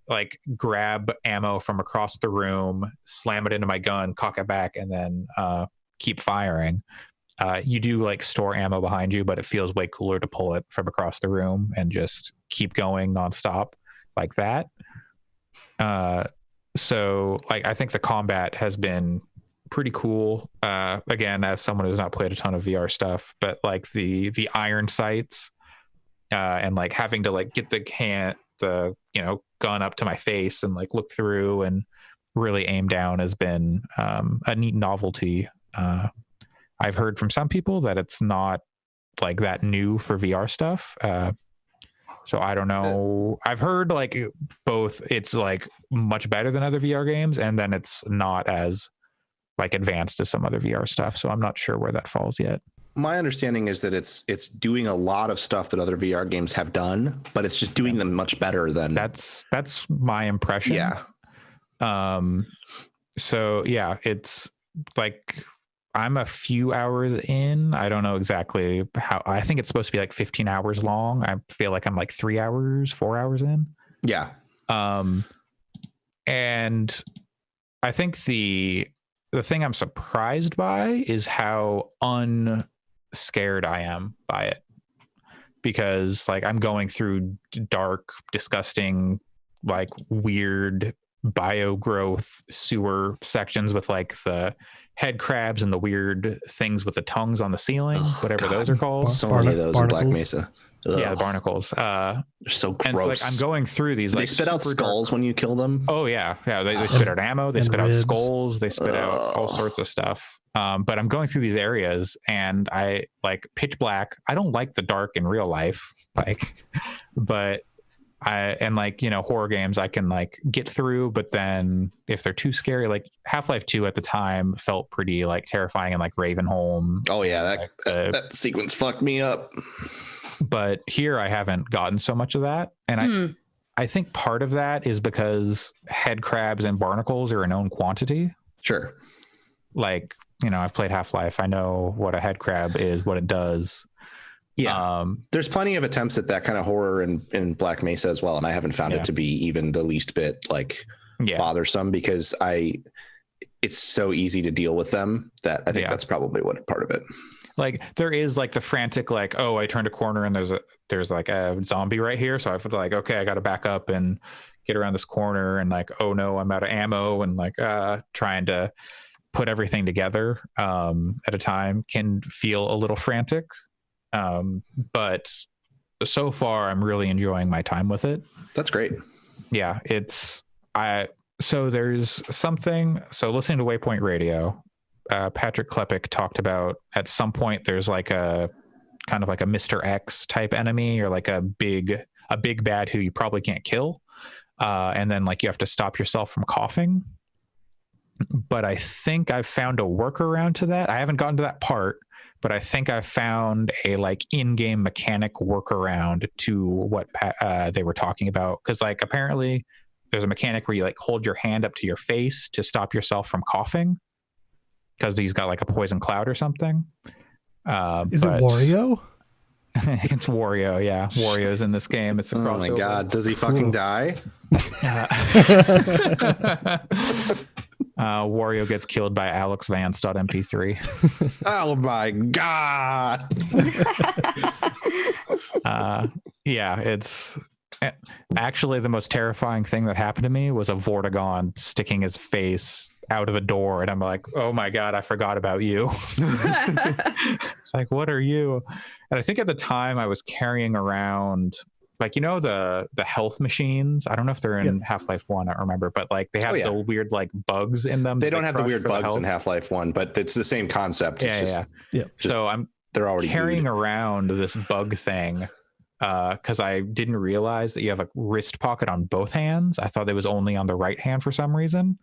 like grab ammo from across the room, slam it into my gun, cock it back, and then keep firing. You do like store ammo behind you, but it feels way cooler to pull it from across the room and just keep going nonstop like that. So like I think the combat has been pretty cool. Again, as someone who's not played a ton of VR stuff, but like the iron sights, and like having to like get the gun up to my face and like look through and really aim down has been a neat novelty. I've heard from some people that it's not like that new for VR stuff. So I don't know. I've heard like both it's like much better than other VR games, and then it's not as like advanced as some other VR stuff. So I'm not sure where that falls yet. My understanding is that it's doing a lot of stuff that other VR games have done, but it's just doing them much better than. That's my impression. Yeah. So yeah, it's like I'm a few hours in. I don't know exactly how. I think it's supposed to be like 15 hours long. I feel like I'm like 4 hours in. Yeah. And I think the thing I'm surprised by is how unscared I am by it, because like I'm going through dark, disgusting, like weird biogrowth sewer sections with like the head crabs and the weird things with the tongues on the ceiling, whatever those are called. So many of those in Black Mesa. Ugh. Yeah, the barnacles. They're so gross. And like I'm going through these. Do like they spit out skulls when you kill them? Oh yeah. They spit out ammo. They spit ribs. out skulls. They spit out all sorts of stuff. But I'm going through these areas and I like pitch black. I don't like the dark in real life, like, but horror games I can like get through, but then if they're too scary, like Half-Life 2 at the time felt pretty like terrifying, and like Ravenholm. Oh yeah, that sequence fucked me up. But here I haven't gotten so much of that, and I think part of that is because head crabs and barnacles are a known quantity. Sure. Like, I've played Half-Life. I know what a head crab is, what it does. Yeah. There's plenty of attempts at that kind of horror in Black Mesa as well, and I haven't found it to be even the least bit like bothersome, because it's so easy to deal with them that I think that's probably what part of it. Like there is like the frantic, like, oh, I turned a corner and there's like a zombie right here. So I feel like, okay, I got to back up and get around this corner, and like, oh no, I'm out of ammo, and like trying to put everything together at a time can feel a little frantic. But so far I'm really enjoying my time with it. That's great. Yeah. So there's something, so listening to Waypoint Radio, Patrick Klepek talked about at some point there's like a kind of like a Mr. X type enemy, or like a big bad who you probably can't kill. And then like you have to stop yourself from coughing. But I think I've found a workaround to that. I haven't gotten to that part, but I think I found a like in-game mechanic workaround to what they were talking about. Because like apparently there's a mechanic where you like hold your hand up to your face to stop yourself from coughing, because he's got like a poison cloud or something. Is it Wario? It's Wario. Yeah, Wario's in this game. It's a crossover. Oh my god, does he fucking die? Wario gets killed by AlexVance.mp3. Oh my god. Yeah, it's actually the most terrifying thing that happened to me was a Vortigaunt sticking his face out of a door, and I'm like, oh my god, I forgot about you. It's like, what are you? And I think at the time I was carrying around, like, you know, the health machines. I don't know if they're in Half-Life 1, I don't remember, but like they have the weird like bugs in them. They don't have the weird bugs in Half-Life 1, but it's the same concept. Yeah. So they're already carrying around this bug thing because I didn't realize that you have a wrist pocket on both hands. I thought it was only on the right hand for some reason.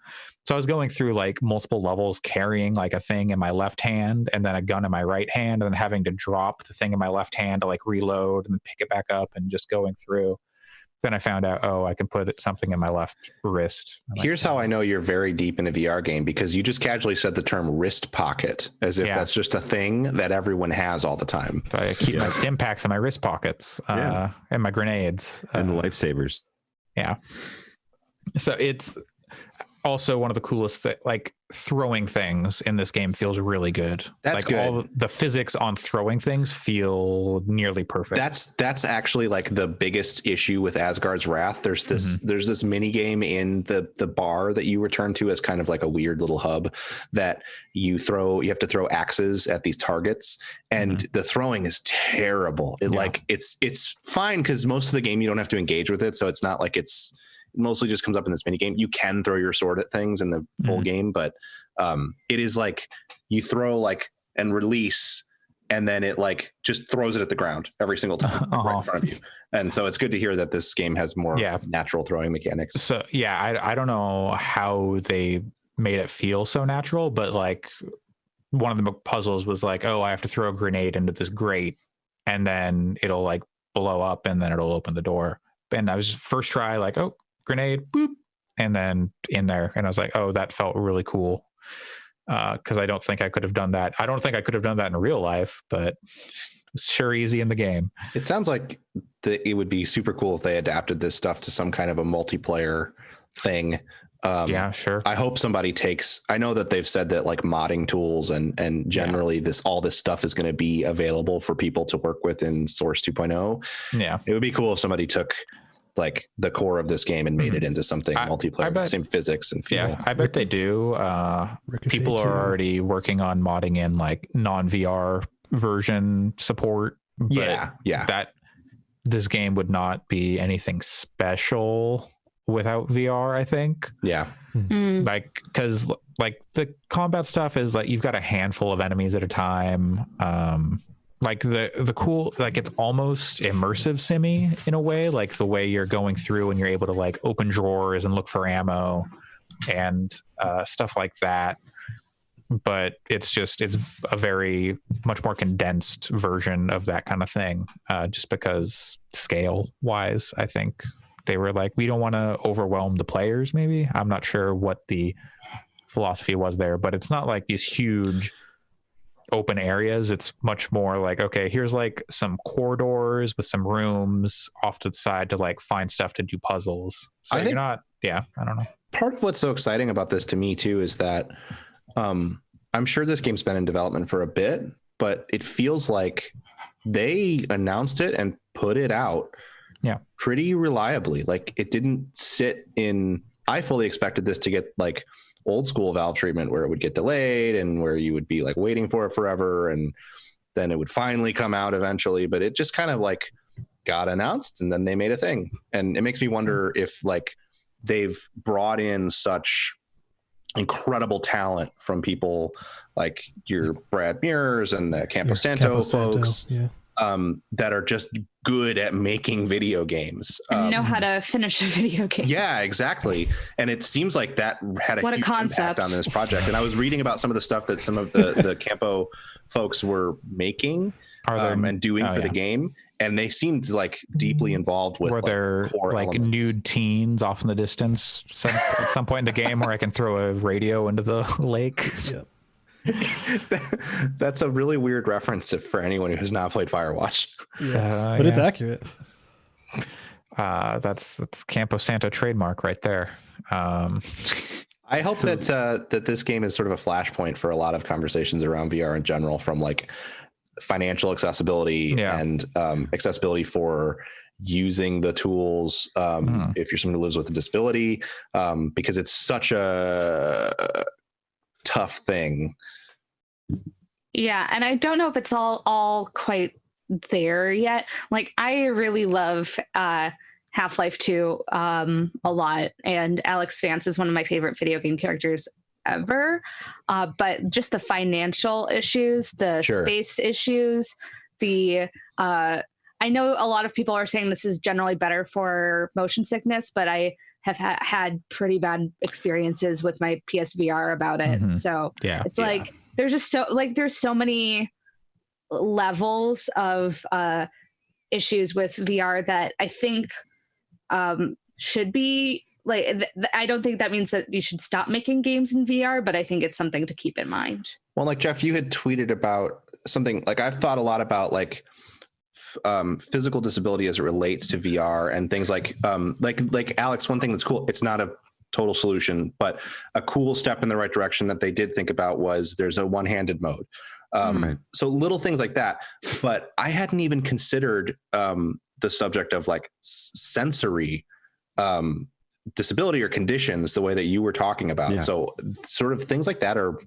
So I was going through like multiple levels carrying like a thing in my left hand and then a gun in my right hand, and then having to drop the thing in my left hand to like reload and then pick it back up and just going through. Then I found out, I can put something in my left wrist. Here's how I know you're very deep in a VR game, because you just casually said the term wrist pocket as if that's just a thing that everyone has all the time. So I keep my stim packs in my wrist pockets and my grenades. And the lifesavers. Yeah. So it's also one of the coolest, like throwing things in this game feels really good. That's like good. All the physics on throwing things feel nearly perfect. That's actually like the biggest issue with Asgard's Wrath. There's this mini game in the bar that you return to as kind of like a weird little hub that you have to throw axes at these targets, and the throwing is terrible. It's fine because most of the game you don't have to engage with it, so it's not like it mostly just comes up in this mini game. You can throw your sword at things in the full game, but it is like you throw like and release, and then it like just throws it at the ground every single time right in front of you. And so it's good to hear that this game has more natural throwing mechanics. So I don't know how they made it feel so natural, but like one of the puzzles was like, I have to throw a grenade into this grate and then it'll like blow up and then it'll open the door. And I was first try like, grenade, boop, and then in there, and I was like, that felt really cool, because I don't think I could have done that. I don't think I could have done that in real life, but it was sure easy in the game. It sounds like it would be super cool if they adapted this stuff to some kind of a multiplayer thing. Yeah, sure. I hope somebody I know that they've said that like modding tools and generally all this stuff is going to be available for people to work with in Source 2.0. Yeah, it would be cool if somebody took like the core of this game and made it into something multiplayer, same physics and feel. Yeah, I bet they do. People are already working on modding in like non-VR version support. But that this game would not be anything special without VR, I think. Yeah. Like, because like the combat stuff is like you've got a handful of enemies at a time. Like the cool, like it's almost immersive simmy in a way, like the way you're going through and you're able to like open drawers and look for ammo and stuff like that. But it's a very much more condensed version of that kind of thing, just because scale wise, I think they were like, we don't want to overwhelm the players. Maybe I'm not sure what the philosophy was there, but it's not like these huge open areas. It's much more like, okay, here's like some corridors with some rooms off to the side to like find stuff to do puzzles. So I don't know. Part of what's so exciting about this to me too is that I'm sure this game's been in development for a bit, but it feels like they announced it and put it out pretty reliably. Like it didn't sit in, I fully expected this to get like old school Valve treatment where it would get delayed and where you would be like waiting for it forever and then it would finally come out eventually, but it just kind of like got announced and then they made a thing. And it makes me wonder if like they've brought in such incredible talent from people like your Brad Mears and the Campo Santo folks that are just good at making video games and know how to finish a video game. Yeah, exactly. And it seems like that had a huge impact on this project. And I was reading about some of the stuff that some of the Campo folks were making and doing for the game. And they seemed like deeply involved with there like elements. Nude teens off in the distance at some point in the game where I can throw a radio into the lake. That's a really weird reference for anyone who has not played Firewatch. But it's accurate. That's Campo Santo trademark right there. I hope that this game is sort of a flashpoint for a lot of conversations around VR in general, from like financial accessibility and accessibility for using the tools if you're someone who lives with a disability, because it's such a tough thing. Yeah, and I don't know if it's all quite there yet. Like, I really love Half-Life 2 a lot, and Alyx Vance is one of my favorite video game characters ever. But just the financial issues, the space issues, I know a lot of people are saying this is generally better for motion sickness, but I have had pretty bad experiences with my PSVR about it. So it's like there's just there's so many levels of issues with VR that I think should be like, I don't think that means that you should stop making games in VR, but I think it's something to keep in mind. Well, like Jeff, you had tweeted about something, like I've thought a lot about like physical disability as it relates to VR and things like Alyx, one thing that's cool, it's not a total solution, but a cool step in the right direction that they did think about was there's a one-handed mode. So little things like that, but I hadn't even considered the subject of like sensory disability or conditions the way that you were talking about. So sort of things like that are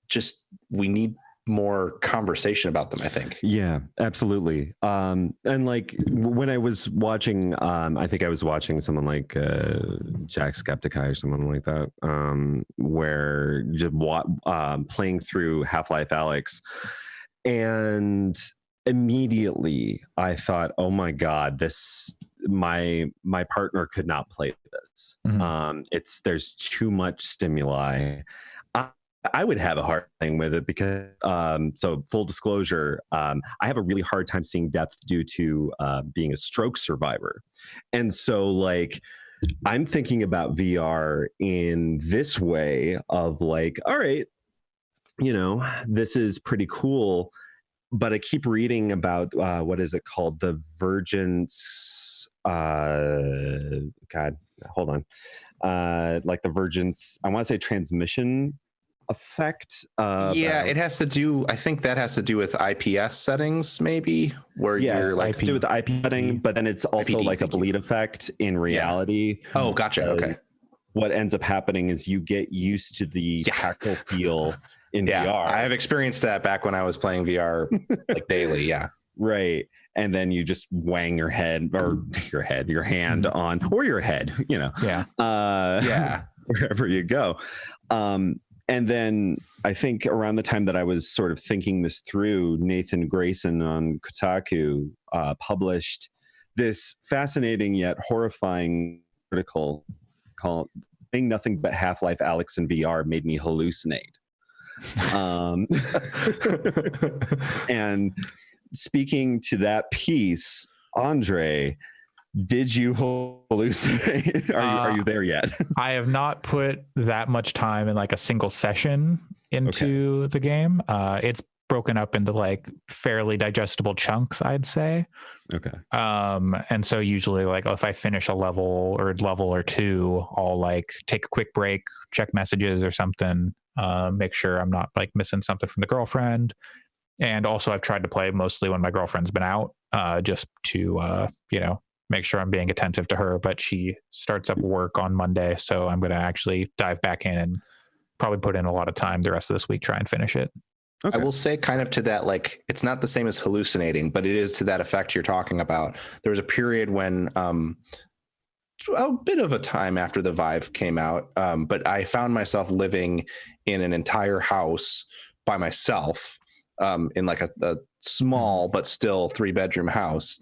just, we need more conversation about them, I think. Yeah, absolutely. And like when I was watching, I think I was watching someone like Jack Skepticai or someone like that, where just playing through Half-Life Alyx, and immediately I thought, oh my God, my partner could not play this. There's too much stimuli. I would have a hard thing with it because, so full disclosure, I have a really hard time seeing depth due to being a stroke survivor. And so like, I'm thinking about VR in this way of like, all right, this is pretty cool, but I keep reading about, what is it called? The Vergence, God, hold on. Like the Vergence, I want to say transmission effect. It has to do, I think that has to do with IPS settings, maybe, where you're like to do with the IP setting, but then it's also IPD, like a bleed effect in reality. Oh, gotcha. Okay. What ends up happening is you get used to the tactile feel in VR. I have experienced that back when I was playing VR like daily. Yeah. Right. And then you just wang your hand on, or your head, wherever you go. And then I think around the time that I was sort of thinking this through, Nathan Grayson on Kotaku published this fascinating yet horrifying article called "Playing Nothing But Half-Life Alyx in VR Made Me Hallucinate." And speaking to that piece, Andre, did you hallucinate? Are you there yet? I have not put that much time in like a single session into the game. It's broken up into like fairly digestible chunks, I'd say. Okay. And so usually like if I finish a level or two, I'll like take a quick break, check messages or something, make sure I'm not like missing something from the girlfriend. And also I've tried to play mostly when my girlfriend's been out, just to, make sure I'm being attentive to her, but she starts up work on Monday. So I'm going to actually dive back in and probably put in a lot of time the rest of this week, try and finish it. Okay. I will say kind of to that, like, it's not the same as hallucinating, but it is to that effect you're talking about. There was a period when, a bit of a time after the Vive came out, but I found myself living in an entire house by myself, in like a small, but still 3-bedroom house.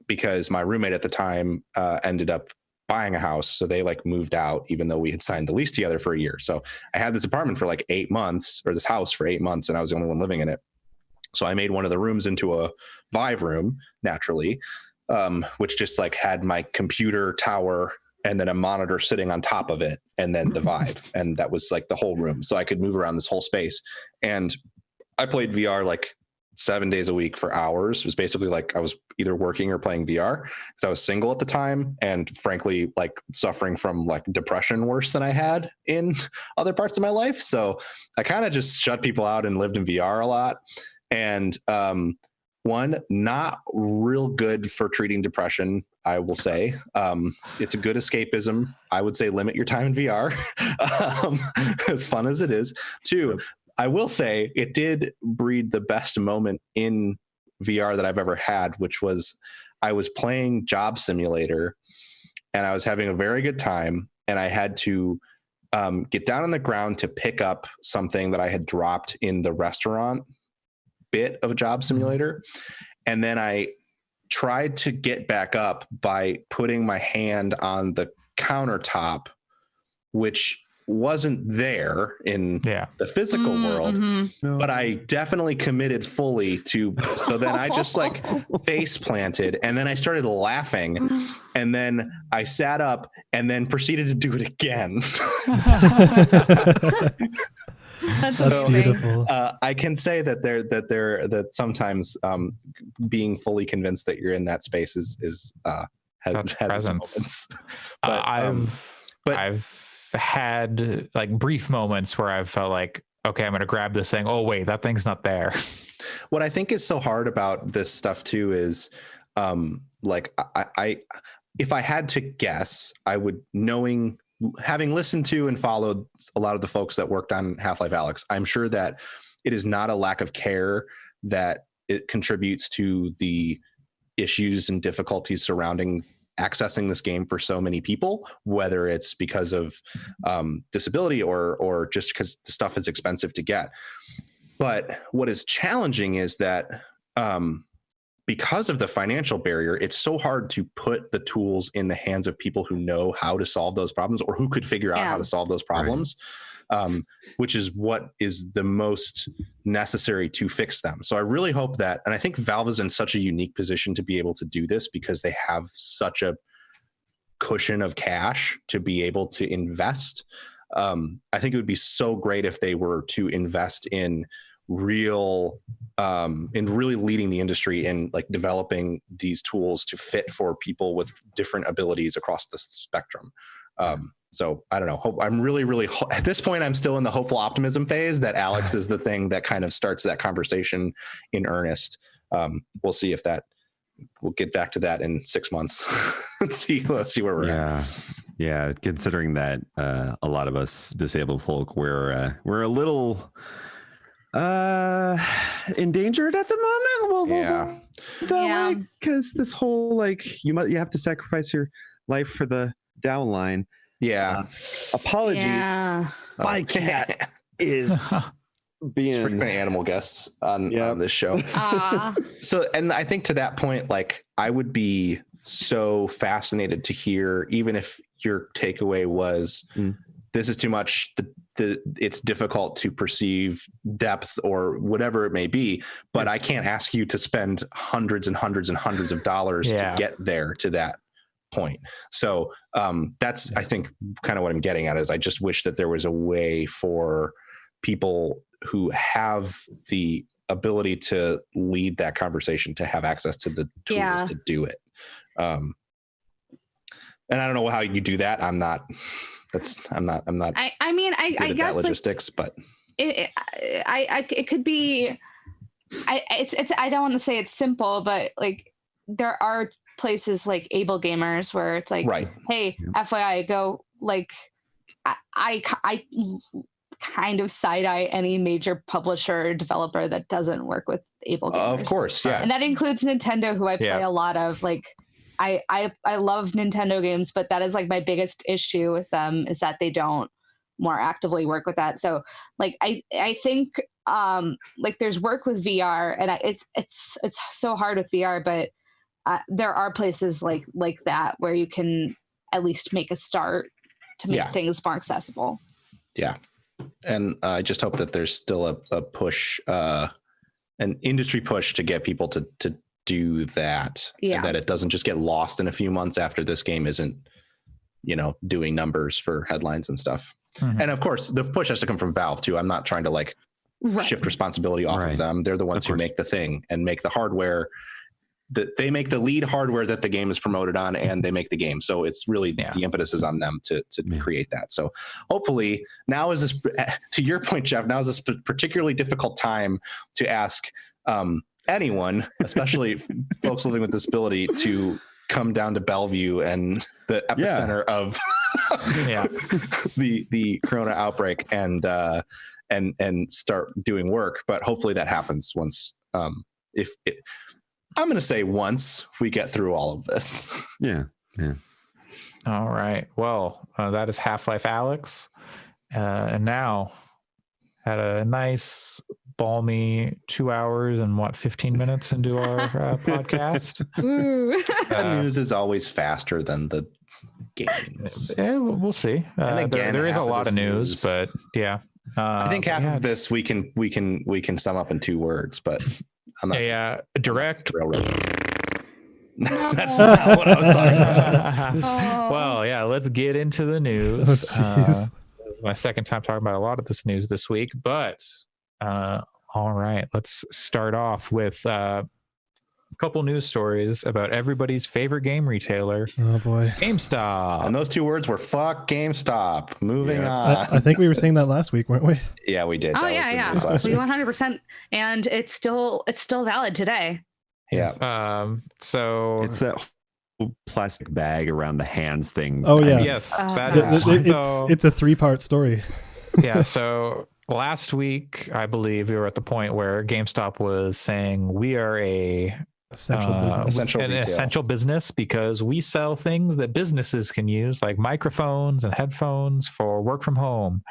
Because my roommate at the time ended up buying a house. So they like moved out, even though we had signed the lease together for a year. So I had this apartment for like 8 months, or this house for 8 months, and I was the only one living in it. So I made one of the rooms into a Vive room, naturally, which just like had my computer tower and then a monitor sitting on top of it, and then the Vive. And that was like the whole room. So I could move around this whole space. And I played VR like 7 days a week for hours. It was basically like I was either working or playing VR because I was single at the time, and frankly, like suffering from like depression worse than I had in other parts of my life. So I kind of just shut people out and lived in VR a lot. And one, not real good for treating depression, I will say. It's a good escapism. I would say limit your time in VR, as fun as it is. Two, I will say it did breed the best moment in VR that I've ever had, which was I was playing Job Simulator and I was having a very good time, and I had to get down on the ground to pick up something that I had dropped in the restaurant bit of Job Simulator. And then I tried to get back up by putting my hand on the countertop, which wasn't there in the physical world, but I definitely committed fully to. So then I just like face planted, and then I started laughing, and then I sat up and then proceeded to do it again. That's That's amazing. beautiful. I can say that sometimes being fully convinced that you're in that space has its moments. But, I've had like brief moments where I've felt like, okay, I'm going to grab this thing. Oh wait, that thing's not there. What I think is so hard about this stuff too is, like I if I had to guess, I would, having listened to and followed a lot of the folks that worked on Half-Life Alyx, I'm sure that it is not a lack of care that it contributes to the issues and difficulties surrounding accessing this game for so many people, whether it's because of disability or just because the stuff is expensive to get. But what is challenging is that because of the financial barrier, it's so hard to put the tools in the hands of people who know how to solve those problems or who could figure out how to solve those problems, which is what is the most necessary to fix them. So I really hope that, and I think Valve is in such a unique position to be able to do this because they have such a cushion of cash to be able to invest. I think it would be so great if they were to invest in really leading the industry in like developing these tools to fit for people with different abilities across the spectrum. So I don't know. I'm really at this point, I'm still in the hopeful optimism phase that Alyx is the thing that kind of starts that conversation in earnest. We'll see if we'll get back to that in 6 months. Let's see where we're at. Yeah. Considering that a lot of us disabled folk, we're a little endangered at the moment. We'll that way, because this whole like you have to sacrifice your life for the downline. Apologies. My cat is being frequent animal guests on this show. So, and I think to that point, like I would be so fascinated to hear, even if your takeaway was this is too much, it's difficult to perceive depth or whatever it may be, but I can't ask you to spend hundreds and hundreds and hundreds of dollars to get there to that point. So that's, I think, kind of what I'm getting at is I just wish that there was a way for people who have the ability to lead that conversation to have access to the tools to do it. And I don't know how you do that. I'm not I mean, I guess logistics, like, but it could be, I don't want to say it's simple, but like there are places like Able Gamers where it's like, hey, FYI, go like, I kind of side eye any major publisher or developer that doesn't work with Able Gamers. Of course, yeah. And that includes Nintendo, who I play a lot of. Like, I love Nintendo games, but that is like my biggest issue with them is that they don't more actively work with that. So like I think like there's work with VR, and it's so hard with VR, but there are places like that where you can at least make a start to make things more accessible. Yeah. And I just hope that there's still a push, an industry push to get people to do that. And that it doesn't just get lost in a few months after this game isn't doing numbers for headlines and stuff. Mhm. And of course, the push has to come from Valve too. I'm not trying to like shift responsibility off of them. They're the ones who make the thing and make the hardware. They make the lead hardware that the game is promoted on, and they make the game. So it's really the impetus is on them to create that. So hopefully now is this, to your point, Jeff, now is this particularly difficult time to ask anyone, especially folks living with disability, to come down to Bellevue and the epicenter of the corona outbreak and start doing work. But hopefully that happens once, I'm going to say once we get through all of this. Yeah. All right. Well, that is Half-Life Alyx. And now had a nice balmy 2 hours and 15 minutes into our podcast. The news is always faster than the games. Yeah, we'll see. And again, there is a lot of news, but yeah. I think half of this we can sum up in 2 words, but I'm not direct. That's not what I was talking about. Well, yeah, let's get into the news. This is my second time talking about a lot of this news this week, but all right, let's start off with a couple news stories about everybody's favorite game retailer. Oh boy, GameStop. And those 2 words were "fuck GameStop." Moving on. I think we were saying that last week, weren't we? Yeah, we did. Oh, that yeah. was the news last We week. 100%. And it's still valid today. Yeah. So It's that whole plastic bag around the hands thing. Oh yeah. Yes. That gosh. is. It's a 3-part story. Yeah. So last week, I believe we were at the point where GameStop was saying we are Essential business. essential business because we sell things that businesses can use, like microphones and headphones for work from home.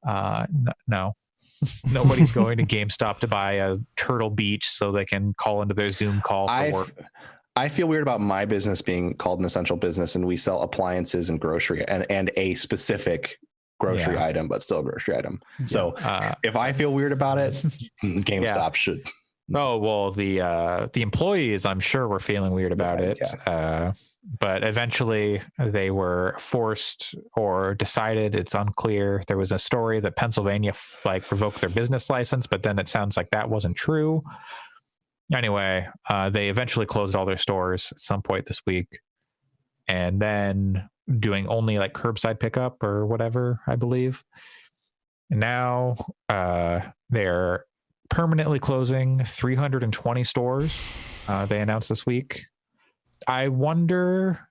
No. Nobody's going to GameStop to buy a Turtle Beach so they can call into their Zoom call for work. I feel weird about my business being called an essential business, and we sell appliances and grocery and a specific grocery item, but still a grocery item. So if I feel weird about it, GameStop should. Oh, well, the employees, I'm sure, were feeling weird about it. Yeah. But eventually they were forced or decided, it's unclear. There was a story that Pennsylvania revoked their business license, but then it sounds like that wasn't true. Anyway, they eventually closed all their stores at some point this week, and then doing only like curbside pickup or whatever, I believe. And now they're permanently closing 320 stores. They announced this week. I wonder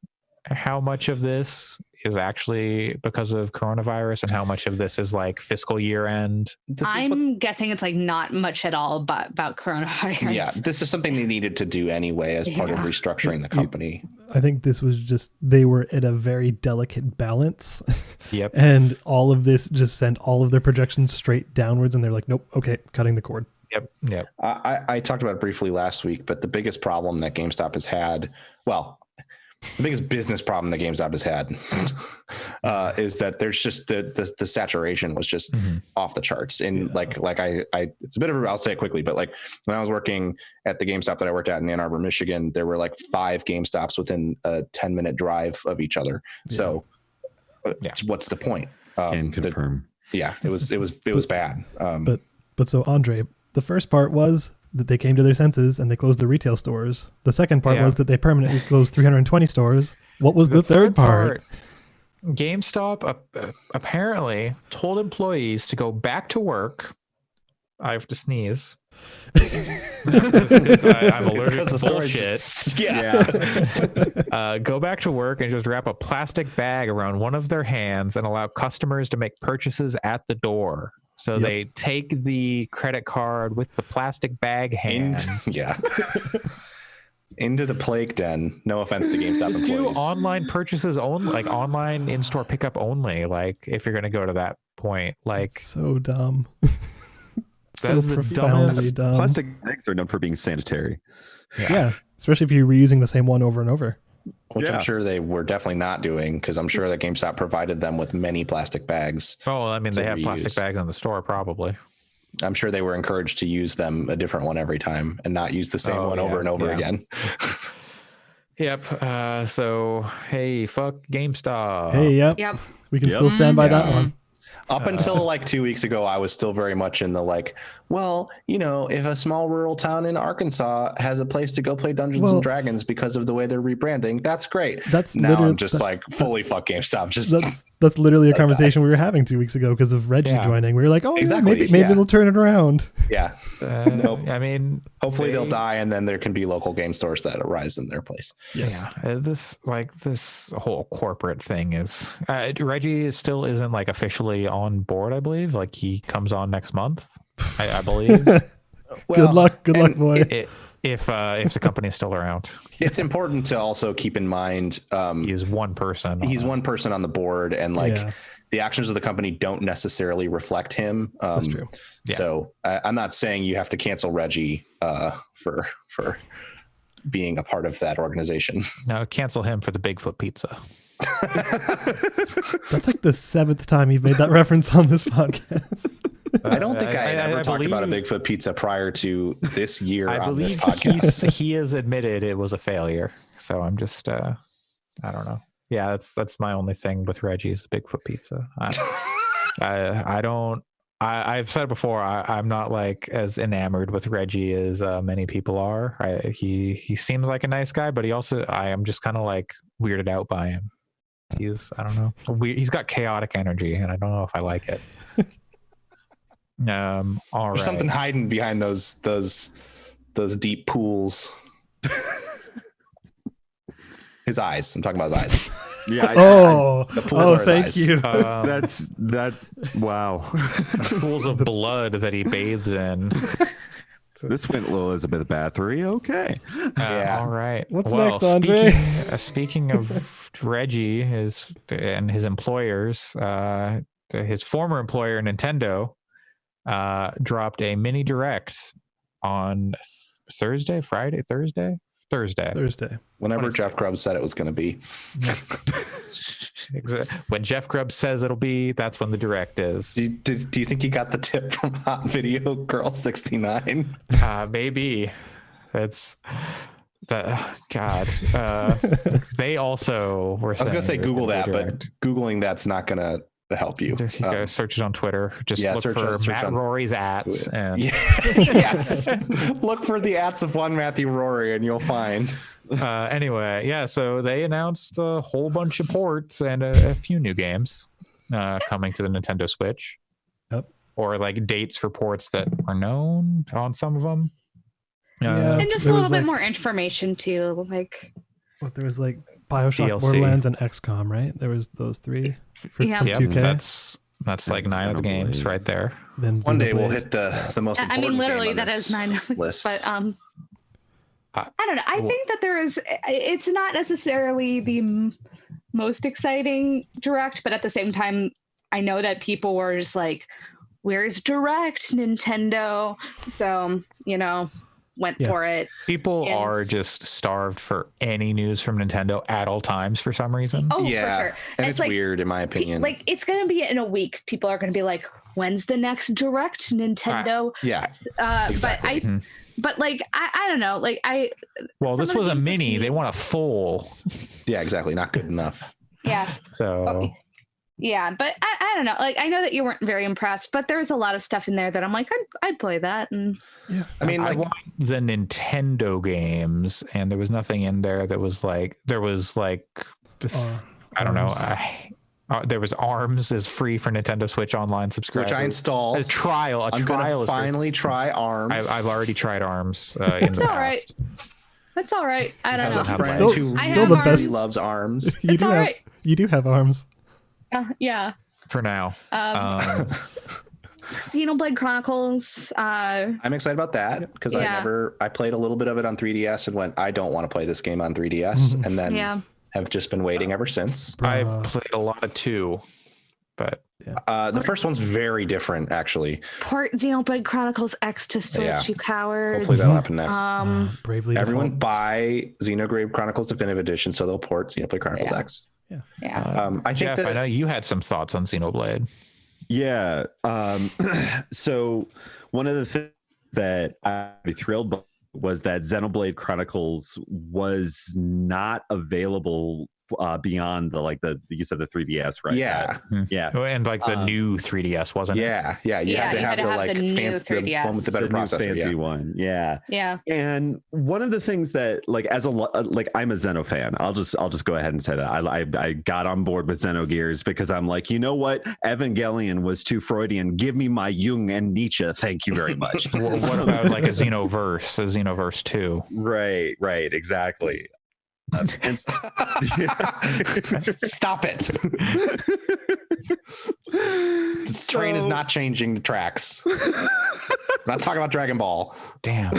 how much of this is actually because of coronavirus and how much of this is like fiscal year end. I'm guessing it's like not much at all about coronavirus. Yeah, this is something they needed to do anyway as part of restructuring the company. I think this was just, they were at a very delicate balance. Yep. And all of this just sent all of their projections straight downwards, and they're like, nope, okay, cutting the cord. Yep. I talked about it briefly last week, but the biggest problem that GameStop has had, the biggest business problem that GameStop has had is that there's just the saturation was just off the charts. And it's a bit of I'll say it quickly, but like when I was working at the GameStop that I worked at in Ann Arbor, Michigan, there were like 5 GameStops within a 10-minute drive of each other. So what's the point? Can confirm. It was bad. But so Andre, the first part was that they came to their senses and they closed the retail stores. The second part was that they permanently closed 320 stores. What was the third part? GameStop apparently told employees to go back to work. I have to sneeze. I'm allergic to bullshit. Go back to work and just wrap a plastic bag around one of their hands and allow customers to make purchases at the door. So they take the credit card with the plastic bag hand. Into the plague den. No offense to GameStop just employees. do online purchases only, like online in-store pickup only. Like if you're going to go to that point, like so dumb. That is the dumbest. dumb. Plastic bags are known for being sanitary. Yeah, especially if you're reusing the same one over and over. Which I'm sure they were definitely not doing, because I'm sure that GameStop provided them with many plastic bags. Oh, I mean, they have plastic bags in the store, probably. I'm sure they were encouraged to use them a different one every time and not use the same one over and over again. Yep. So hey, fuck GameStop. Hey, yep. Yep. We can still stand by that Yeah. one. Up until like 2 weeks ago, I was still very much in the like, well, you know, if a small rural town in Arkansas has a place to go play Dungeons and Dragons because of the way they're rebranding, that's great. Now I'm just like fully fuck GameStop. Just that's literally a conversation we were having 2 weeks ago because of Reggie joining. We were like, oh, exactly. Yeah, maybe they'll turn it around. Yeah. Nope. I mean, hopefully they'll die, and then there can be local game stores that arise in their place. Yeah, this whole corporate thing is Reggie still isn't like officially on board. I believe like he comes on next month. I believe. Good luck, boy. If the company is still around, it's important to also keep in mind he is one person. He's one person on the board, and like the actions of the company don't necessarily reflect him. That's true. Yeah. So I'm not saying you have to cancel Reggie for being a part of that organization. No, cancel him for the Bigfoot pizza. That's like the 7th time you've made that reference on this podcast. I don't think I ever talked about a Bigfoot pizza prior to this year on this podcast. He has admitted it was a failure. So I'm just, I don't know. Yeah, that's my only thing with Reggie is the Bigfoot pizza. I've said it before. I'm not like as enamored with Reggie as many people are. He seems like a nice guy, but I am just kind of like weirded out by him. I don't know. He's got chaotic energy, and I don't know if I like it. All There's right. something hiding behind those deep pools. His eyes. I'm talking about his eyes. Yeah. The pools are his thank eyes. you. That. Wow. Pools of blood that he bathes in. This went a little Elizabeth Bathory. Okay. Yeah. All right. What's next, Andre? Speaking of Reggie, his employers, his former employer, Nintendo, dropped a mini direct on Thursday. Whenever Jeff Grubb said it was going to be. When Jeff Grubb says it'll be, that's when the direct is. Do you think he got the tip from Hot Video Girl 69? Maybe. That's that. God. They also were. I was going to say Google that, direct. but Googling that's not going to help you. You gotta search it on Twitter. Just look for Matt Rory's ats. And yes. Look for the ats of one Matthew Rory and you'll find. Anyway, yeah, so they announced a whole bunch of ports and a few new games coming to the Nintendo Switch. Yep. Or like dates for ports that are known on some of them. And just a little bit more information too. Like there was like BioShock, DLC. Borderlands, and XCOM, right? There was those 3 from 2K. That's like 9 of the games right there. Then one day we'll hit the most important. I mean, literally, game on that is 9 of the list. But I don't know. I think that it's not necessarily the most exciting direct, but at the same time, I know that people were just like, "Where's Direct, Nintendo?" So went for it. People are just starved for any news from Nintendo at all times for some reason. Oh, yeah, for sure. And it's like, weird in my opinion. Like it's gonna be in a week. People are gonna be like, "When's the next Direct, Nintendo?" Yeah, exactly. But like I don't know. Like this was a mini. They want a full. Yeah, exactly. Not good enough. Yeah. So. Yeah, but I don't know. Like I know that you weren't very impressed, but there was a lot of stuff in there that I'm like, I'd play that. And yeah, I mean, I want the Nintendo games, and there was nothing in there that was like I don't know. There was ARMS is free for Nintendo Switch Online subscribers, which I installed. A trial. I'm gonna finally try ARMS. I've already tried ARMS in the past. Right. That's all right. I don't know. Still the best. He loves ARMS. It's all right. You do have ARMS. Yeah. For now. Xenoblade Chronicles. I'm excited about that because I played a little bit of it on 3DS and went, I don't want to play this game on 3DS, and then have just been waiting ever since. I played a lot of 2, but the first one's very different actually. Port Xenoblade Chronicles X to Switch, you cowards. Hopefully that'll happen next. Bravely everyone default. buy Xenoblade Chronicles Definitive Edition so they'll port Xenoblade Chronicles X. Yeah. I think Jeff, I know you had some thoughts on Xenoblade. Yeah. So one of the things that I'd be thrilled was that Xenoblade Chronicles was not available beyond the use of the 3DS, right? Yeah. Yeah. And like the new 3DS, wasn't it? Yeah. You had to have the like new fancy, the 3DS. one with the better The new processor. fancy Yeah. one. Yeah. Yeah. And one of the things that, like, as I'm a Xeno fan, I'll just go ahead and say that I got on board with Xenogears because I'm like, you know what, Evangelion was too Freudian. Give me my Jung and Nietzsche, thank you very much. What about like a Xenoverse 2? Right, exactly. And Stop it. This train is not changing the tracks. I'm not talking about Dragon Ball. Damn.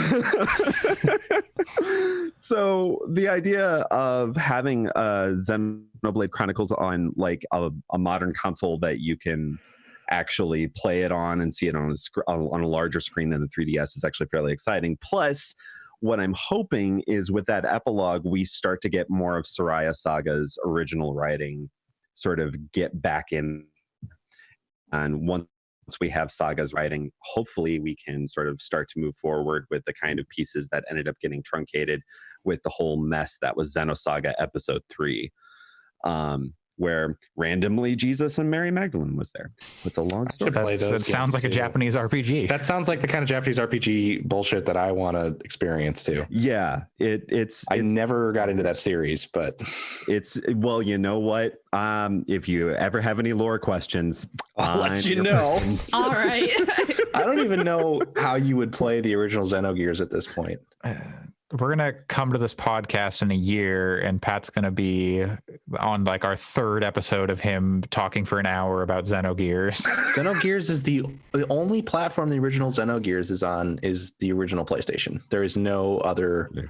So the idea of having Xenoblade Chronicles on like a modern console that you can actually play it on and see it on a larger screen than the 3DS is actually fairly exciting. Plus, what I'm hoping is with that epilogue, we start to get more of Soraya Saga's original writing sort of get back in. And once we have Saga's writing, hopefully we can sort of start to move forward with the kind of pieces that ended up getting truncated with the whole mess that was Xenosaga Episode 3. Where randomly Jesus and Mary Magdalene was there. It's a long story. It sounds like a Japanese RPG. That sounds like the kind of Japanese RPG bullshit that I want to experience too. Yeah, it's I never got into that series, but it's, well, you know what? If you ever have any lore questions, I'll let you know. All right. I don't even know how you would play the original Xenogears at this point. We're going to come to this podcast in a year and Pat's going to be on like our third episode of him talking for an hour about Xenogears. Xenogears is the only platform the original Xenogears is on is the original PlayStation. There is no other way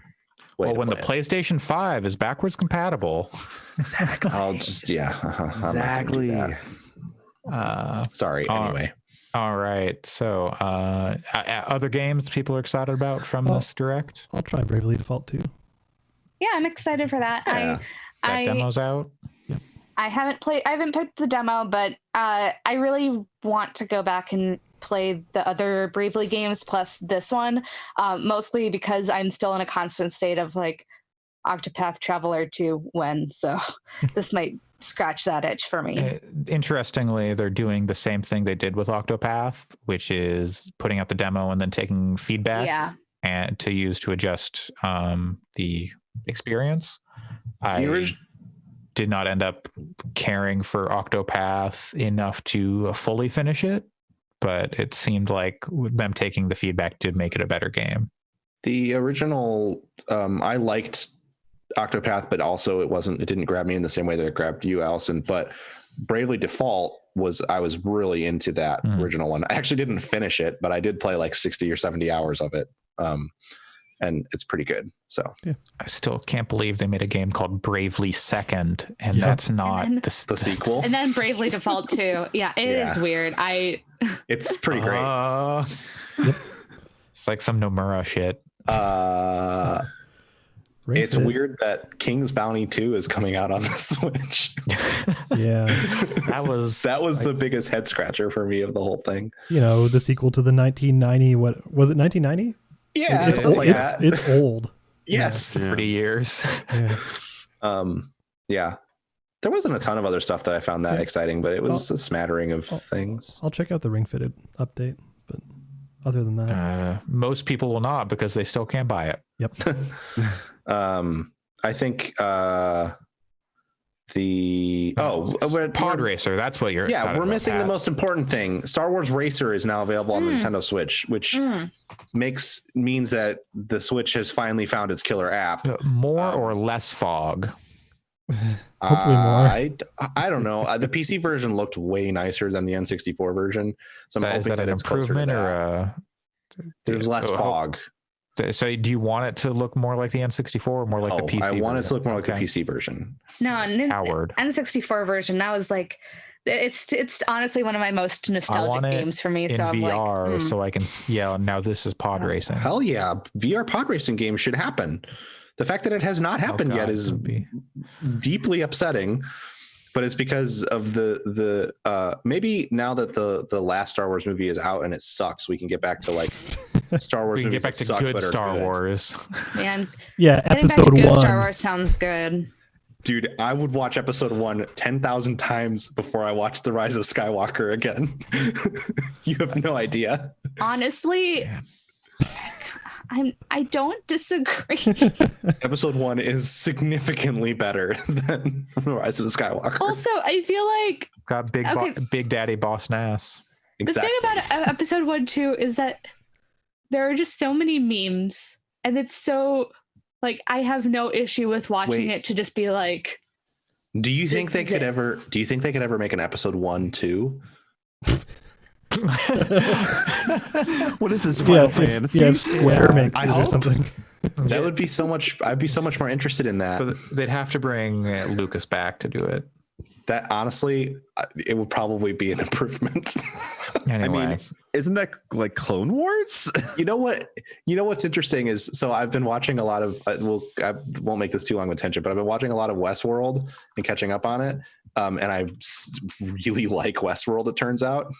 Well, to when the play it. PlayStation 5 is backwards compatible. Exactly. I'll just, Exactly. Sorry, anyway. All right. So other games people are excited about from this direct? I'll try Bravely Default 2. Yeah, I'm excited for that. Yeah. That demo's out? I haven't picked the demo, but I really want to go back and play the other Bravely games plus this one, mostly because I'm still in a constant state of like Octopath Traveler 2 win, so this might scratch that itch for me. Interestingly, they're doing the same thing they did with Octopath, which is putting out the demo and then taking feedback and to use to adjust the experience. I did not end up caring for Octopath enough to fully finish it, but it seemed like them taking the feedback to make it a better game. The original, I liked Octopath, but also it didn't grab me in the same way that it grabbed you, Allison. But Bravely Default I was really into that original one. I actually didn't finish it, but I did play like 60 or 70 hours of it. And it's pretty good. So I still can't believe they made a game called Bravely Second, and that's not the sequel. And then Bravely Default 2. Yeah, it is weird. It's pretty great. It's like some Nomura shit. It's weird that King's Bounty 2 is coming out on the Switch. Yeah. That was the biggest head scratcher for me of the whole thing. You know, the sequel to the 1990, what was it, 1990? Yeah, it's old. It's old. Yes. 30 years. Yeah. There wasn't a ton of other stuff that I found that exciting, but it was a smattering of things. I'll check out the Ring Fitted update, but other than that, most people will not because they still can't buy it. Yep. I think Pod Racer. That's what you're. Yeah, we're missing the most important thing. Star Wars Racer is now available on the Nintendo Switch, which means that the Switch has finally found its killer app. More or less fog. Hopefully more. I don't know. The PC version looked way nicer than the N64 version, so I'm hoping that it's improvement or there's less fog. So do you want it to look more like the N64 or more like the PC I want it to look more like the Okay. PC version. No, Howard. N64 version. That was like, it's honestly one of my most nostalgic games for me. In So I'm VR, like, so I can. Now this is pod racing. Hell yeah, VR pod racing games should happen. The fact that it has not happened yet is deeply upsetting. but it's because of the maybe now that the last Star Wars movie is out and it sucks, we can get back to like Star Wars We can movies get back that to suck, good but are Star good. Wars. Man, Yeah, getting back to episode good 1. Star Wars sounds good. Dude, I would watch episode 1 10,000 times before I watched The Rise of Skywalker again. You have no idea. Honestly, Yeah. I don't disagree. Episode 1 is significantly better than The Rise of Skywalker. Also, I feel like Got Big Daddy Boss Nass. Exactly. the thing about episode 1 too is that there are just so many memes, and it's so like I have no issue with watching it to just be like. Do you think they This could is it. ever? Do you think they could ever make an episode 1 too? What is this Yeah, Final Fantasy? if Square makes I it or hope. something. That would be so much. I'd be so much more interested in that. But they'd have to bring Lucas back to do it. That honestly, it would probably be an improvement. Anyway, I mean, isn't that like Clone Wars? You know what? You know what's interesting is so I've been watching a lot of. I won't make this too long of a tangent, but I've been watching a lot of Westworld and catching up on it. And I really like Westworld. It turns out.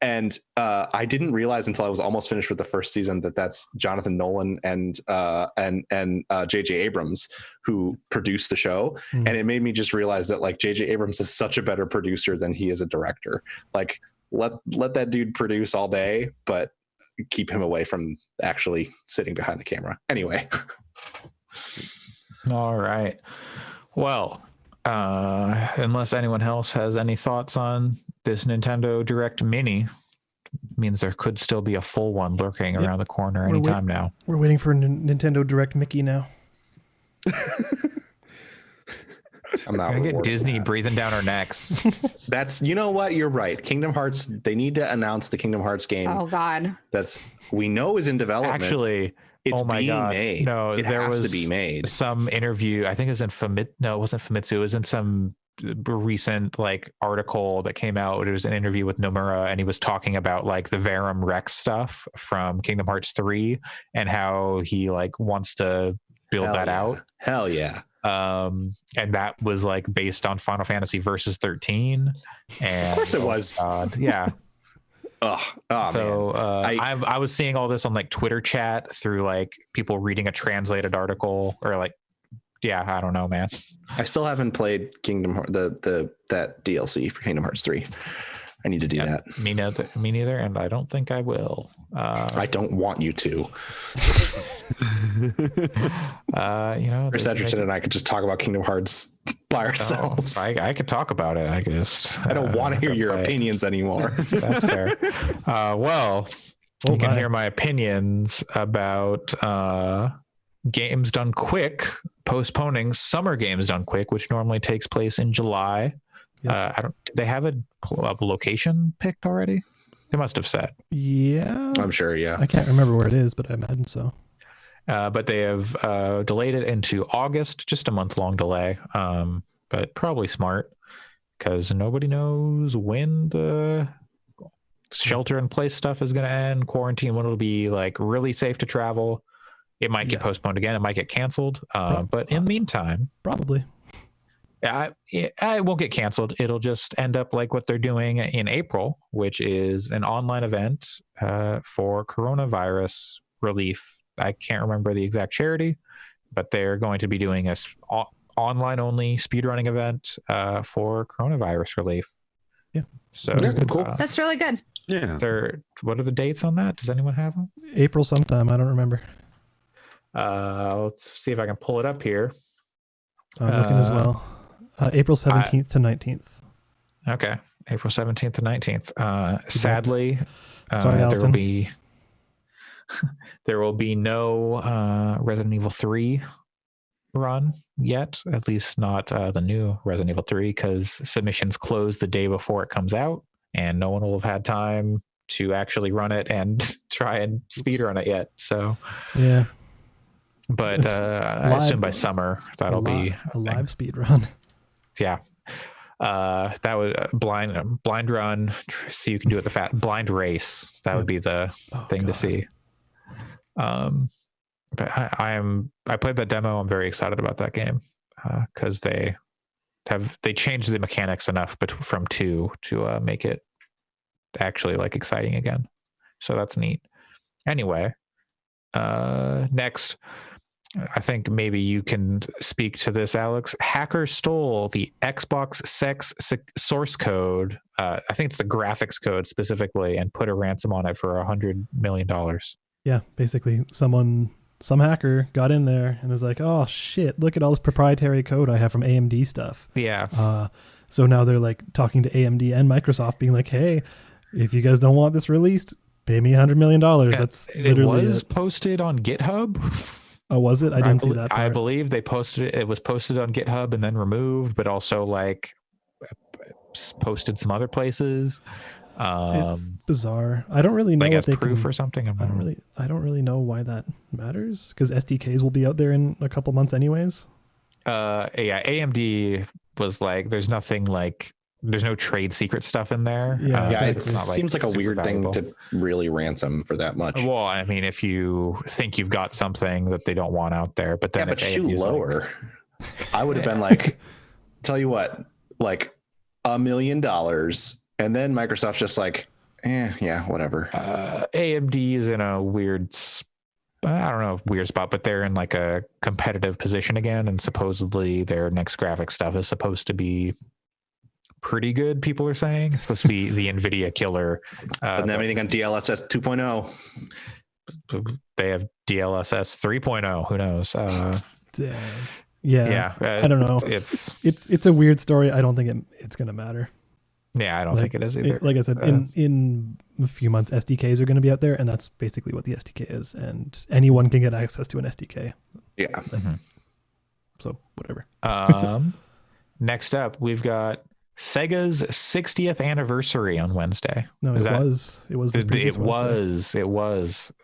And I didn't realize until I was almost finished with the first season that that's Jonathan Nolan and J.J. Abrams who produced the show. Mm. And it made me just realize that like J.J. Abrams is such a better producer than he is a director. Like let that dude produce all day, but keep him away from actually sitting behind the camera. Anyway. all right. Well, unless anyone else has any thoughts on this Nintendo Direct Mini, means there could still be a full one lurking around the corner We're anytime now. We're waiting for Nintendo Direct Mickey now. I'm not We're gonna get rewarding Disney that. breathing down our necks. That's, you know what? You're right. Kingdom Hearts, they need to announce the Kingdom Hearts game Oh God. that's we know is in development. Actually, it's oh my being God. made. No, it there has was to be made. some interview. I think it was in No, it wasn't Famitsu. It was in some recent like article that came out. It was an interview with Nomura, and he was talking about like the Verum Rex stuff from Kingdom Hearts 3 and how he like wants to build Hell that yeah. out. Hell yeah. And that was like based on Final Fantasy Versus 13. And Of course it was. God, yeah. Oh, So man. I was seeing all this on like Twitter chat through like people reading a translated article or like, yeah, I don't know, man. I still haven't played Kingdom Hearts, that DLC for Kingdom Hearts 3. I need to do that. Me neither, and I don't think I will. I don't want you to. Chris Edgerton and I could just talk about Kingdom Hearts by ourselves. I could talk about it. I don't want to hear your opinions anymore. That's fair. Well, you can hear my opinions about Games Done Quick postponing Summer Games Done Quick, which normally takes place in July. Yep. Did they have a location picked already? They must have said. Yeah, I'm sure. Yeah, I can't remember where it is, but I imagine so. But they have delayed it into August, just a month-long delay. But probably smart because nobody knows when the shelter-in-place stuff is going to end, quarantine, when it'll be like really safe to travel. It might get postponed again. It might get canceled. But in the meantime, probably. It won't get canceled. It'll just end up like what they're doing in April, which is an online event for coronavirus relief. I can't remember the exact charity, but they're going to be doing a online only speedrunning event for coronavirus relief. Yeah. So cool. That's really good. Yeah. What are the dates on that? Does anyone have them? April sometime. I don't remember. Let's see if I can pull it up here. I'm looking as well. April 17th to 19th. Okay. April 17th to 19th. Sadly, Sorry, Allison. there will be no Resident Evil 3 run yet, at least not the new Resident Evil 3, because submissions close the day before it comes out, and no one will have had time to actually run it and try and speedrun it yet. So, yeah. But I assume by summer that'll be a live speed run. Yeah. That was blind run, so you can do it blind race. That would be the thing to see. But I played that demo. I'm very excited about that game because they they changed the mechanics enough from 2 to make it actually like exciting again. So that's neat. Anyway, next, I think maybe you can speak to this, Alyx. Hackers stole the Xbox Sex source code. I think it's the graphics code specifically, and put a ransom on it for $100 million. Yeah, basically some hacker got in there and was like, oh shit, look at all this proprietary code I have from AMD stuff. Yeah. So now they're like talking to AMD and Microsoft being like, hey, if you guys don't want this released, pay me $100 million. That's literally it was posted on GitHub. Oh, was it? I didn't see that part. I believe they posted it. It was posted on GitHub and then removed, but also like posted some other places. It's bizarre. I don't really know like what as they proof can, or something. I don't really know why that matters, because SDKs will be out there in a couple months anyways. Yeah, AMD was like, there's nothing like, there's no trade secret stuff in there. Yeah, It it's not, seems like a super weird valuable thing to really ransom for that much. Well, I mean, if you think you've got something that they don't want out there, but then but if shoot AMD 's lower. I would have been like, tell you what, like $1 million, and then Microsoft's just like, yeah, whatever. AMD is in a weird, I don't know, weird spot, but they're in like a competitive position again, and supposedly their next graphic stuff is supposed to be pretty good. People are saying it's supposed to be the NVIDIA killer. Doesn't have anything on DLSS 2.0. They have DLSS 3.0. Who knows? Dang. Yeah. I don't know. It's a weird story. I don't think it's gonna matter. Yeah, I don't think it is either. Like I said, in a few months, SDKs are going to be out there, and that's basically what the SDK is. And anyone can get access to an SDK. Yeah. Mm-hmm. So whatever. Next up, we've got Sega's 60th anniversary on Wednesday. No, it was Sega's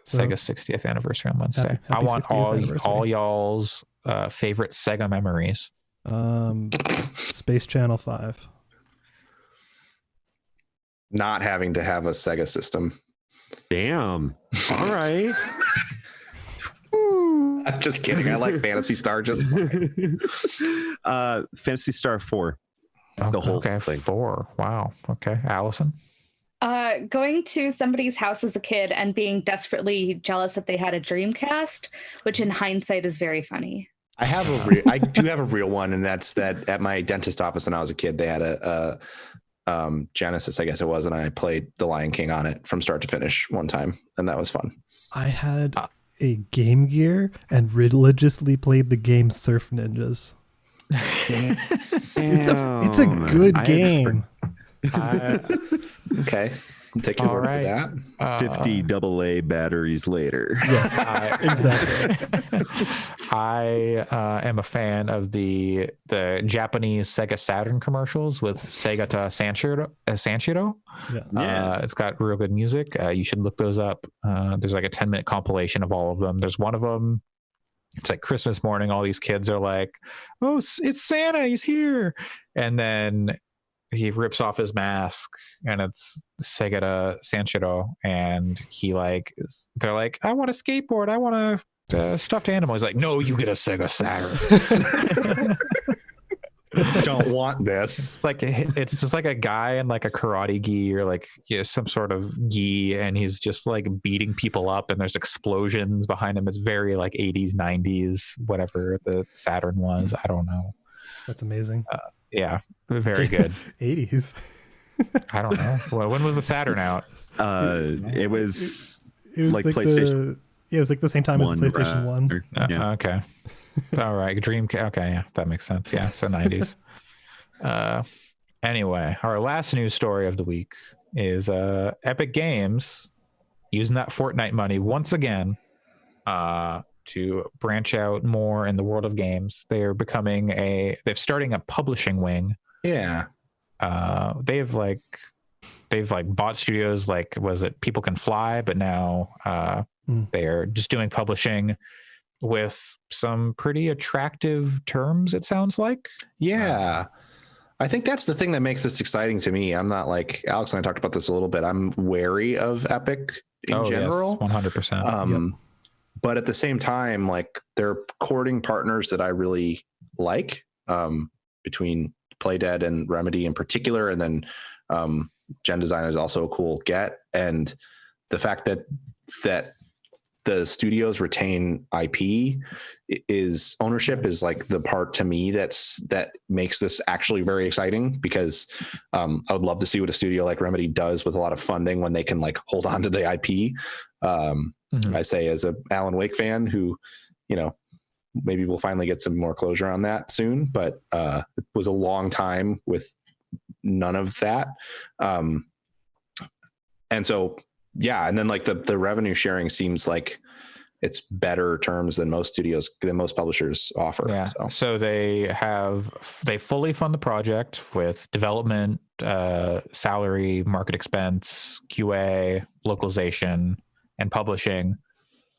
60th anniversary on Wednesday. Happy I want 60th all y'all's favorite Sega memories. Space Channel 5. Not having to have a Sega system. Damn. All right. I'm just kidding. I like Phantasy Star just fine. Phantasy Star 4. The whole thing. 4. Wow. Okay. Allison? Going to somebody's house as a kid and being desperately jealous that they had a Dreamcast, which in hindsight is very funny. I do have a real one, and that's that at my dentist office when I was a kid, they had a Genesis, I guess it was, and I played The Lion King on it from start to finish one time, and that was fun. I had a Game Gear and religiously played the game Surf Ninjas. It's a good game. Okay, I'll take your word for that. 50 AA batteries later. Yes, exactly. I am a fan of the Japanese Sega Saturn commercials with Sega to Sanshiro. Yeah. It's got real good music. You should look those up. There's like a 10-minute compilation of all of them. There's one of them. It's like Christmas morning. All these kids are like, "Oh, it's Santa! He's here!" And then he rips off his mask, and it's Sega to Sanshiro, and they're like, "I want a skateboard. I want a stuffed animal." He's like, "No, you get a Sega Saturn." Don't want this. It's just like a guy in like a karate gi or like some sort of gi, and he's just like beating people up, and there's explosions behind him. It's very like 80s, 90s, whatever the Saturn was. I don't know. That's amazing. Yeah, very good. 80s. I don't know. When was the Saturn out? It was like PlayStation. It was like the same time as the PlayStation 1. Yeah. Okay. All right. Okay. Yeah, that makes sense. Yeah. So 90s. Anyway, our last news story of the week is Epic Games using that Fortnite money once again to branch out more in the world of games. They're starting a publishing wing. Yeah. They've bought studios like, was it People Can Fly, but now they're just doing publishing with some pretty attractive terms, it sounds like. Yeah. I think that's the thing that makes this exciting to me. I'm not like Alex and I talked about this a little bit. I'm wary of Epic in general. Yes, 100%. But at the same time, like they're courting partners that I really like, between Playdead and Remedy in particular, and then Gen Design is also a cool get. And the fact that the studios retain IP is ownership is like the part to me that makes this actually very exciting, because I would love to see what a studio like Remedy does with a lot of funding when they can like hold on to the IP. I say as a Alan Wake fan who, you know, maybe we'll finally get some more closure on that soon, but it was a long time with none of that. And so, yeah. And then like the revenue sharing seems like it's better terms than most publishers offer. Yeah. So they fully fund the project with development, salary, market expense, QA, localization, and publishing.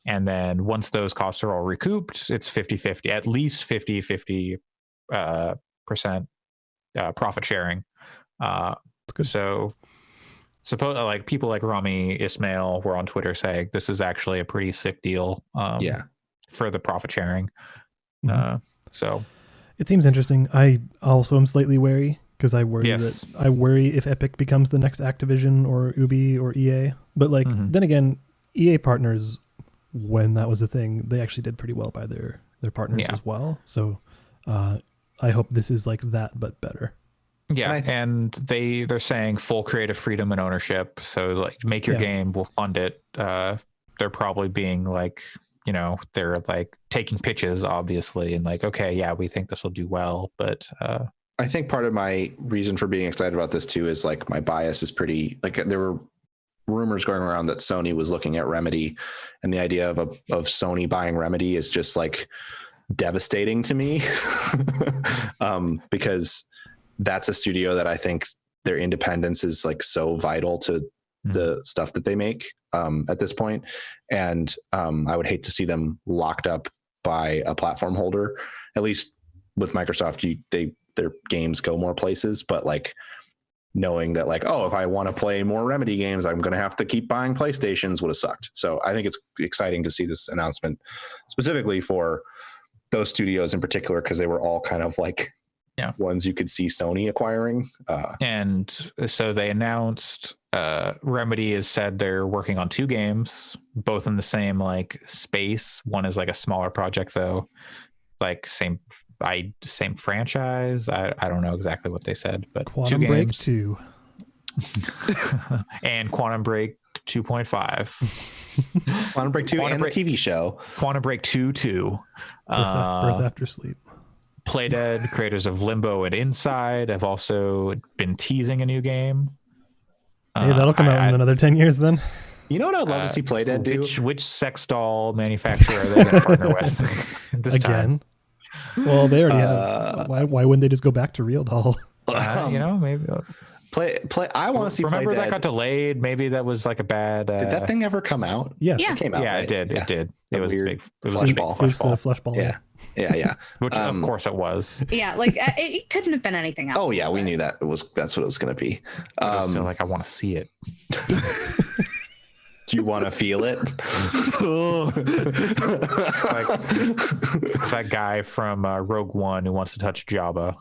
And then once those costs are all recouped, it's 50-50, at least 50% profit sharing. So suppose like people like Rami Ismail were on Twitter saying this is actually a pretty sick deal for the profit sharing. So it seems interesting. I also am slightly wary because I worry if Epic becomes the next Activision or Ubi or EA. But like then again, EA partners, when that was a thing, they actually did pretty well by their partners as well. So I hope this is like that but better. Yeah, and they're saying full creative freedom and ownership. So like, make your game, we'll fund it. They're probably being like, you know, they're like taking pitches, obviously, and like, okay, yeah, we think this will do well. But I think part of my reason for being excited about this too is like my bias is pretty like there were rumors going around that Sony was looking at Remedy, and the idea of Sony buying Remedy is just like devastating to me because that's a studio that I think their independence is like so vital to the stuff that they make at this point. And I would hate to see them locked up by a platform holder. At least with Microsoft, their games go more places, but like knowing that like, oh, if I want to play more Remedy games, I'm going to have to keep buying PlayStations would have sucked. So I think it's exciting to see this announcement specifically for those studios in particular, because they were all kind of like ones you could see Sony acquiring. And so they announced Remedy has said they're working on 2 games, both in the same like space. One is like a smaller project though, like same franchise. I don't know exactly what they said, but Quantum 2 Break games. 2 and Quantum Break 2.5. Quantum Break 2 and the TV show. Quantum Break 2. Birth After Sleep. Playdead, creators of Limbo and Inside, have also been teasing a new game. Hey, that'll come out in another 10 years then. You know what I'd love to see Playdead do? Which sex doll manufacturer are they going to partner with this time? Well, they already have. Why wouldn't they just go back to real doll? You know, maybe. Play. I want to see. Remember Playdead. That got delayed. Maybe that was like a bad. Did that thing ever come out? Yes. Yeah. It came out. Yeah, right? it did. Yeah. It did. The It was weird big. It was flesh a big ball. flesh ball. The flesh ball. Yeah. Which of course it was. Yeah, like it couldn't have been anything else. Oh yeah, we knew that that's what it was going to be. I was still like, I want to see it. Do you want to feel it? Like that guy from Rogue One who wants to touch Jabba.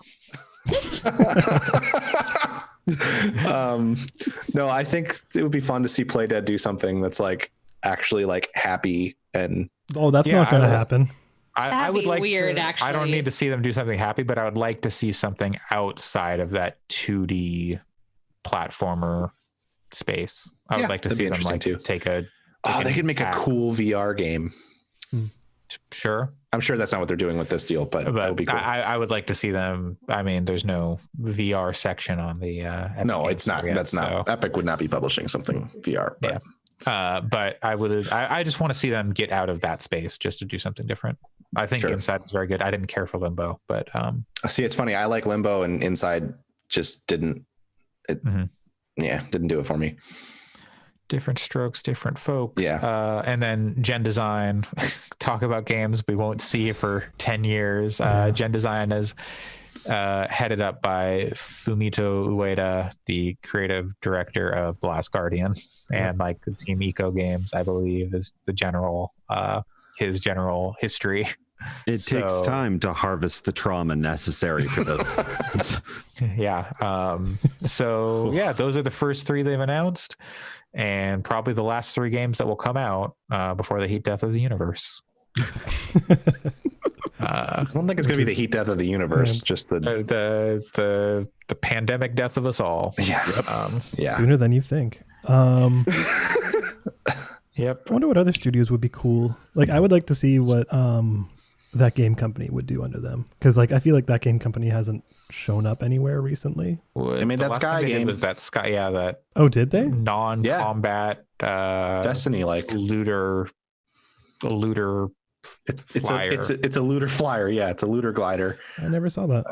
No, I think it would be fun to see Playdead do something that's like actually like happy and. Oh, that's not going to happen. I would like weird, to, actually. I don't need to see them do something happy, but I would like to see something outside of that 2D platformer space. I would like to see them like take a. They could make a cool VR game. Sure. I'm sure that's not what they're doing with this deal, but that would be cool. I would like to see them. I mean, there's no VR section on the. No, it's not. That's not. Epic would not be publishing something VR. But. Yeah. But I would. I just want to see them get out of that space just to do something different. I think Inside is very good. I didn't care for Limbo, but see, it's funny. I like Limbo, and Inside just didn't. Didn't do it for me. Different strokes, different folks. Yeah. And then Gen Design, talk about games we won't see for 10 years. Gen Design is headed up by Fumito Ueda, the creative director of The Last Guardian, and like the Team Eco Games, I believe, is the general his general history. It takes So- time to harvest the trauma necessary for this. Yeah. So yeah, those are the first 3 they've announced, and probably the last 3 games that will come out before the heat death of the universe. I don't think it's going to be the heat death of the universe. Just The pandemic death of us all. yeah. Yeah. Sooner than you think. Yep. I wonder what other studios would be cool. Like, I would like to see what that game company would do under them, because like I feel like that game company hasn't shown up anywhere recently. They made that Sky game. Was that Sky? Yeah, that Oh, did they? non-combat Destiny like looter. Flyer. It's a looter flyer. Yeah, it's a looter glider. I never saw that.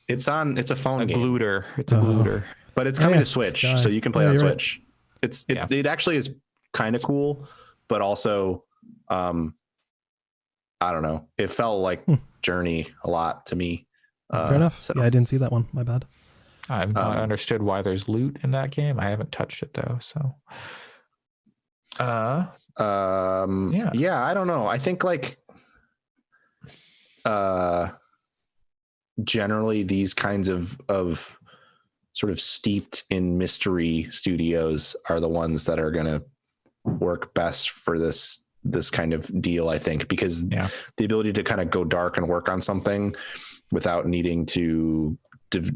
It's a phone A game, glooter. It's a glooter. but it's coming yeah, to Switch, Sky. so you can play Yeah, on you're right. Switch. It actually is kind of cool, but also, I don't know. It felt like Journey a lot to me. Fair enough. So, Yeah, I didn't see that one. My bad. I've not understood why there's loot in that game. I haven't touched it though. So, yeah, I don't know. I think like, generally these kinds of sort of steeped in mystery studios are the ones that are going to work best for this kind of deal, I think, because the ability to kind of go dark and work on something without needing to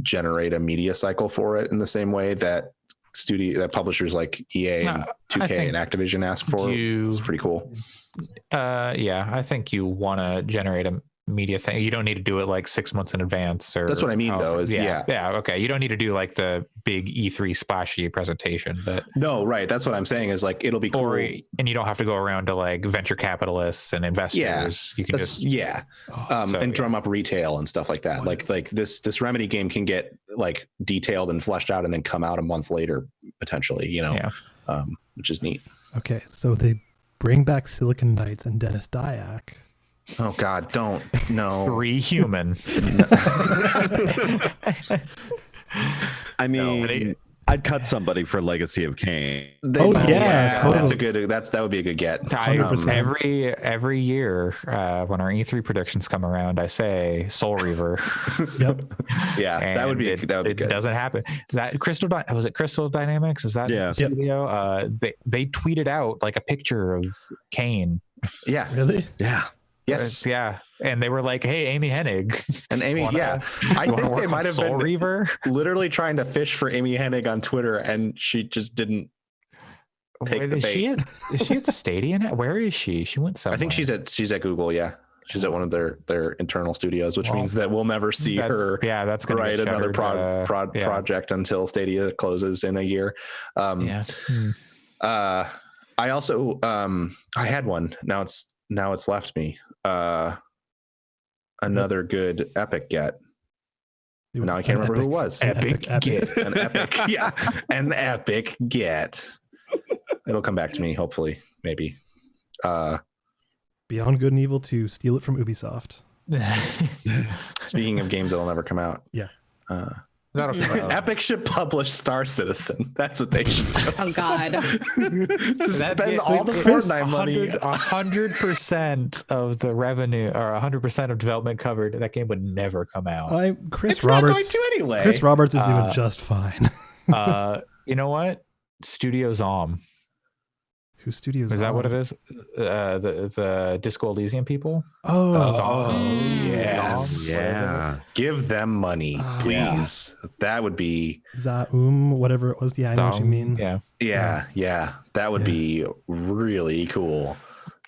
generate a media cycle for it in the same way that publishers like EA and 2K and Activision ask for is pretty cool. Yeah, I think you want to generate a media thing. You don't need to do it like 6 months in advance, or that's what I mean though, is okay. You don't need to do like the big E3 splashy presentation, but no, right. That's what I'm saying is like, it'll be cool. And you don't have to go around to like venture capitalists and investors. You can just drum up retail and stuff like that. Like this Remedy game can get like detailed and fleshed out and then come out a month later potentially, which is neat. Okay, so they bring back Silicon Knights and Dennis Dyack. Oh God, don't. No. 3 human. I mean, I'd cut somebody for Legacy of Kain. Totally. That would be a good get. 100%. Every year when our E3 predictions come around, I say Soul Reaver. Yep. Yeah, that would be good. It doesn't happen. That was it Crystal Dynamics? Is that the studio? They tweeted out like a picture of Kane. Yeah. Really? Yeah. Yes. Yeah. And they were like, "Hey, Amy Hennig." And Amy, I think they might have Soul been Reaver literally trying to fish for Amy Hennig on Twitter, and she just didn't take the bait. Is she at Stadia now? Where is she? She went somewhere. I think she's at Google. Yeah. She's at one of their internal studios, which means that we'll never see her. Yeah, that's going write another project until Stadia closes in a year. I also I had one. Now it's left me. Another good epic get. Now I can't remember who it was. Epic get. An epic, an epic get. It'll come back to me, hopefully, maybe. Beyond Good and Evil 2, steal it from Ubisoft. Speaking of games that'll never come out. Yeah. That'll come out. Epic should publish Star Citizen. That's what they should do. Oh God. Just spend all the Fortnite money. 100% of the revenue, or 100% of development covered, that game would never come out. It's not going to anyway. Chris Roberts is doing just fine. You know what? Studio Zom. Whose studio Is that what it is? The Disco Elysium people? Yes. Yeah. Give them money, please. Yeah. That would be whatever it was. I know what you mean. Yeah. That would be really cool.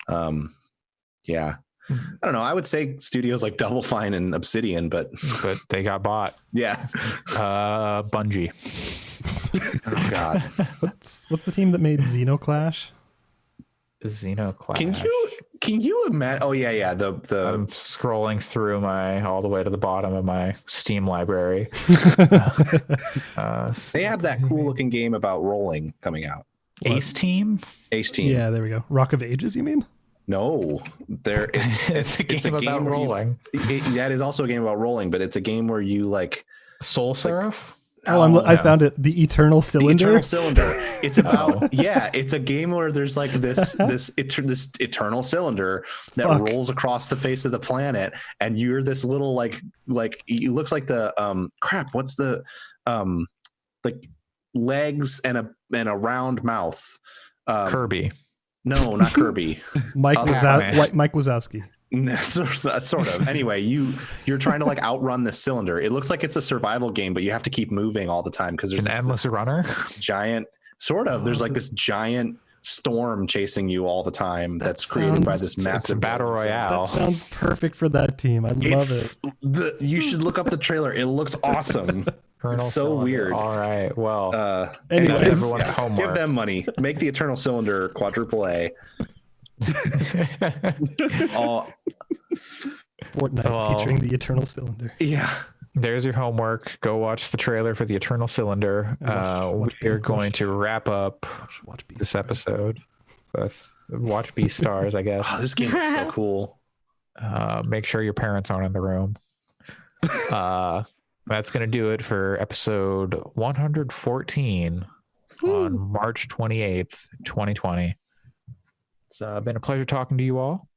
Yeah. I don't know. I would say studios like Double Fine and Obsidian, but they got bought. Yeah. Bungie. Oh God. What's the team that made Xenoclash? Xenoclash. Can you imagine? Oh yeah. The I'm scrolling through all the way to the bottom of my Steam library. They have that cool looking game about rolling coming out. Ace Team. Yeah, there we go. Rock of Ages, you mean? No, it's a game about rolling. That is also a game about rolling, but it's a game where you like Soul Seraph. I found it. The Eternal The Cylinder. Eternal Cylinder. It's about it's a game where there's like this eternal cylinder that rolls across the face of the planet, and you're this little like it looks like the what's the like legs and a round mouth. Kirby. No, not Kirby. Mike Wazowski. Sort of. Anyway, you're trying to like outrun this cylinder. It looks like it's a survival game, but you have to keep moving all the time because there's an endless runner. Giant, sort of. There's like this giant storm chasing you all the time. That's created by this massive battle royale. That sounds perfect for that team. I love it. You should look up the trailer. It looks awesome. It's so weird. All right. Well, anyways, everyone's homework. Give them money. Make the Eternal Cylinder quadruple A. Fortnite featuring the Eternal Cylinder. Yeah. There's your homework. Go watch the trailer for the Eternal Cylinder. We're going to wrap up this episode with watch Beastars, I guess. Oh, this game is so cool. Make sure your parents aren't in the room. That's going to do it for episode 114 on March 28th, 2020. It's been a pleasure talking to you all.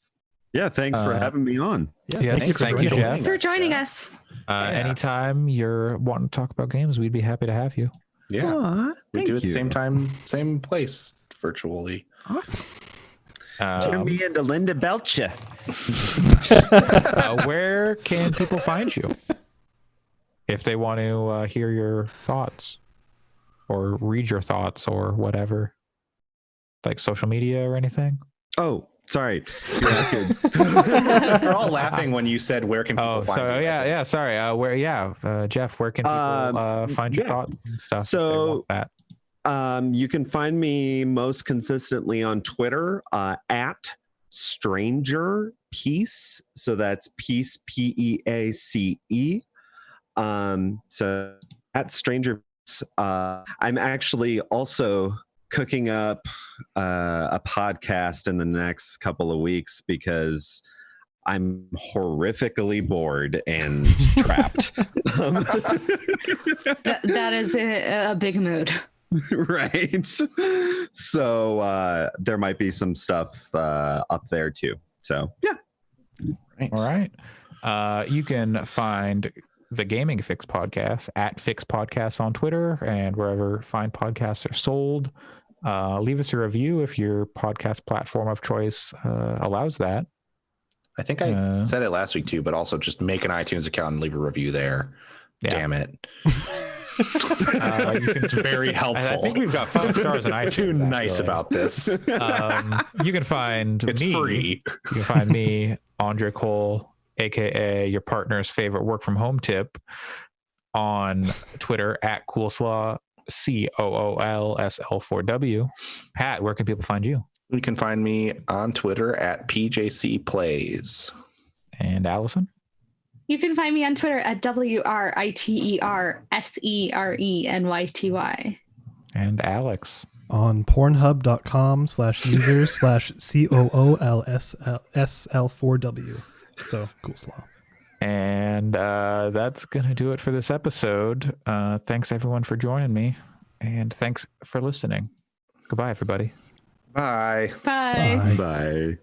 Yeah, thanks for having me on. Yeah, thank you, Jeff. For joining us. Anytime you're wanting to talk about games, we'd be happy to have you. Yeah, we do it at the same time, same place, virtually. Awesome. Turn me into Linda Belcher. Where can people find you if they want to hear your thoughts or read your thoughts or whatever, like social media or anything? Oh, sorry. You're asking. We're all laughing when you said, "Where can people find you?" Yeah. Sorry. Jeff, where can people find your thoughts and stuff? So, you can find me most consistently on Twitter at Stranger Peace. So that's Peace, Peace. So at Stranger Peace. I'm actually also cooking up a podcast in the next couple of weeks because I'm horrifically bored and trapped. That is a big mood. Right. So there might be some stuff up there too. So yeah. Right. All right. You can find the Gaming Fix podcast at Fix Podcasts on Twitter and wherever fine podcasts are sold. Leave us a review if your podcast platform of choice allows that. I think I said it last week too, but also just make an iTunes account and leave a review there. Yeah. Damn it. It's very helpful. I think we've got 5 stars on iTunes. Too nice about this. You can find it's me. Free. You can find me, Andre Cole, aka your partner's favorite work from home tip, on Twitter at Coolslaw, COOLSL4W. Pat, where can people find you? You can find me on Twitter at PJC Plays. And Allison? You can find me on Twitter at WRITERSERENYTY. And Alyx? On pornhub.com/users/COOLSL4W. So Coolslaw. And that's going to do it for this episode. Thanks, everyone, for joining me. And thanks for listening. Goodbye, everybody. Bye. Bye. Bye.